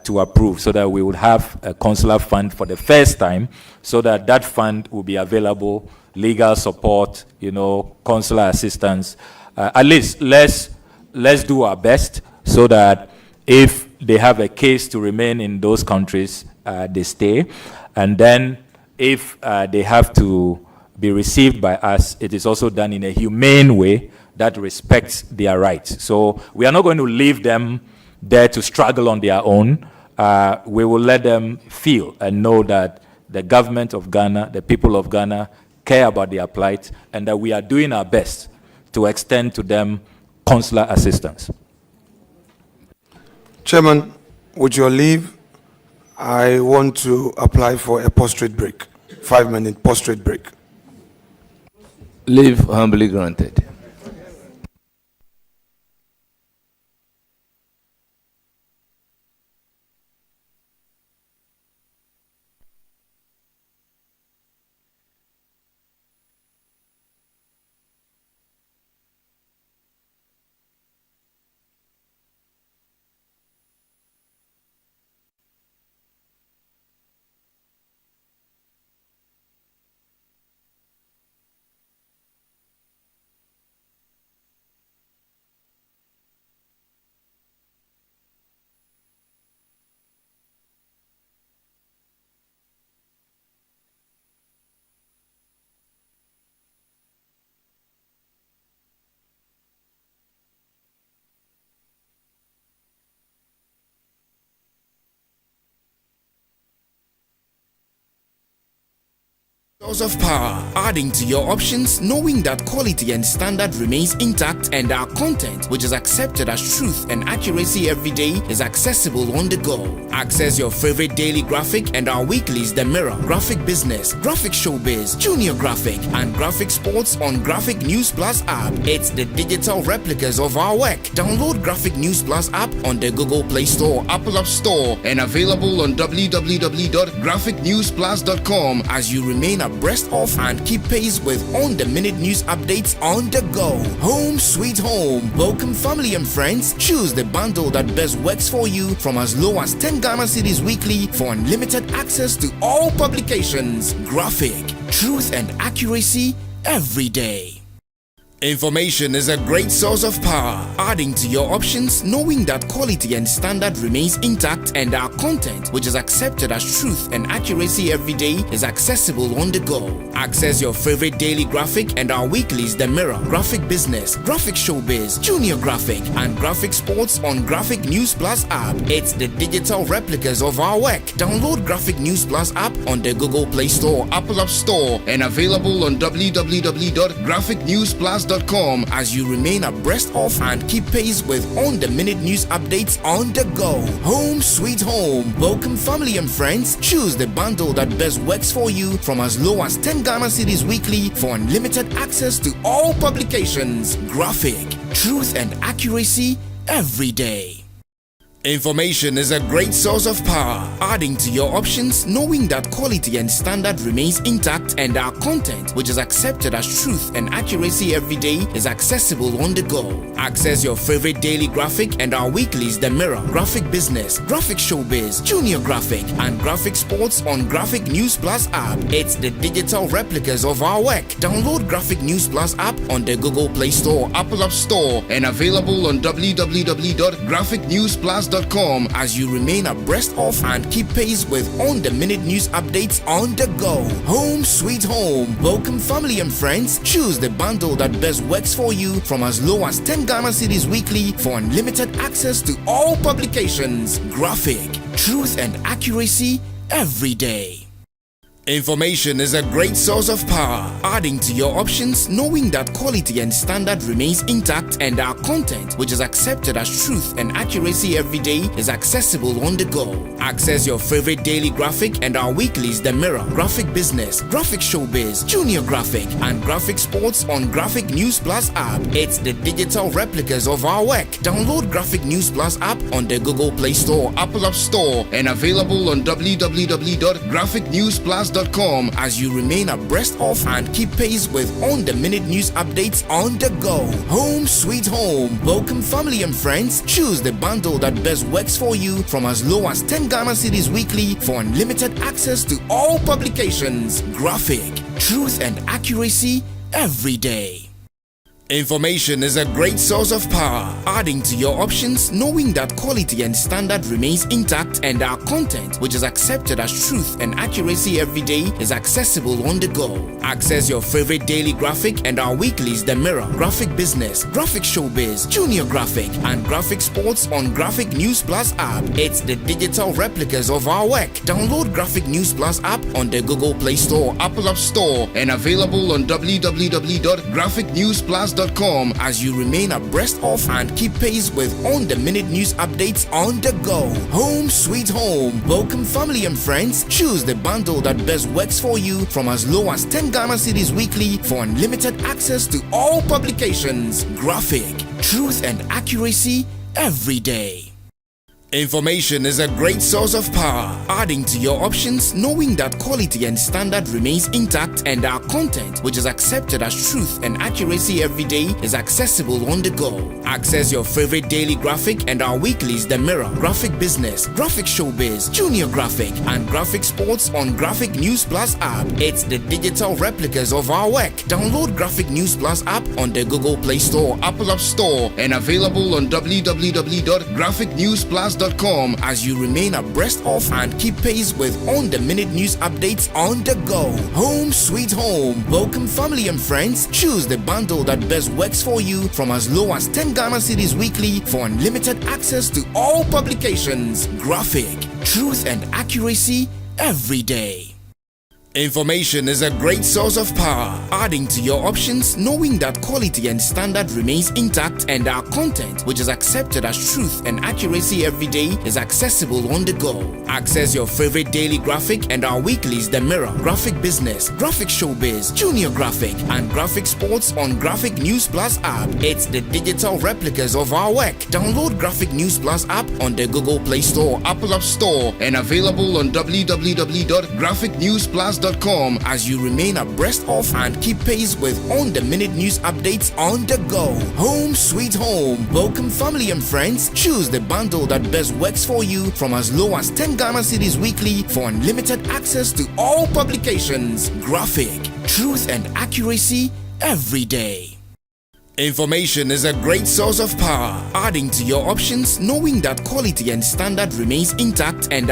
to approve, so that we would have a consular fund for the first time, so that that fund will be available, legal support, consular assistance. At least let's do our best so that if they have a case to remain in those countries, they stay. And then if they have to be received by us, it is also done in a humane way that respects their rights. So we are not going to leave them there to struggle on their own. We will let them feel and know that the government of Ghana, the people of Ghana, care about their plight, and that we are doing our best to extend to them consular assistance. Chairman, with your leave, I want to apply for a post-trade break, 5-minute post-trade break. Leave humbly granted. Source of power, adding to your options, knowing that quality and standard remains intact, and our content, which is accepted as truth and accuracy every day, is accessible on the go. Access your favorite daily graphic and our weeklies, The Mirror, Graphic Business, Graphic Showbiz, Junior Graphic, and Graphic Sports on Graphic News Plus app. It's the digital replicas of our work. Download Graphic News Plus app on the Google Play Store, Apple App Store, and available on www.graphicnewsplus.com as you remain abreast of and keep pace with on-the-minute news updates on the go. Home sweet home. Welcome family and friends. Choose the bundle that best works for you from as low as 10 Ghana cedis weekly for unlimited access to all publications. Graphic, truth and accuracy every day. Information is a great source of power, adding to your options, knowing that quality and standard remains intact and our content, which is accepted as truth and accuracy every day, is accessible on the go. Access your favorite daily graphic and our weeklies The Mirror, Graphic Business, Graphic Showbiz, Junior Graphic, and Graphic Sports on Graphic News Plus app. It's the digital replicas of our work. Download Graphic News Plus app on the Google Play Store, Apple App Store, and available on www.graphicnewsplus.com as you remain abreast of and keep pace with on-the-minute news updates on the go. Home sweet home. Welcome family and friends. Choose the bundle that best works for you from as low as 10 Ghana cedis weekly for unlimited access to all publications. Graphic, truth and accuracy every day. Information is a great source of power, adding to your options, knowing that quality and standard remains intact and our content, which is accepted as truth and accuracy every day, is accessible on the go. Access your favorite daily graphic and our weeklies The Mirror, Graphic Business, Graphic Showbiz, Junior Graphic, and Graphic Sports on Graphic News Plus app. It's the digital replicas of our work. Download Graphic News Plus app on the Google Play Store, Apple App Store, and available on www.graphicnewsplus.com as you remain abreast of and keep pace with on-the-minute news updates on the go. Home sweet home. Welcome family and friends. Choose the bundle that best works for you from as low as 10 Ghana cedis weekly for unlimited access to all publications. Graphic, truth and accuracy every day. Information is a great source of power, adding to your options, knowing that quality and standard remains intact and our content, which is accepted as truth and accuracy every day, is accessible on the go. Access your favorite daily graphic and our weeklies The Mirror, Graphic Business, Graphic Showbiz, Junior Graphic, and Graphic Sports on Graphic News Plus app. It's the digital replicas of our work. Download Graphic News Plus app on the Google Play Store, Apple App Store, and available on www.graphicnewsplus.com as you remain abreast of and keep pace with on-the-minute news updates on the go. Home sweet home. Welcome family and friends. Choose the bundle that best works for you from as low as 10 Ghana cedis weekly for unlimited access to all publications. Graphic, truth and accuracy every day. Information is a great source of power, adding to your options, knowing that quality and standard remains intact and our content, which is accepted as truth and accuracy every day, is accessible on the go. Access your favorite daily graphic and our weeklies The Mirror, Graphic Business, Graphic Showbiz, Junior Graphic, and Graphic Sports on Graphic News Plus app. It's the digital replicas of our work. Download Graphic News Plus app on the Google Play Store, Apple App Store, and available on www.graphicnewsplus.com as you remain abreast of and keep pace with on-the-minute news updates on the go. Home sweet home. Welcome family and friends. Choose the bundle that best works for you from as low as 10 Ghana cedis weekly for unlimited access to all publications. Graphic, truth and accuracy every day. Information is a great source of power, adding to your options, knowing that quality and standard remains intact and our content, which is accepted as truth and accuracy every day, is accessible on the go. Access your favorite daily graphic and our weeklies The Mirror, Graphic Business, Graphic Showbiz, Junior Graphic, and Graphic Sports on Graphic News Plus app. It's the digital replicas of our work. Download Graphic News Plus app on the Google Play Store, Apple App Store, and available on www.graphicnewsplus.com as you remain abreast of and keep pace with on-the-minute news updates on the go. Home sweet home. Welcome family and friends. Choose the bundle that best works for you from as low as 10 Ghana cedis weekly for unlimited access to all publications. Graphic, truth and accuracy every day. Information is a great source of power, adding to your options, knowing that quality and standard remains intact and our content, which is accepted as truth and accuracy every day, is accessible on the go. Access your favorite daily graphic and our weeklies The Mirror, Graphic Business, Graphic Showbiz, Junior Graphic, and Graphic Sports on Graphic News Plus app. It's the digital replicas of our work. Download Graphic News Plus app on the Google Play Store, Apple App Store, and available on www.graphicnewsplus.com NigerianNewsPlus.com as you remain abreast of and keep pace with on-the-minute news updates on the go. Home sweet home. Welcome family and friends. Choose the bundle that best works for you from as low as 10 Ghana cedis weekly for unlimited access to all publications. Graphic, truth and accuracy every day. Information is a great source of power, adding to your options, knowing that quality and standard remains intact and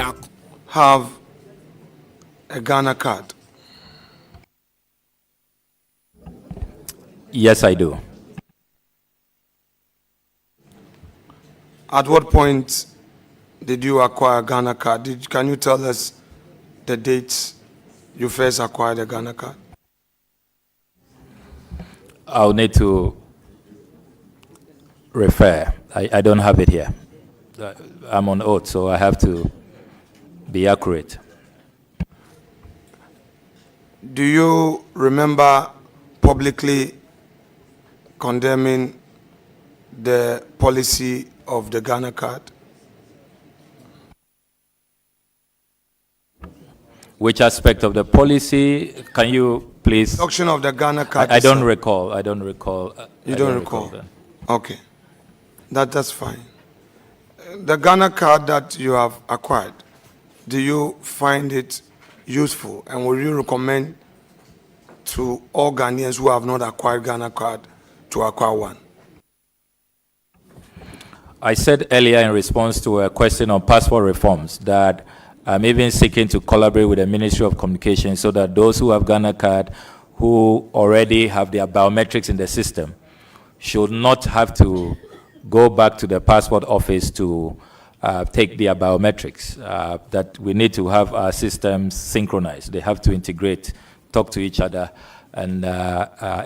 Have a Ghana card. Yes, I do. At what point did you acquire a Ghana card? Can you tell us the dates you first acquired a Ghana card? I'll need to refer. I don't have it here. I'm on oath, so I have to be accurate. Do you remember publicly condemning the policy of the Ghana card? Which aspect of the policy? Can you please? Introduction of the Ghana card. I don't recall. I don't recall. You don't recall? that. Okay. That's fine. The Ghana card that you have acquired, do you find it useful, and will you recommend to all Ghanaians who have not acquired Ghana card to acquire one? I said earlier in response to a question on passport reforms that I'm even seeking to collaborate with the Ministry of Communication so that those who have Ghana card who already have their biometrics in the system should not have to go back to the passport office to take their biometrics, that we need to have our systems synchronized. They have to integrate, talk to each other, and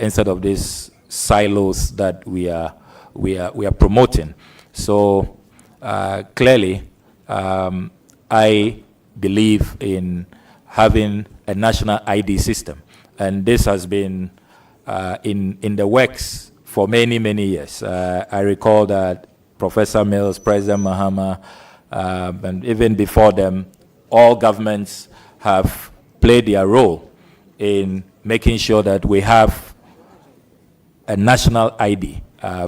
instead of these silos that we are promoting. So clearly, I believe in having a national ID system, and this has been in the works for many, many years. I recall that Professor Mills, President Mahama, and even before them, all governments have played their role in making sure that we have a national ID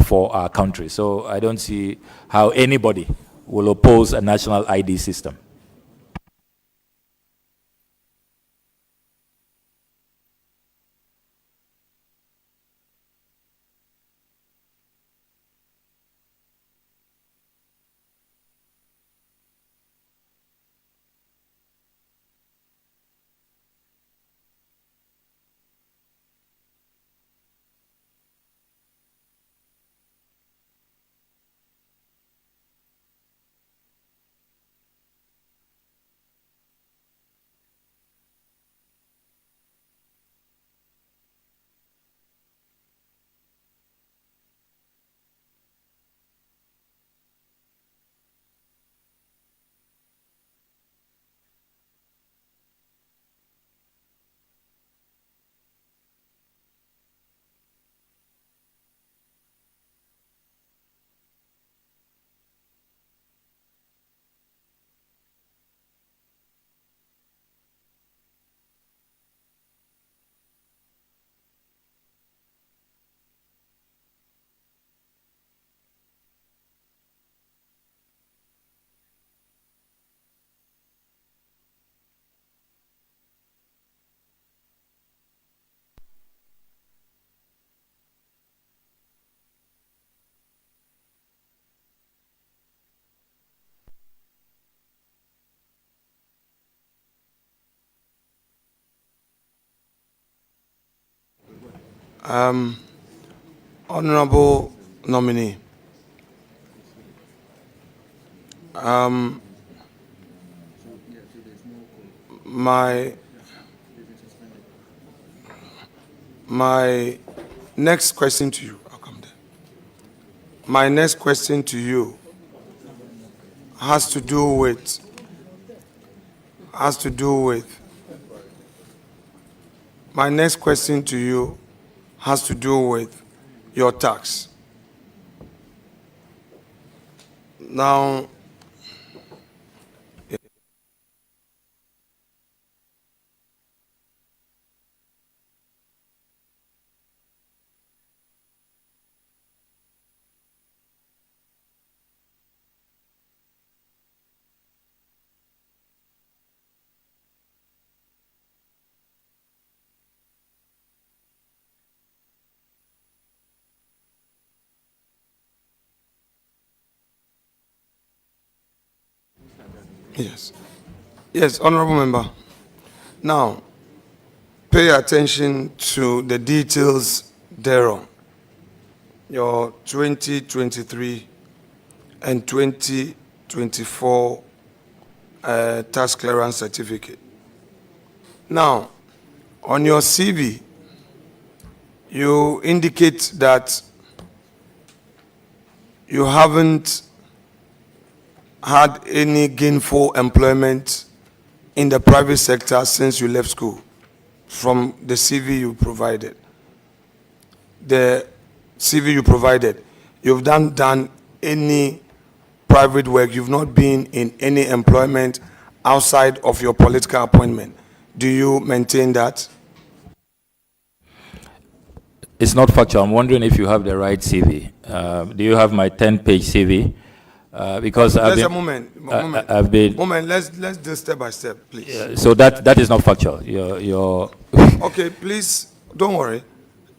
for our country. So I don't see how anybody will oppose a national ID system. Honorable nominee, my next question to you, I'll come there. My next question to you has to do with my next question to you has to do with your tax. Now, Yes. Yes, honorable member. Now, pay attention to the details thereon. Your 2023 and 2024 tax clearance certificate. Now, on your CV, you indicate that you haven't had any gainful employment in the private sector since you left school, from the CV you provided. The CV you provided, you've done any private work, you've not been in any employment outside of your political appointment. Do you maintain that? It's not factual. I'm wondering if you have the right CV. Do you have my 10-page CV? Because I've been, a moment. I've been. Moment. Let's do step by step, please. So that is not factual. You're Okay, please don't worry.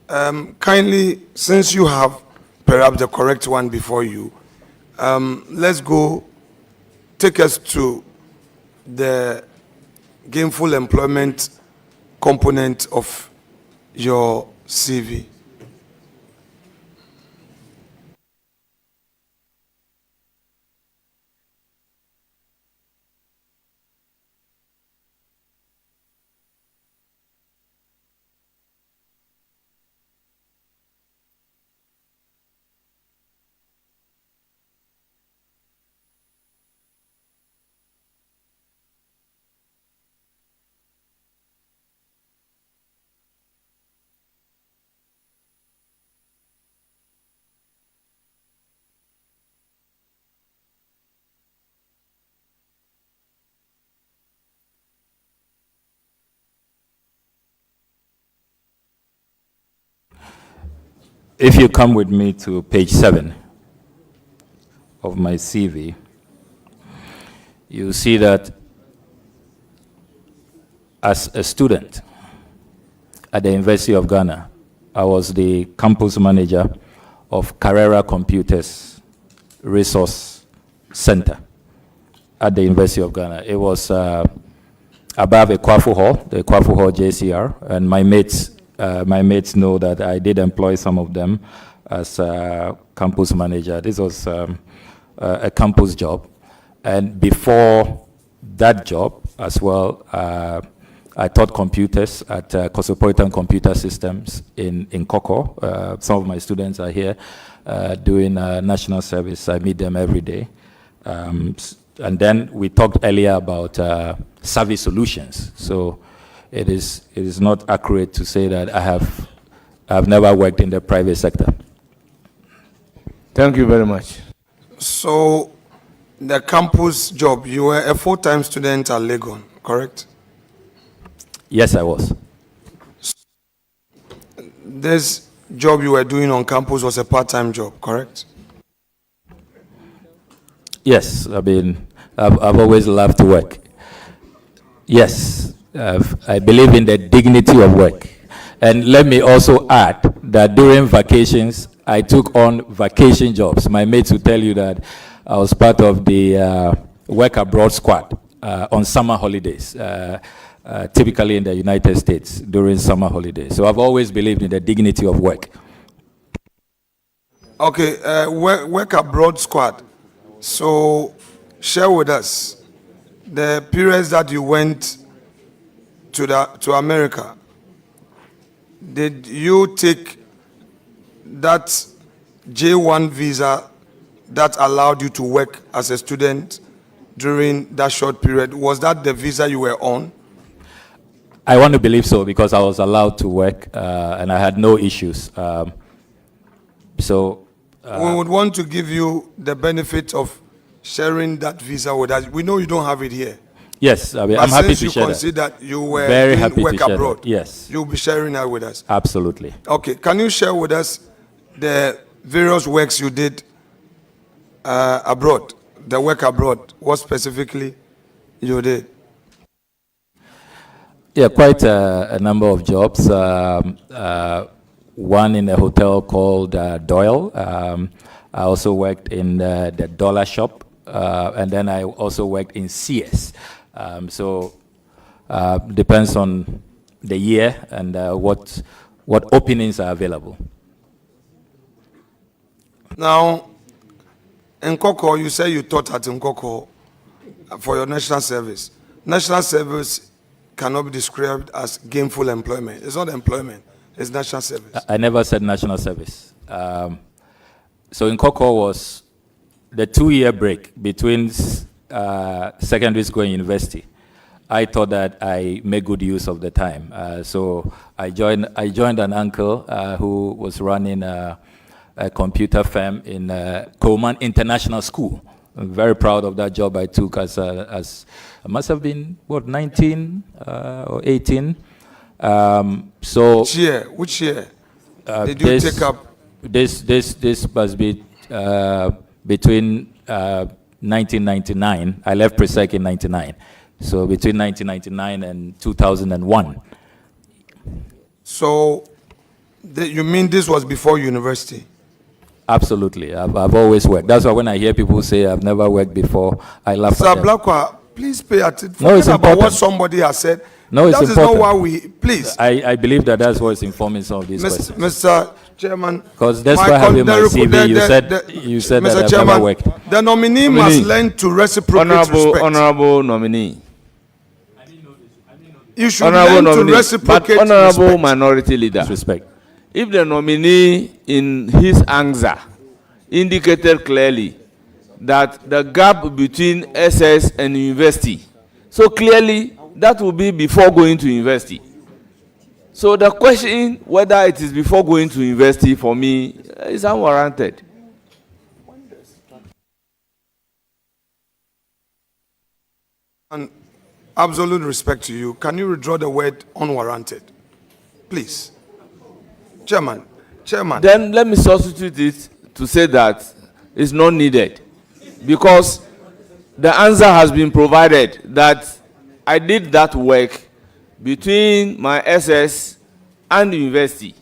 Kindly, since you have perhaps the correct one before you, let's go. Take us to the gainful employment component of your CV. If you come with me to page 7 of my CV, you see that as a student at the University of Ghana, I was the campus manager of Carrera Computers Resource Center at the University of Ghana. It was above Ekwafu Hall, the Ekwafu Hall JCR, and my mates know that I did employ some of them as a campus manager. This was a campus job. And before that job as well, I taught computers at Cosmopolitan Computer Systems in Koko. Some of my students are here doing national service. I meet them every day. And then we talked earlier about service solutions. So it is not accurate to say that I've never worked in the private sector. Thank you very much. So, the campus job, you were a full-time student at Legon, correct? Yes, I was. This job you were doing on campus was a part-time job, correct? Yes, I mean, I've always loved to work. Yes, I believe in the dignity of work. And let me also add that during vacations, I took on vacation jobs. My mates will tell you that I was part of the work abroad squad on summer holidays, typically in the United States during summer holidays. So I've always believed in the dignity of work. Okay, work abroad squad. So share with us the periods that you went to America. Did you take that J1 visa that allowed you to work as a student during that short period? Was that the visa you were on? I want to believe so because I was allowed to work and I had no issues. We would want to give you the benefit of sharing that visa with us. We know you don't have it here. Yes, I mean, I'm happy to share that. Since you consider you were Very doing happy work to share abroad, that. Yes. You'll be sharing that with us. Absolutely. Okay, can you share with us the various works you did abroad, the work abroad, what specifically you did? Yeah, quite a number of jobs. One in a hotel called Doyle. I also worked in the dollar shop and then I also worked in CS. Depends on the year and what openings are available. Now, in Koko, you say you taught at Nkoko for your national service. National service cannot be described as gainful employment. It's not employment, it's national service. I never said national service. So in Koko was the 2-year break between secondary school and university. I thought that I made good use of the time. So I joined an uncle who was running a computer firm in Coleman International School. I'm very proud of that job I took as I must have been, 19 or 18. Which year did you take up? This must be between 1999. I left Presec in 99. So between 1999 and 2001. So you mean this was before university? Absolutely. I've always worked. That's why when I hear people say I've never worked before, I laugh Sir at them. Blackwell, please pay attention. No, it's Forget about important. what somebody has said. No, it's that important. Is not why we, please. I believe that's what's informing some of these questions. Mr. Chairman. Because that's why I have in my CV, you said Mr. that I've Chairman, never worked. The nominee must learn to reciprocate respect. Honorable nominee. You should Honorable learn to nominee, reciprocate but honorable respect. minority leader. Respect. If the nominee in his answer indicated clearly that the gap between SS and university, so clearly that will be before going to university. So the question whether it is before going to university for me is unwarranted. And absolute respect to you. Can you withdraw the word unwarranted? Please. Chairman. Then let me substitute it to say that it's not needed. Because the answer has been provided that I did that work between my SS and the university.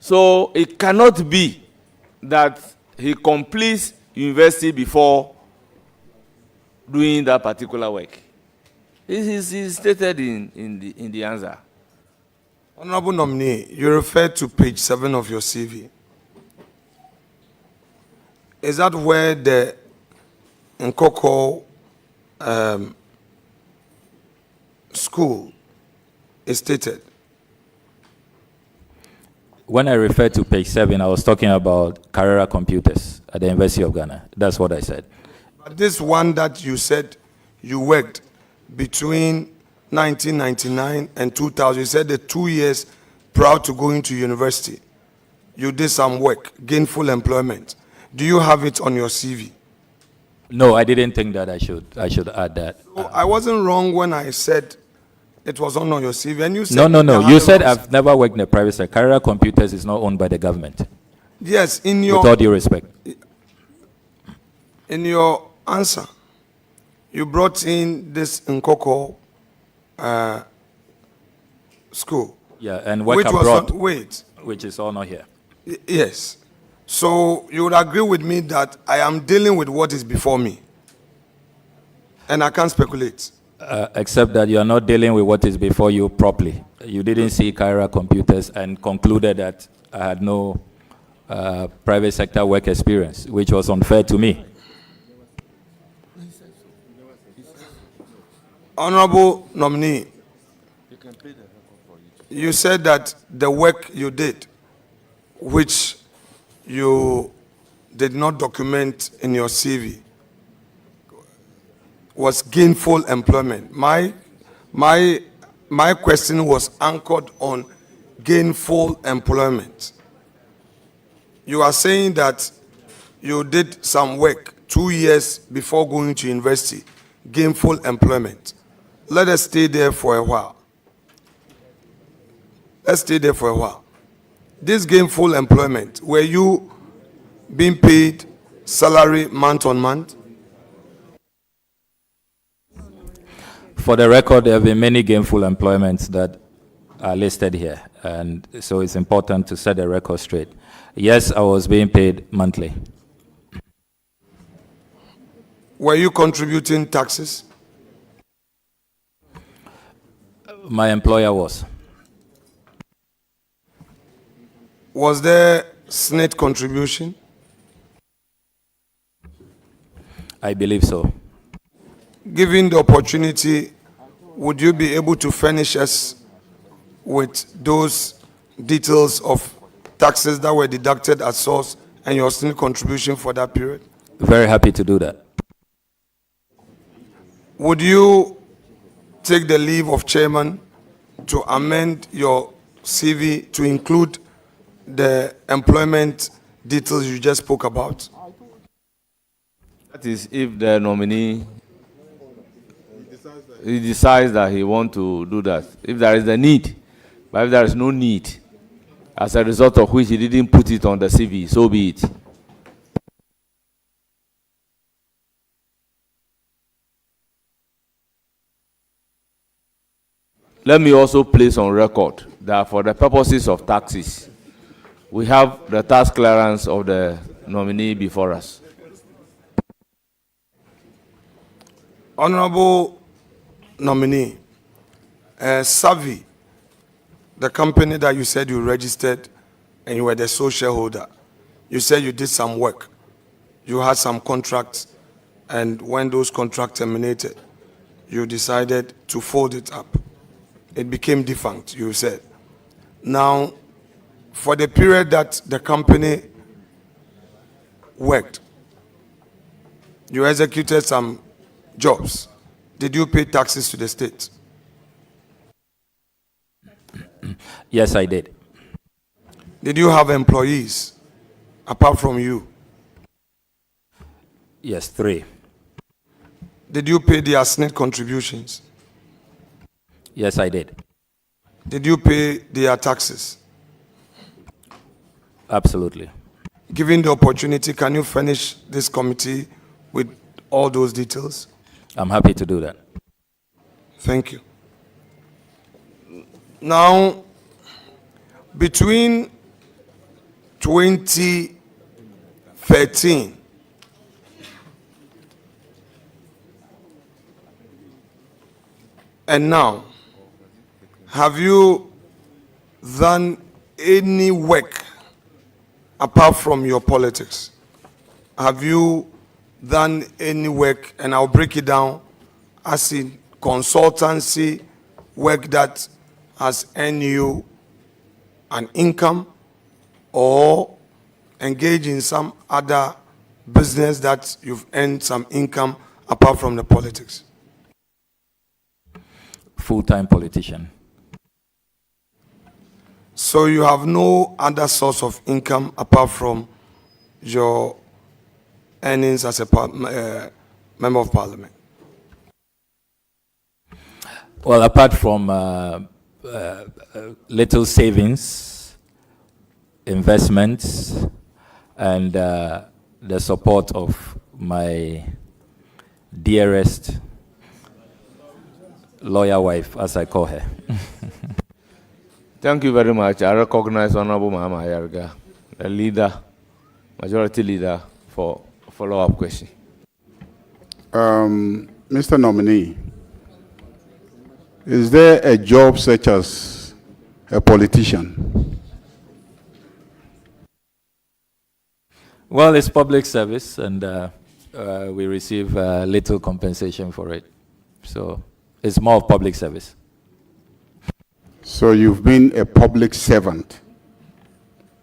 So it cannot be that he completes university before doing that particular work. It is stated in the answer. Honorable nominee, you referred to page 7 of your CV. Is that where the Nkoko school is stated? When I referred to page 7, I was talking about Carrera Computers at the University of Ghana. That's what I said. But this one that you said you worked between 1999 and 2000, you said the 2 years prior to going to university, you did some work, gainful employment. Do you have it on your CV? No, I didn't think that I should add that. So I wasn't wrong when I said it was on your CV, and you said No. You said I've never worked in the private sector. Carrera Computers is not owned by the government. Yes, in your With all due respect. In your answer, you brought in this Nkoko school. Yeah, and work which abroad, was which is all not here. Yes. So you would agree with me that I am dealing with what is before me, and I can't speculate. Except that you are not dealing with what is before you properly. You didn't see Carrera Computers and concluded that I had no private sector work experience, which was unfair to me. Honorable nominee, you said that the work you did, which you did not document in your CV, was gainful employment. My question was anchored on gainful employment. You are saying that you did some work 2 years before going to university, gainful employment. Let us stay there for a while. Let's stay there for a while. This gainful employment, were you being paid salary month on month? For the record, there have been many gainful employments that are listed here, and so it's important to set the record straight. Yes, I was being paid monthly. Were you contributing taxes? My employer was. Was there SNIT contribution? I believe so. Given the opportunity, would you be able to furnish us with those details of taxes that were deducted at source and your SNIT contribution for that period? Very happy to do that. Would you take the leave of chairman to amend your CV to include the employment details you just spoke about? That is if the nominee he decides that he wants to do that. If there is a need, but if there is no need, as a result of which he didn't put it on the CV, so be it. Let me also place on record that for the purposes of taxes, we have the tax clearance of the nominee before us. Honorable nominee, Savvy, the company that you said you registered and you were the sole shareholder, you said you did some work. You had some contracts, and when those contracts terminated, you decided to fold it up. It became defunct, you said. Now, for the period that the company worked, you executed some jobs. Did you pay taxes to the state? Yes, I did. Did you have employees apart from you? Yes, 3. Did you pay their SNIT contributions? Yes, I did. Did you pay their taxes? Absolutely. Given the opportunity, can you furnish this committee with all those details? I'm happy to do that. Thank you. Now, between 2013 and now, have you done any work apart from your politics? Have you done any work, and I'll break it down, as in consultancy work that has earned you an income, or engage in some other business that you've earned some income apart from the politics? Full-time politician. So you have no other source of income apart from your earnings as a member of parliament? Well, apart from little savings, investments, and the support of my dearest lawyer wife, as I call her. Thank you very much. I recognize Honorable Mahama Ayarga, the leader, majority leader, for a follow-up question. Mr. Nominee, is there a job such as a politician? Well, it's public service, and we receive little compensation for it. So it's more of public service. So you've been a public servant,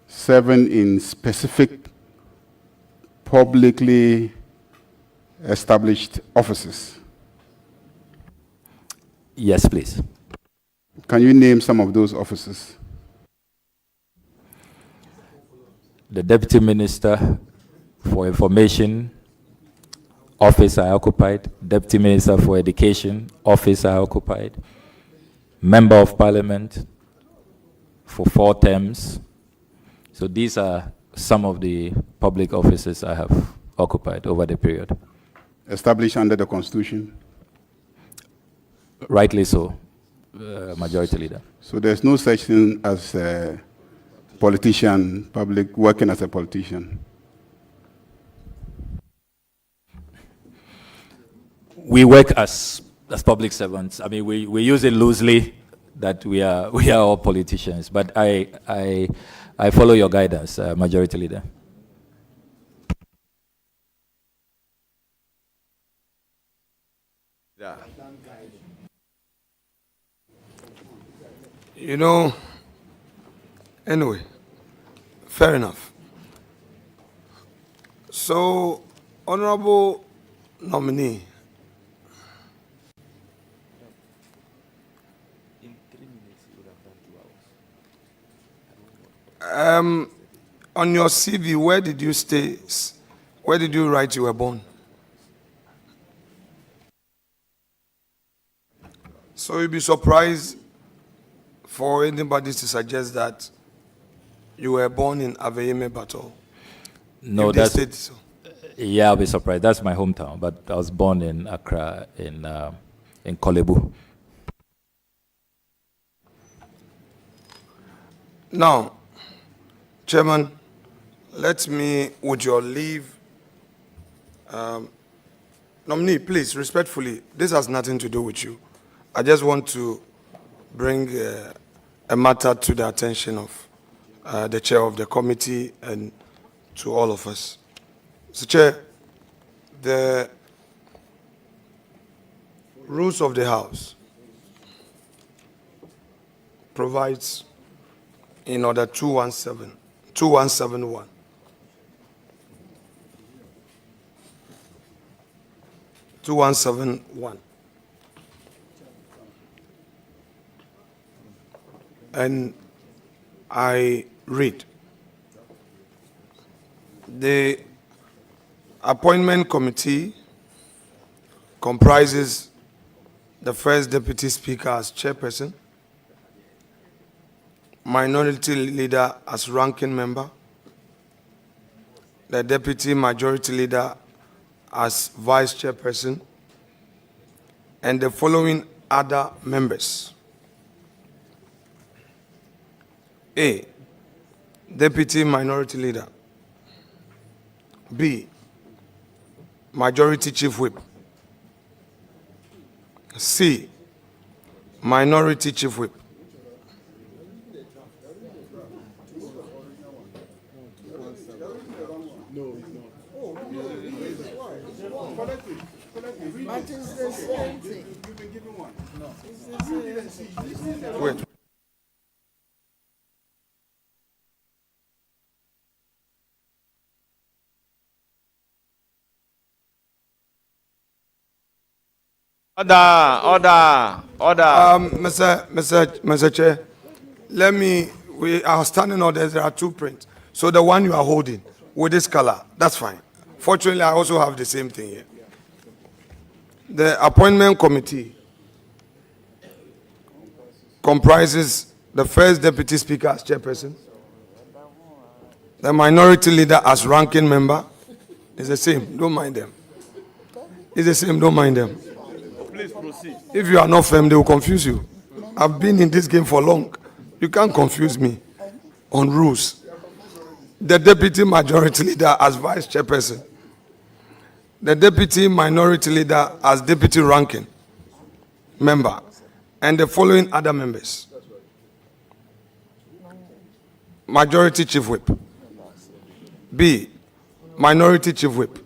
serving in specific publicly established offices. Yes, please. Can you name some of those offices? The Deputy Minister for Information, office I occupied. Deputy Minister for Education, office I occupied. Member of Parliament for 4 terms. So these are some of the public offices I have occupied over the period. Established under the Constitution? Rightly so, Majority Leader. So there's no such thing as a politician, working as a politician? we work as public servants. I mean, we use it loosely that we are all politicians, but I follow your guidance, Majority Leader. Yeah. You know, anyway, fair enough. So, Honorable Nominee, on your CV, where did you stay? Where did you write you were born? So you'll be surprised for anybody to suggest that you were born in Aveyeme Battle. No, that's it. So. Yeah, I'll be surprised. That's my hometown, but I was born in Accra, in Kolebu. Now, Chairman, let me, with your leave, nominee, please, respectfully, this has nothing to do with you. I just want to bring a matter to the attention of the chair of the committee and to all of us. So, Chair, the rules of the House provides in order 2171. And I read, the appointment committee comprises the first deputy speaker as chairperson, minority leader as ranking member, the deputy majority leader as vice chairperson, and the following other members. A, deputy minority leader. B, majority chief whip. C, minority chief whip. Wait. Order. Mr. Chair, we are standing orders, there are two prints. So the one you are holding with this color, that's fine. Fortunately, I also have the same thing here. The appointment committee comprises the first deputy speaker as chairperson, the minority leader as ranking member. It's the same, don't mind them. It's the same, don't mind them. Please proceed. If you are not firm, they will confuse you. I've been in this game for long. You can't confuse me on rules. The deputy majority leader as vice chairperson, the deputy minority leader as deputy ranking member, and the following other members. Majority chief whip. B, minority chief whip.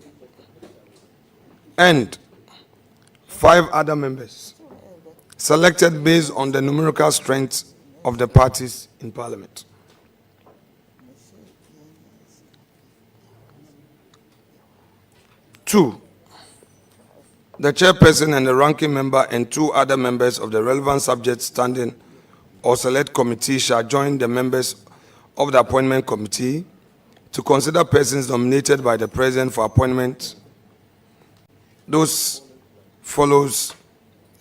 And 5 other members selected based on the numerical strength of the parties in parliament. Two, the chairperson and the ranking member and 2 other members of the relevant subject standing or select committee shall join the members of the appointment committee to consider persons nominated by the president for appointment. Those follows,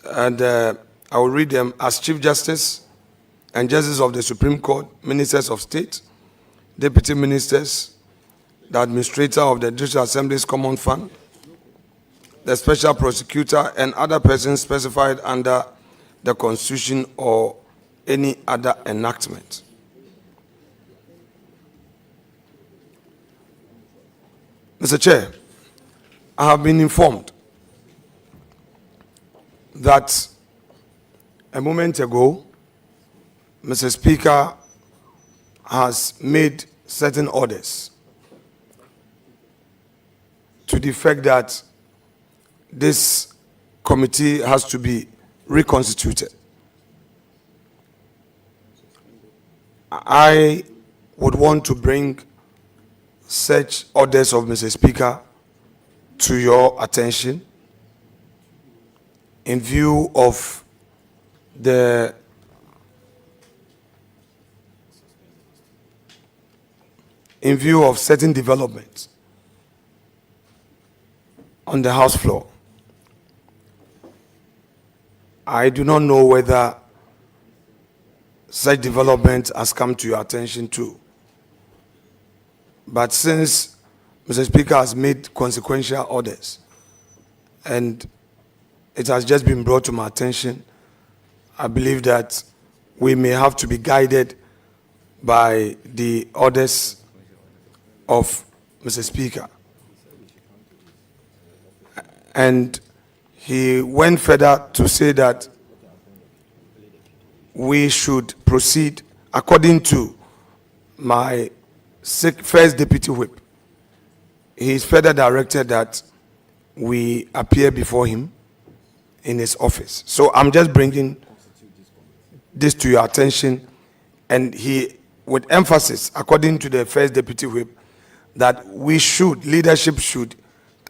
and I will read them as Chief Justice and Justice of the Supreme Court, Ministers of State, Deputy Ministers, the Administrator of the Judicial Assembly's Common Fund, the Special Prosecutor, and other persons specified under the Constitution or any other enactment. Mr. Chair, I have been informed that a moment ago, Mr. Speaker has made certain orders to the fact that this committee has to be reconstituted. I would want to bring such orders of Mr. Speaker to your attention in view of certain developments on the House floor. I do not know whether such development has come to your attention too. But since Mr. Speaker has made consequential orders and it has just been brought to my attention, I believe that we may have to be guided by the orders of Mr. Speaker. And he went further to say that we should proceed according to my first deputy whip. He is further directed that we appear before him in his office. So I'm just bringing this to your attention, and he, with emphasis, according to the first deputy whip, that leadership should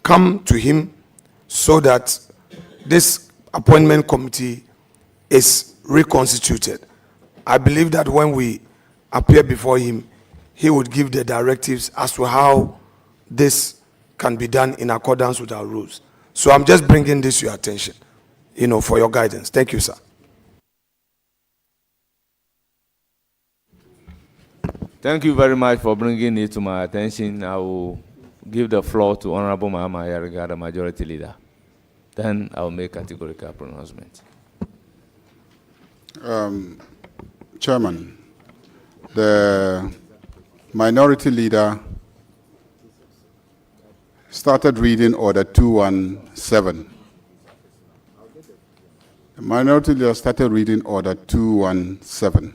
come to him so that this appointment committee is reconstituted. I believe that when we appear before him, he would give the directives as to how this can be done in accordance with our rules. So I'm just bringing this to your attention, for your guidance. Thank you, sir. Thank you very much for bringing it to my attention. I will give the floor to Honorable Mahama Yariga, the Majority Leader. Then I will make categorical pronouncement. Chairman, the Minority Leader started reading Order 217. The Minority Leader started reading Order 217.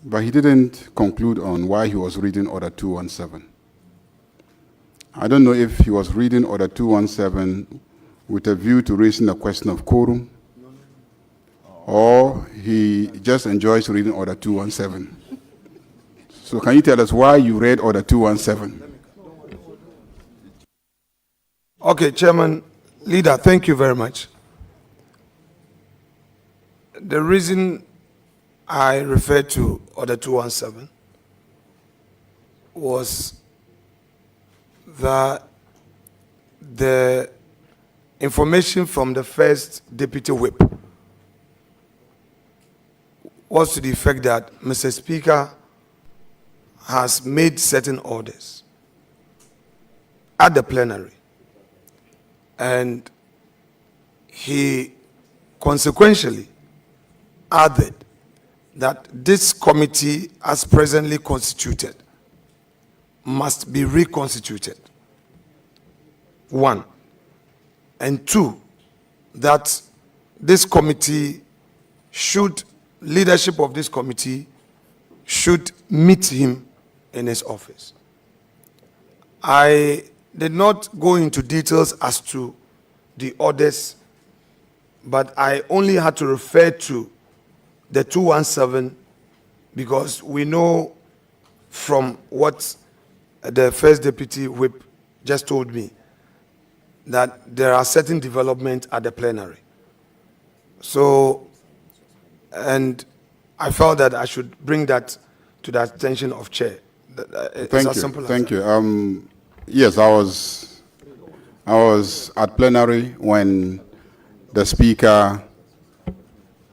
But he didn't conclude on why he was reading Order 217. I don't know if he was reading Order 217 with a view to raising the question of quorum, or he just enjoys reading Order 217. So can you tell us why you read Order 217? Okay, Chairman, Leader, thank you very much. The reason I referred to Order 217 was that the information from the first deputy whip was to the effect that Mr. Speaker has made certain orders at the plenary, and he consequentially added that this committee, as presently constituted, must be reconstituted. 1. And 2, that this committee leadership of this committee should meet him in his office. I did not go into details as to the orders, but I only had to refer to the 217 because we know from what the first deputy whip just told me that there are certain developments at the plenary. So, and I felt that I should bring that to the attention of Chair. Thank you. Yes, I was at plenary when the Speaker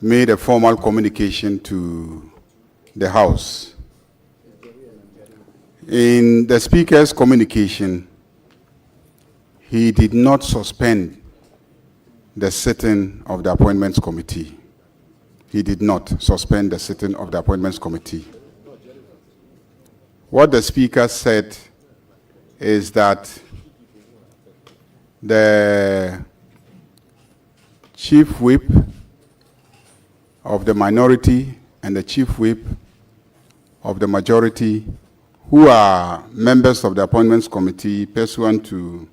made a formal communication to the House. In the Speaker's communication, he did not suspend the sitting of the Appointments Committee. He did not suspend the sitting of the Appointments Committee. What the Speaker said is that the chief whip of the minority and the chief whip of the majority, who are members of the appointments committee pursuant to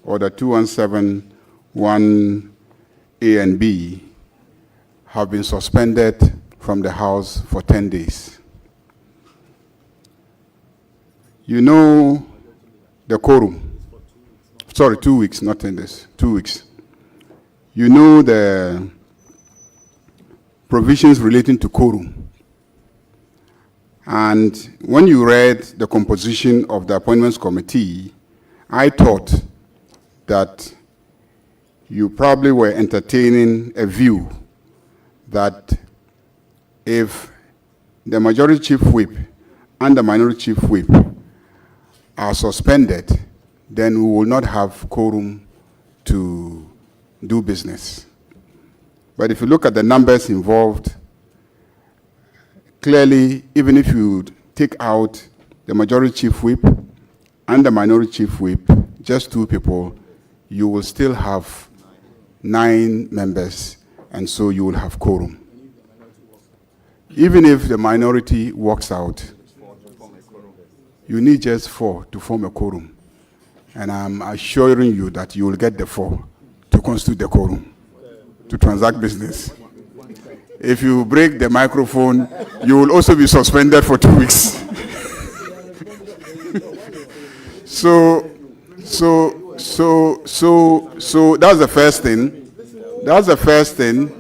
Order 2171A and B, have been suspended from the House for 10 days. You know the quorum. Sorry, 2 weeks, not 10 days, 2 weeks. You know the provisions relating to quorum. And when you read the composition of the appointments committee, I thought that you probably were entertaining a view that if the majority chief whip and the minority chief whip are suspended, then we will not have quorum to do business. But if you look at the numbers involved, clearly, even if you take out the majority chief whip and the minority chief whip, just 2 people, you will still have 9 members, and so you will have quorum. Even if the minority walks out, you need just 4 to form a quorum. And I'm assuring you that you will get the 4 to constitute the quorum, to transact business. If you break the microphone, you will also be suspended for 2 weeks. So that's the first thing. That's the first thing.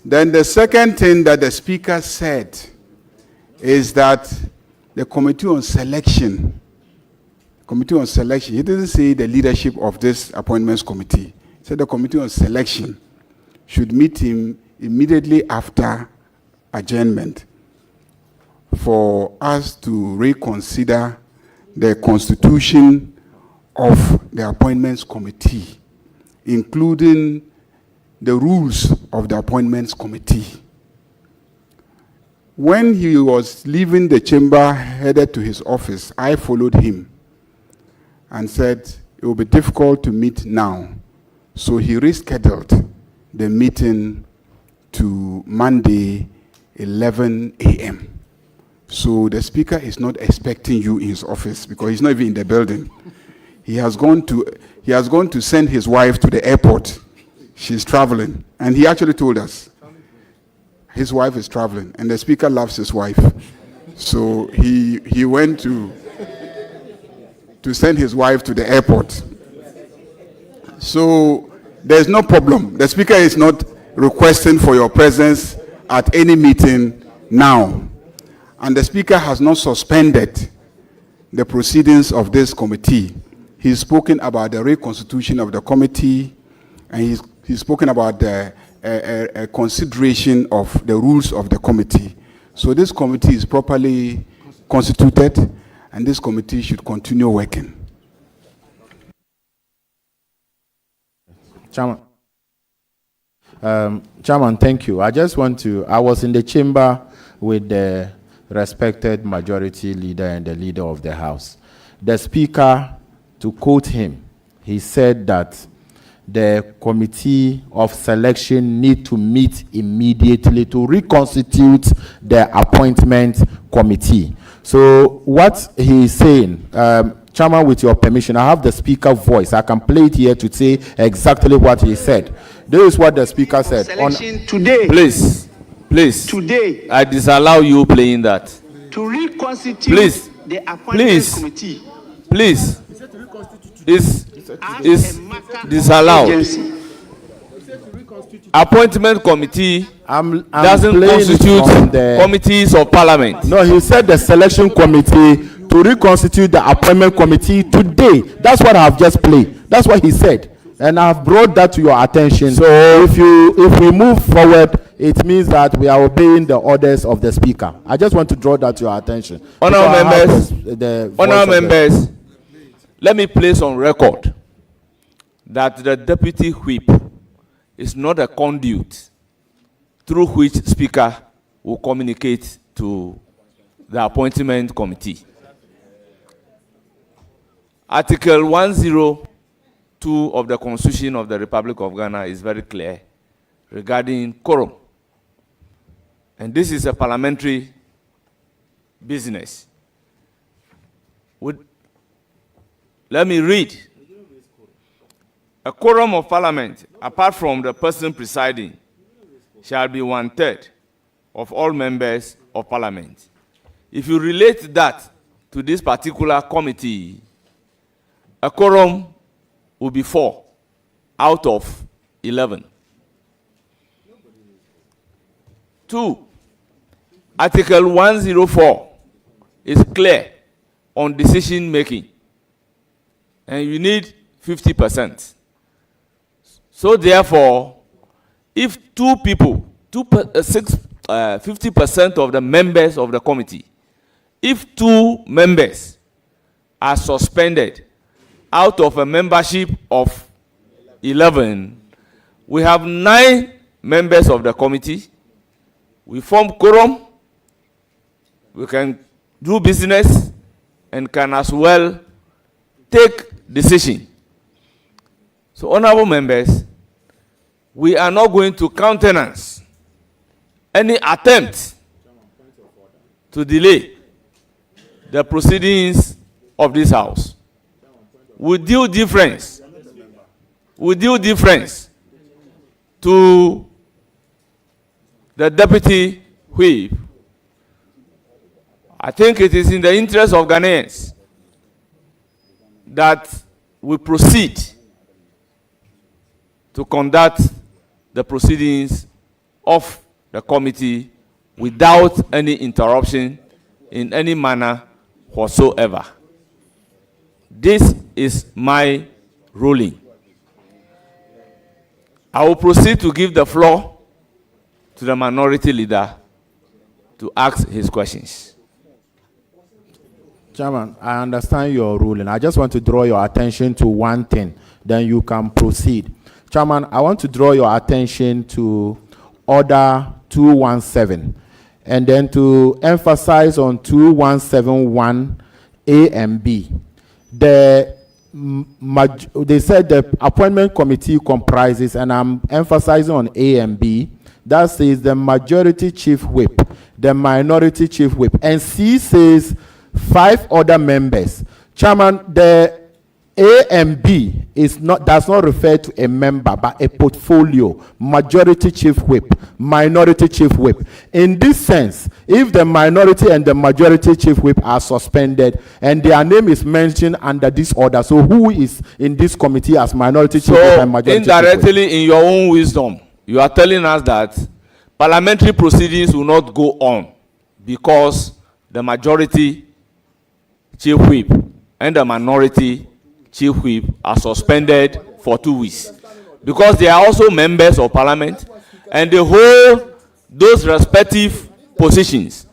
Then the second thing that the speaker said is that the committee on selection, he didn't say the leadership of this appointments committee. He said the committee on selection should meet him immediately after adjournment for us to reconsider the constitution of the appointments committee, including the rules of the appointments committee. When he was leaving the chamber, headed to his office, I followed him and said it will be difficult to meet now. So he rescheduled the meeting to Monday, 11 a.m. So the speaker is not expecting you in his office because he's not even in the building. He has gone to send his wife to the airport. She's traveling. And he actually told us his wife is traveling, and the speaker loves his wife. So he went to send his wife to the airport. So there's no problem. The speaker is not requesting for your presence at any meeting now. And the speaker has not suspended the proceedings of this committee. He's spoken about the reconstitution of the committee, and he's spoken about the consideration of the rules of the committee. So this committee is properly constituted, and this committee should continue working. Chairman, thank you. I was in the chamber with the respected majority leader and the leader of the House. The speaker, to quote him, he said that the committee of selection need to meet immediately to reconstitute the appointment committee. So what he is saying, Chairman, with your permission, I have the speaker voice. I can play it here to say exactly what he said. This is what the speaker said. Today. Please. Today. I disallow you playing that. To reconstitute the appointment committee. Please. Is disallowed. Appointment committee doesn't constitute the committees of parliament. No, he said the selection committee to reconstitute the appointment committee today. That's what I have just played. That's what he said, and I have brought that to your attention. So if we move forward, it means that we are obeying the orders of the speaker. I just want to draw that to your attention. Honourable members, let me place on record that the deputy whip is not a conduit through which speaker will communicate to the appointment committee. Article 102 of the Constitution of the Republic of Ghana is very clear regarding quorum. And this is a parliamentary business. Let me read. A quorum of parliament, apart from the person presiding, shall be 1/3 of all members of parliament. If you relate that to this particular committee, a quorum will be 4 out of 11. 2, Article 104 is clear on decision making, and you need 50%. So therefore, if 50% of the members of the committee, if 2 members are suspended out of a membership of 11, we have 9 members of the committee. We form quorum, we can do business, and can as well take decision. So, honorable members, we are not going to countenance any attempt to delay the proceedings of this House. With due difference to the Deputy Whip, I think it is in the interest of Ghanaians that we proceed to conduct the proceedings of the committee without any interruption in any manner whatsoever. This is my ruling. I will proceed to give the floor to the minority leader to ask his questions. Chairman, I understand your ruling. I just want to draw your attention to one thing, then you can proceed. Chairman, I want to draw your attention to Order 217, and then to emphasize on 2171 A and B. They said the appointment committee comprises, and I'm emphasizing on A and B, that says the majority chief whip, the minority chief whip, and C says 5 other members. Chairman, the A and B does not refer to a member, but a portfolio. Majority chief whip, minority chief whip. In this sense, if the minority and the majority chief whip are suspended and their name is mentioned under this order, so who is in this committee as minority chief whip and majority chief whip? So indirectly, in your own wisdom, you are telling us that parliamentary proceedings will not go on because the majority chief whip and the minority chief whip are suspended for 2 weeks because they are also members of parliament and they hold those respective positions.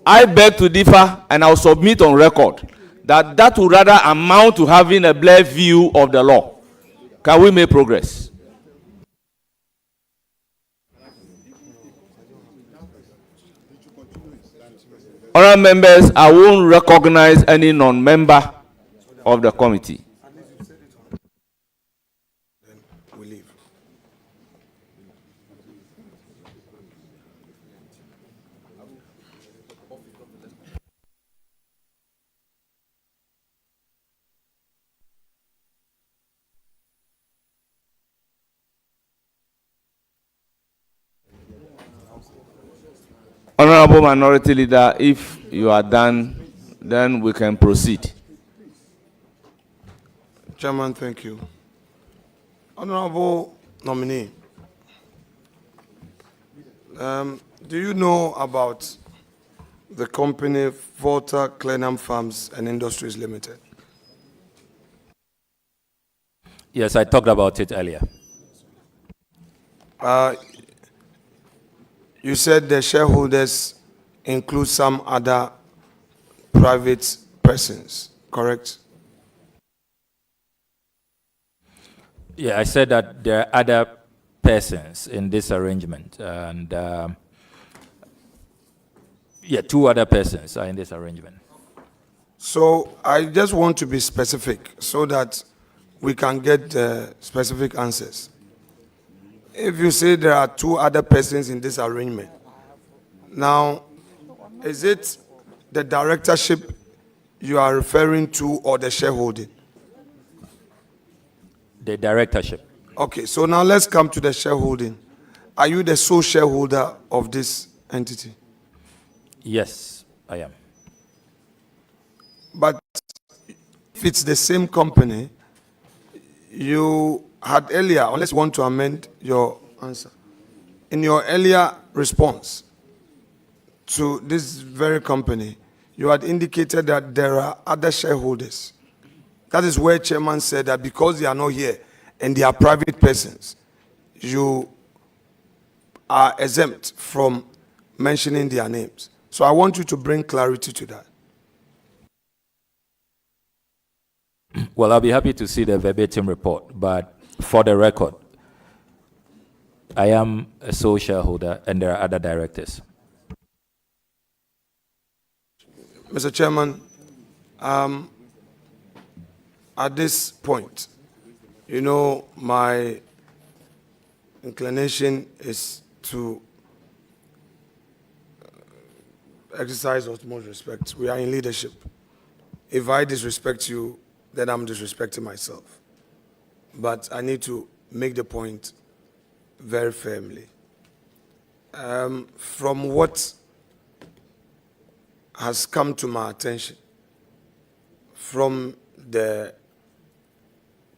I beg to differ, and I'll submit on record that would rather amount to having a blurred view of the law. Can we make progress? Honourable members, I won't recognize any non-member of the committee. Honorable Minority Leader, if you are done, then we can proceed. Chairman, thank you. Honorable nominee, do you know about the company Volta Clenham Farms and Industries Limited? Yes, I talked about it earlier. You said the shareholders include some other private persons, correct? Yeah, I said that there are other persons in this arrangement, and 2 other persons are in this arrangement. So I just want to be specific so that we can get specific answers. If you say there are two other persons in this arrangement, now, is it the directorship you are referring to or the shareholding? The directorship. Okay, so now let's come to the shareholding. Are you the sole shareholder of this entity? Yes, I am. But if it's the same company, you had earlier, unless you want to amend your answer, in your earlier response to this very company, you had indicated that there are other shareholders. That is where Chairman said that because they are not here and they are private persons, you are exempt from mentioning their names. So I want you to bring clarity to that. Well, I'll be happy to see the verbatim report, but for the record, I am a sole shareholder and there are other directors. Mr. Chairman, at this point, you know, my inclination is to exercise utmost respect. We are in leadership. If I disrespect you, then I'm disrespecting myself. But I need to make the point very firmly. From what has come to my attention from the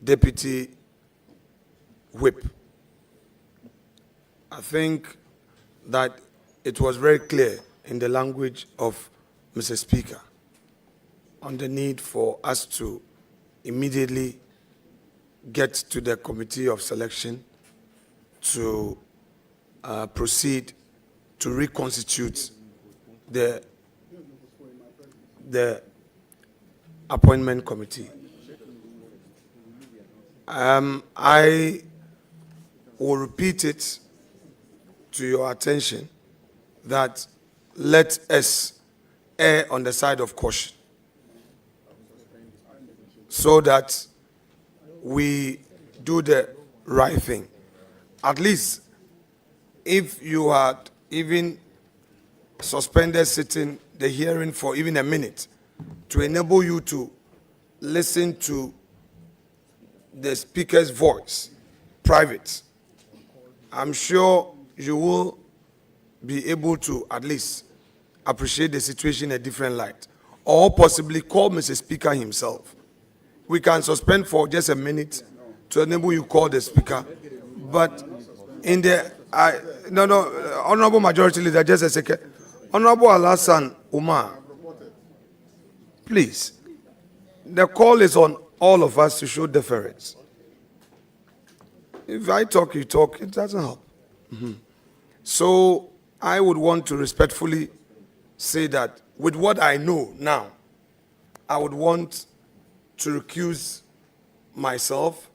Deputy Whip, I think that it was very clear in the language of Mr. Speaker on the need for us to immediately get to the committee of selection to proceed to reconstitute the appointment committee. I will repeat it to your attention that let us err on the side of caution so that we do the right thing. At least if you had even suspended sitting the hearing for even a minute to enable you to listen to the speaker's voice, private, I'm sure you will be able to at least appreciate the situation in a different light, or possibly call Mr. Speaker himself. We can suspend for just a minute to enable you call the speaker, but in the Honorable Majority Leader, just a second. Honorable Alassane Umar, please. The call is on all of us to show deference. If I talk, you talk, it doesn't help. So I would want to respectfully say that with what I know now, I would want to recuse myself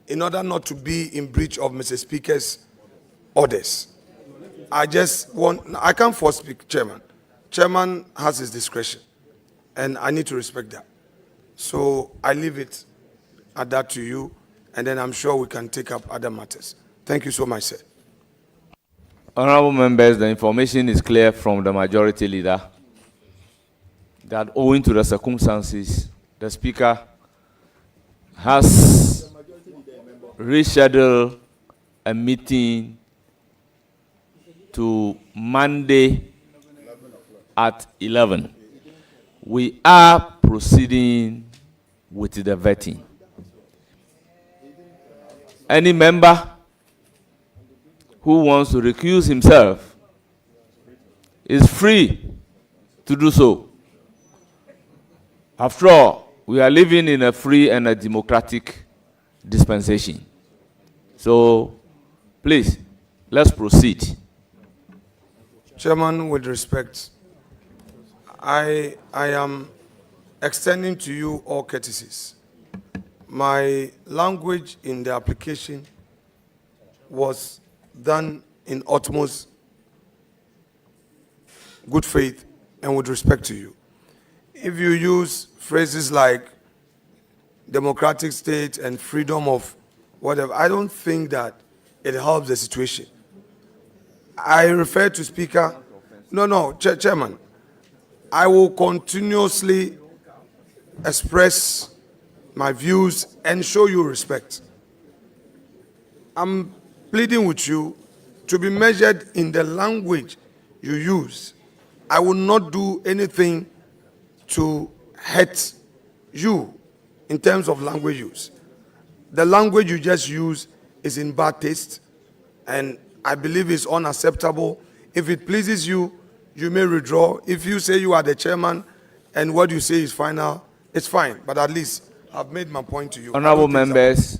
in order not to be in breach of Mr. Speaker's orders. I can't force speak, Chairman. Chairman has his discretion, and I need to respect that. So I leave it at that to you, and then I'm sure we can take up other matters. Thank you so much, sir. Honorable members, the information is clear from the Majority Leader that owing to the circumstances, the Speaker has rescheduled a meeting to Monday at 11. We are proceeding with the vetting. Any member who wants to recuse himself is free to do so. After all, we are living in a free and a democratic dispensation. So, please, let's proceed. Chairman, with respect, I am extending to you all courtesies. My language in the application was done in utmost good faith and with respect to you. If you use phrases like democratic state and freedom of whatever, I don't think that it helps the situation. I refer to Speaker. No, Chairman. I will continuously express my views and show you respect. I'm pleading with you to be measured in the language you use. I will not do anything to hurt you in terms of language use. The language you just use is in bad taste, and I believe it's unacceptable. If it pleases you, you may withdraw. If you say you are the chairman and what you say is final, it's fine. But at least I've made my point to you. Honorable members,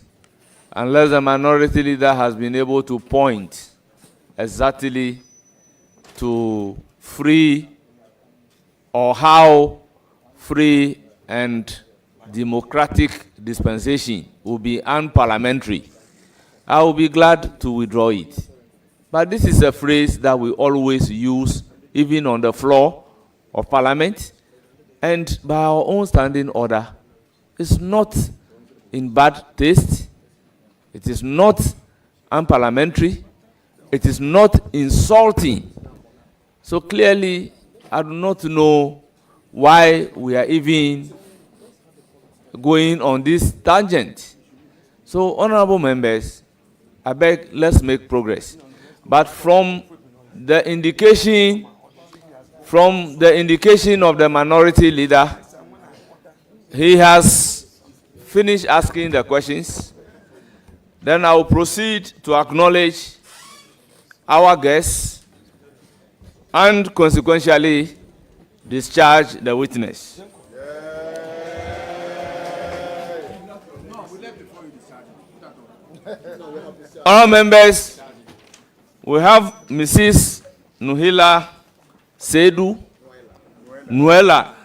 unless the minority leader has been able to point exactly to free or how free and democratic dispensation will be unparliamentary, I will be glad to withdraw it. But this is a phrase that we always use, even on the floor of Parliament, and by our own standing order. It's not in bad taste, it is not unparliamentary, it is not insulting. So clearly, I do not know why we are even going on this tangent. So, honorable members, I beg, let's make progress. But from the indication of the minority leader, he has finished asking the questions. Then I will proceed to acknowledge our guests and consequentially discharge the witness. Honourable members, we have Mrs. Nuhila Sedu Nuela.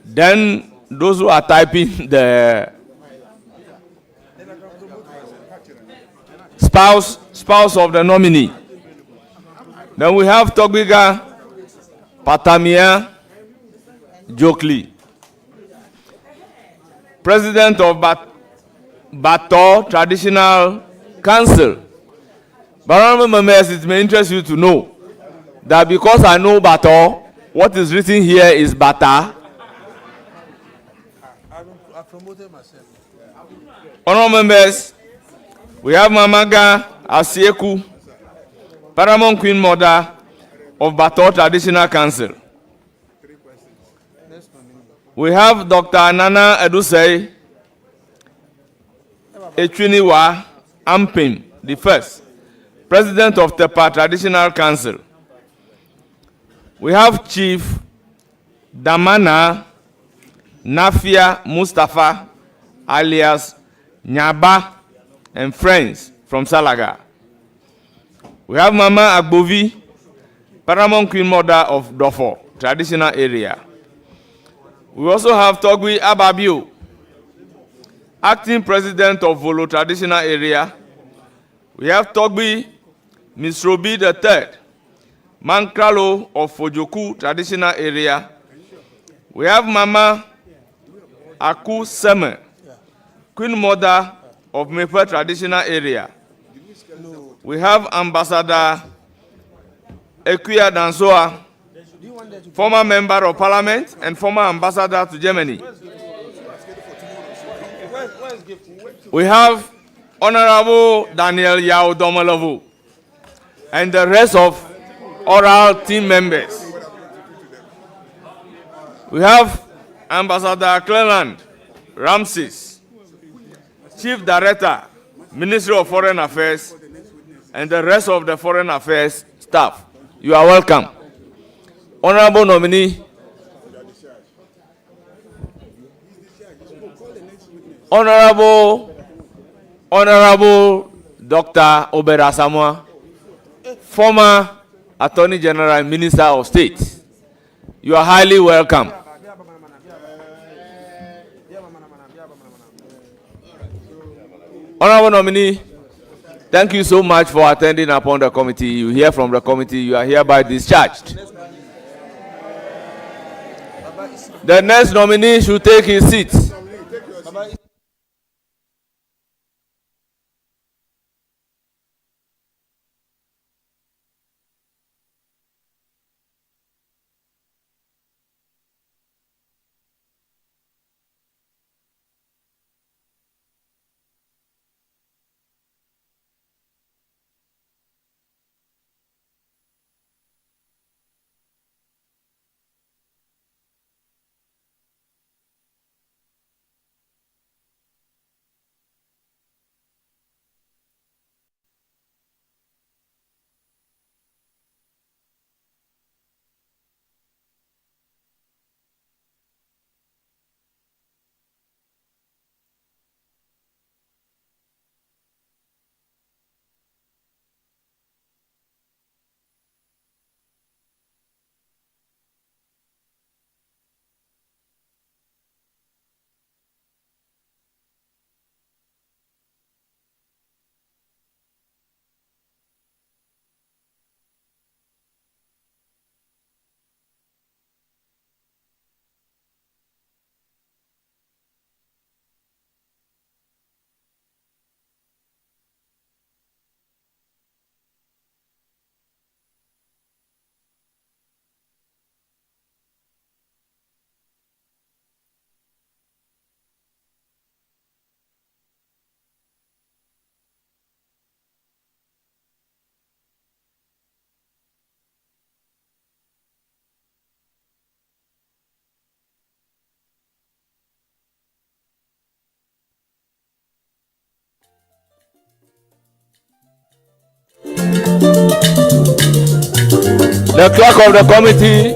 Then those who are typing the spouse of the nominee. Then we have Togbiga Patamia Jokli, President of Bato Traditional Council. But honorable members, it may interest you to know that because I know Bato, what is written here is Bata. I promoted myself. Honorable members, we have Mamaga Asieku, Paramount Queen Mother of Bato Traditional Council. We have Dr. Nana Edusei Echuniwa Ampim, the first, President of Tepa Traditional Council. We have Chief Damana Nafia Mustafa, alias Nyaba and friends from Salaga. We have Mama Agbovi, Paramount Queen Mother of Dofo, traditional area. We also have Togwi Ababio, Acting President of Volo traditional area. We have Togbi Misrobi III, Mankralo of Fojoku traditional area. We have Mama Aku Seme, Queen Mother of Mepe traditional area. We have Ambassador Ekuya Dansoa, former member of parliament and former ambassador to Germany. We have Honorable Daniel Yao Domolovu and the rest of oral team members. We have Ambassador Cleland Ramses, Chief Director, Ministry of Foreign Affairs, and the rest of the Foreign Affairs staff. You are welcome. Honorable nominee, Honorable Dr. Obera Samoa, former Attorney General and Minister of State. You are highly welcome. Honorable nominee, thank you so much for attending upon the committee. You hear from the committee, you are hereby discharged. The next nominee should take his seat. The clerk of the committee,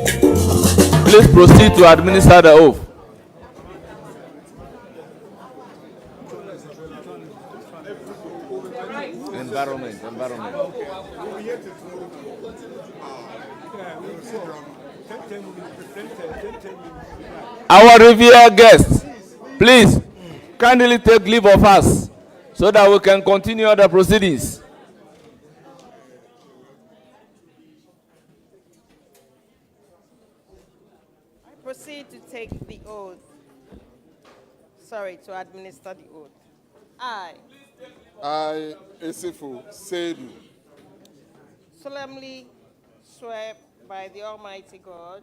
please proceed to administer the oath. Environment. Our revered guests, please kindly take leave of us so that we can continue the proceedings. I proceed to take the oath. Sorry, to administer the oath. I, Esifu Seidu, solemnly swear by the Almighty God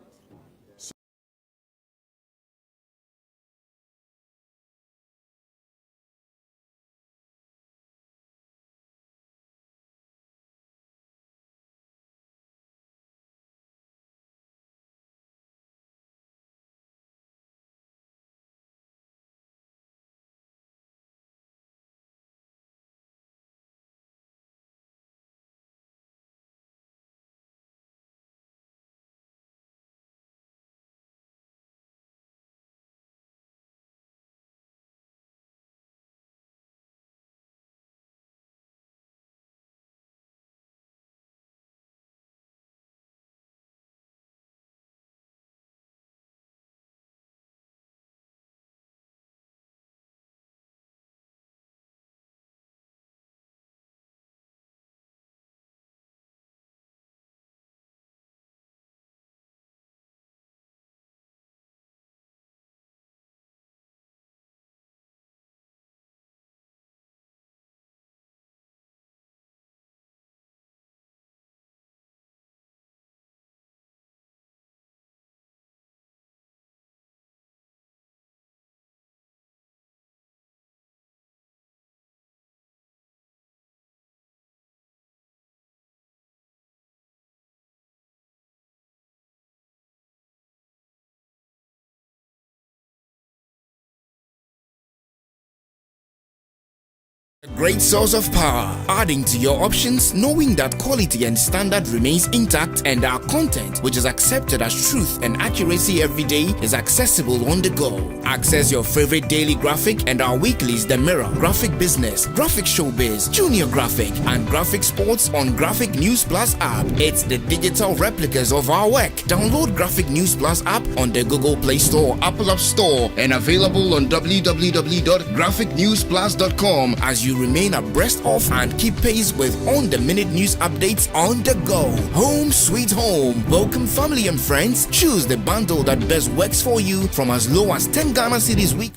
A great source of power, adding to your options, knowing that quality and standard remains intact, and our content, which is accepted as truth and accuracy every day, is accessible on the go. Access your favorite daily graphic and our weeklies The Mirror, Graphic Business, Graphic Showbiz, Junior Graphic, and Graphic Sports on Graphic News Plus app. It's the digital replicas of our work. Download Graphic News Plus app on the Google Play Store, Apple App Store, and available on www.graphicnewsplus.com as you remain abreast of and keep pace with on-the-minute news updates on the go. Home sweet home. Welcome family and friends. Choose the bundle that best works for you from as low as 10 Ghana cedis week.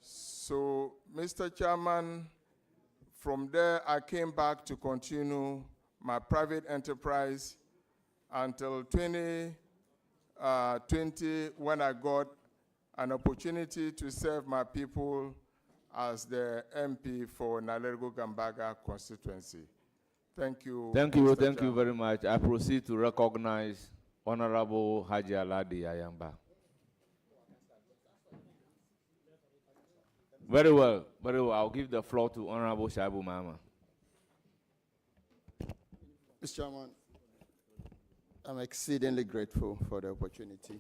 So, Mr. Chairman, from there I came back to continue my private enterprise until 2020 when I got an opportunity to serve my people as the MP for Nalergo Gambaga constituency. Thank you. Thank you very much. I proceed to recognize Honorable Haji Aladi Ayamba. Very well. I'll give the floor to Honorable Shaibu Mama. Mr. Chairman, I'm exceedingly grateful for the opportunity.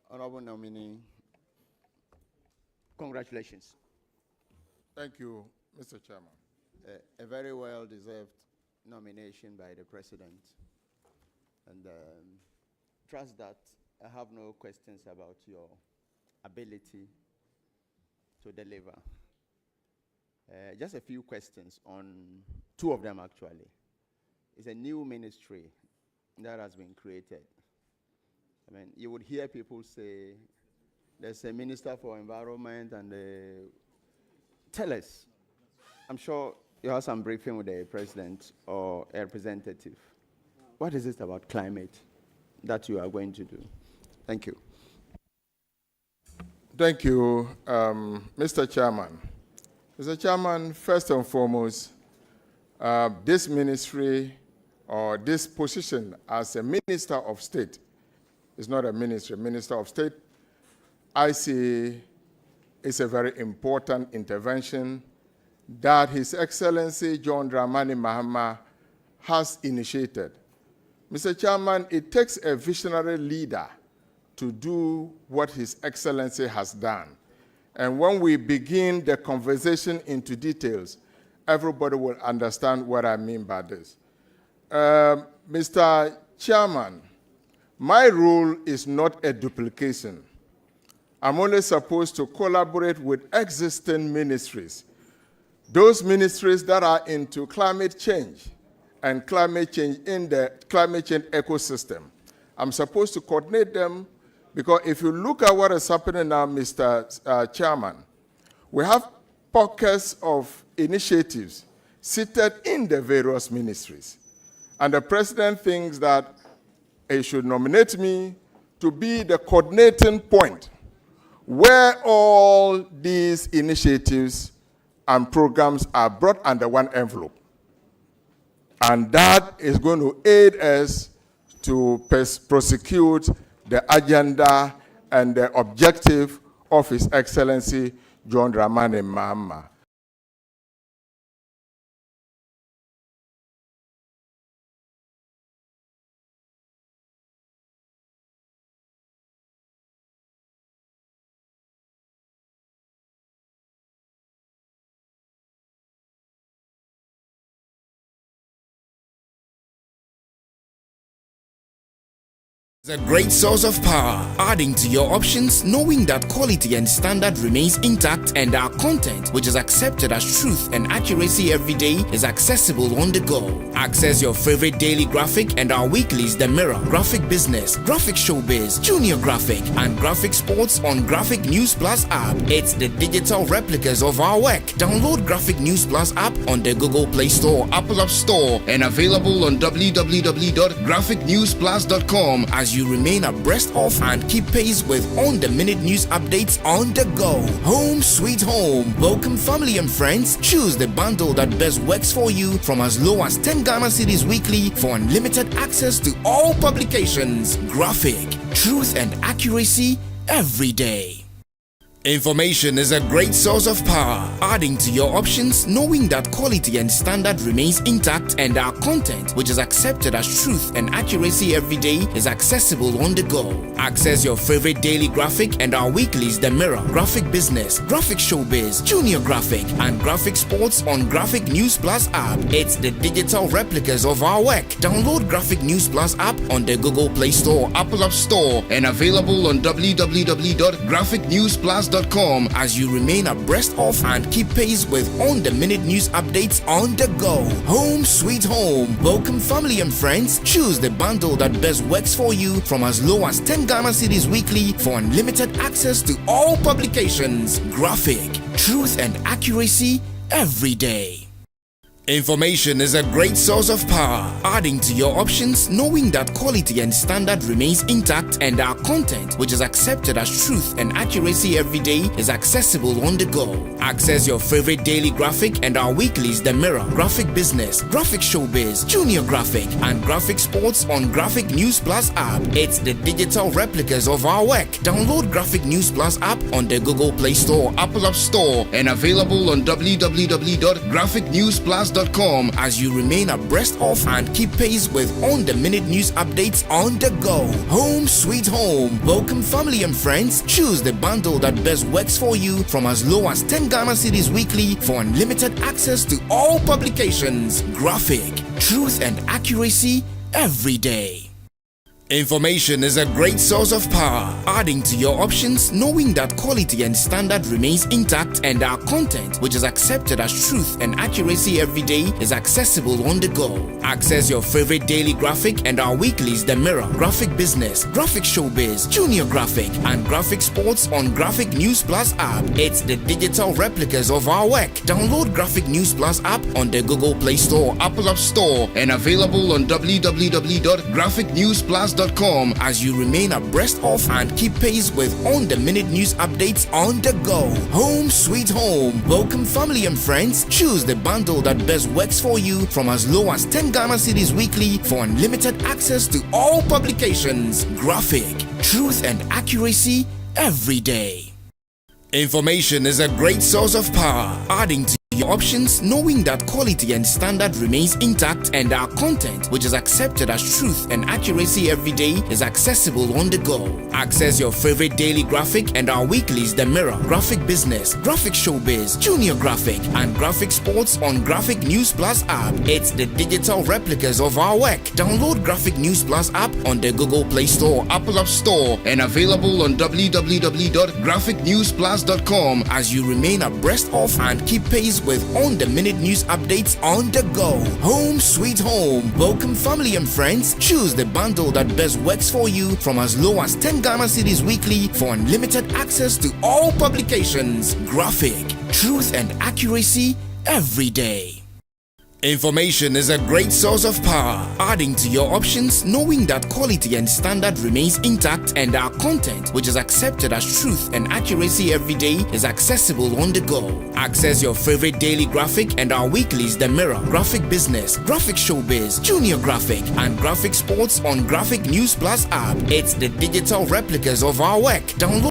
Honorable nominee, congratulations. Thank you, Mr. Chairman. A very well-deserved nomination by the President. And trust that I have no questions about your ability to deliver. Just a few questions on two of them, actually. It's a new ministry that has been created. I mean, you would hear people say, there's a Minister for Environment, and tell us. I'm sure you have some briefing with the President or a representative. What is it about climate that you are going to do? Thank you. Thank you, Mr. Chairman. Mr. Chairman, first and foremost, this ministry or this position as a Minister of State is not a ministry, Minister of State. I see it's a very important intervention that His Excellency John Dramani Mahama has initiated Mr. Chairman, it takes a visionary leader to do what His Excellency has done. And when we begin the conversation into details, everybody will understand what I mean by this. Mr. Chairman, my role is not a duplication. I'm only supposed to collaborate with existing ministries, those ministries that are into climate change and climate change in the climate change ecosystem. I'm supposed to coordinate them because if you look at what is happening now, Mr. Chairman, we have pockets of initiatives seated in the various ministries. And the president thinks that he should nominate me to be the coordinating point where all these initiatives and programs are brought under one envelope. And that is going to aid us to prosecute the agenda and the objective of His Excellency John Dramani Mahama. It's a great source of power, adding to your options, knowing that quality and standard remains intact and our content, which is accepted as truth and accuracy every day, is accessible on the go. Access your favorite daily graphic and our weeklies The Mirror, Graphic Business, Graphic Showbiz, Junior Graphic, and Graphic Sports on Graphic News Plus app. It's the digital replicas of our work. Download Graphic News Plus app on the Google Play Store, Apple App Store, and available on www.graphicnewsplus.com as you remain abreast of and keep pace with on-the-minute news updates on the go. Home sweet home. Welcome family and friends. Choose the bundle that best works for you from as low as 10 Ghana cedis weekly for unlimited access to all publications. Graphic, truth and accuracy every day. Information is a great source of power, adding to your options, knowing that quality and standard remains intact and our content, which is accepted as truth and accuracy every day, is accessible on the go. Access your favorite daily graphic and our weeklies The Mirror, Graphic Business, Graphic Showbiz, Junior Graphic, and Graphic Sports on Graphic News Plus app. It's the digital replicas of our work. Download Graphic News Plus app on the Google Play Store, Apple App Store, and available on www.graphicnewsplus.com as you remain abreast of and keep pace with on-the-minute news updates on the go. Home sweet home. Welcome family and friends. Choose the bundle that best works for you from as low as 10 Ghana cedis weekly for unlimited access to all publications. Graphic, truth and accuracy every day. Information is a great source of power, adding to your options, knowing that quality and standard remains intact and our content, which is accepted as truth and accuracy every day, is accessible on the go. Access your favorite daily graphic and our weeklies The Mirror, Graphic Business, Graphic Showbiz, Junior Graphic, and Graphic Sports on Graphic News Plus app. It's the digital replicas of our work. Download Graphic News Plus app on the Google Play Store, Apple App Store, and available on www.graphicnewsplus.com as you remain abreast of and keep pace with on-the-minute news updates on the go. Home sweet home. Welcome family and friends. Choose the bundle that best works for you from as low as 10 Ghana cedis weekly for unlimited access to all publications. Graphic, truth and accuracy every day. Information is a great source of power, adding to your options, knowing that quality and standard remains intact and our content, which is accepted as truth and accuracy every day, is accessible on the go. Access your favorite daily graphic and our weeklies The Mirror, Graphic Business, Graphic Showbiz, Junior Graphic, and Graphic Sports on Graphic News Plus app. It's the digital replicas of our work. Download Graphic News Plus app on the Google Play Store, Apple App Store, and available on www.graphicnewsplus.com as you remain abreast of and keep pace with on-the-minute news updates on the go. Home sweet home. Welcome family and friends. Choose the bundle that best works for you from as low as 10 Ghana cedis weekly for unlimited access to all publications. Graphic, truth and accuracy every day. Information is a great source of power, adding to your options, knowing that quality and standard remains intact and our content, which is accepted as truth and accuracy every day, is accessible on the go. Access your favorite daily graphic and our weeklies The Mirror, Graphic Business, Graphic Showbiz, Junior Graphic, and Graphic Sports on Graphic News Plus app. It's the digital replicas of our work. Download Graphic News Plus app on the Google Play Store, Apple App Store, and available on www.graphicnewsplus.com as you remain abreast of and keep pace with on-the-minute news updates on the go. Home sweet home. Welcome family and friends. Choose the bundle that best works for you from as low as 10 Ghana cedis weekly for unlimited access to all publications. Graphic, truth and accuracy every day. Information is a great source of power, adding to your options, knowing that quality and standard remains intact and our content, which is accepted as truth and accuracy every day, is accessible on the go. Access your favorite daily graphic and our weeklies The Mirror, Graphic Business, Graphic Showbiz, Junior Graphic, and Graphic Sports on Graphic News Plus app. It's the digital replicas of our work. Download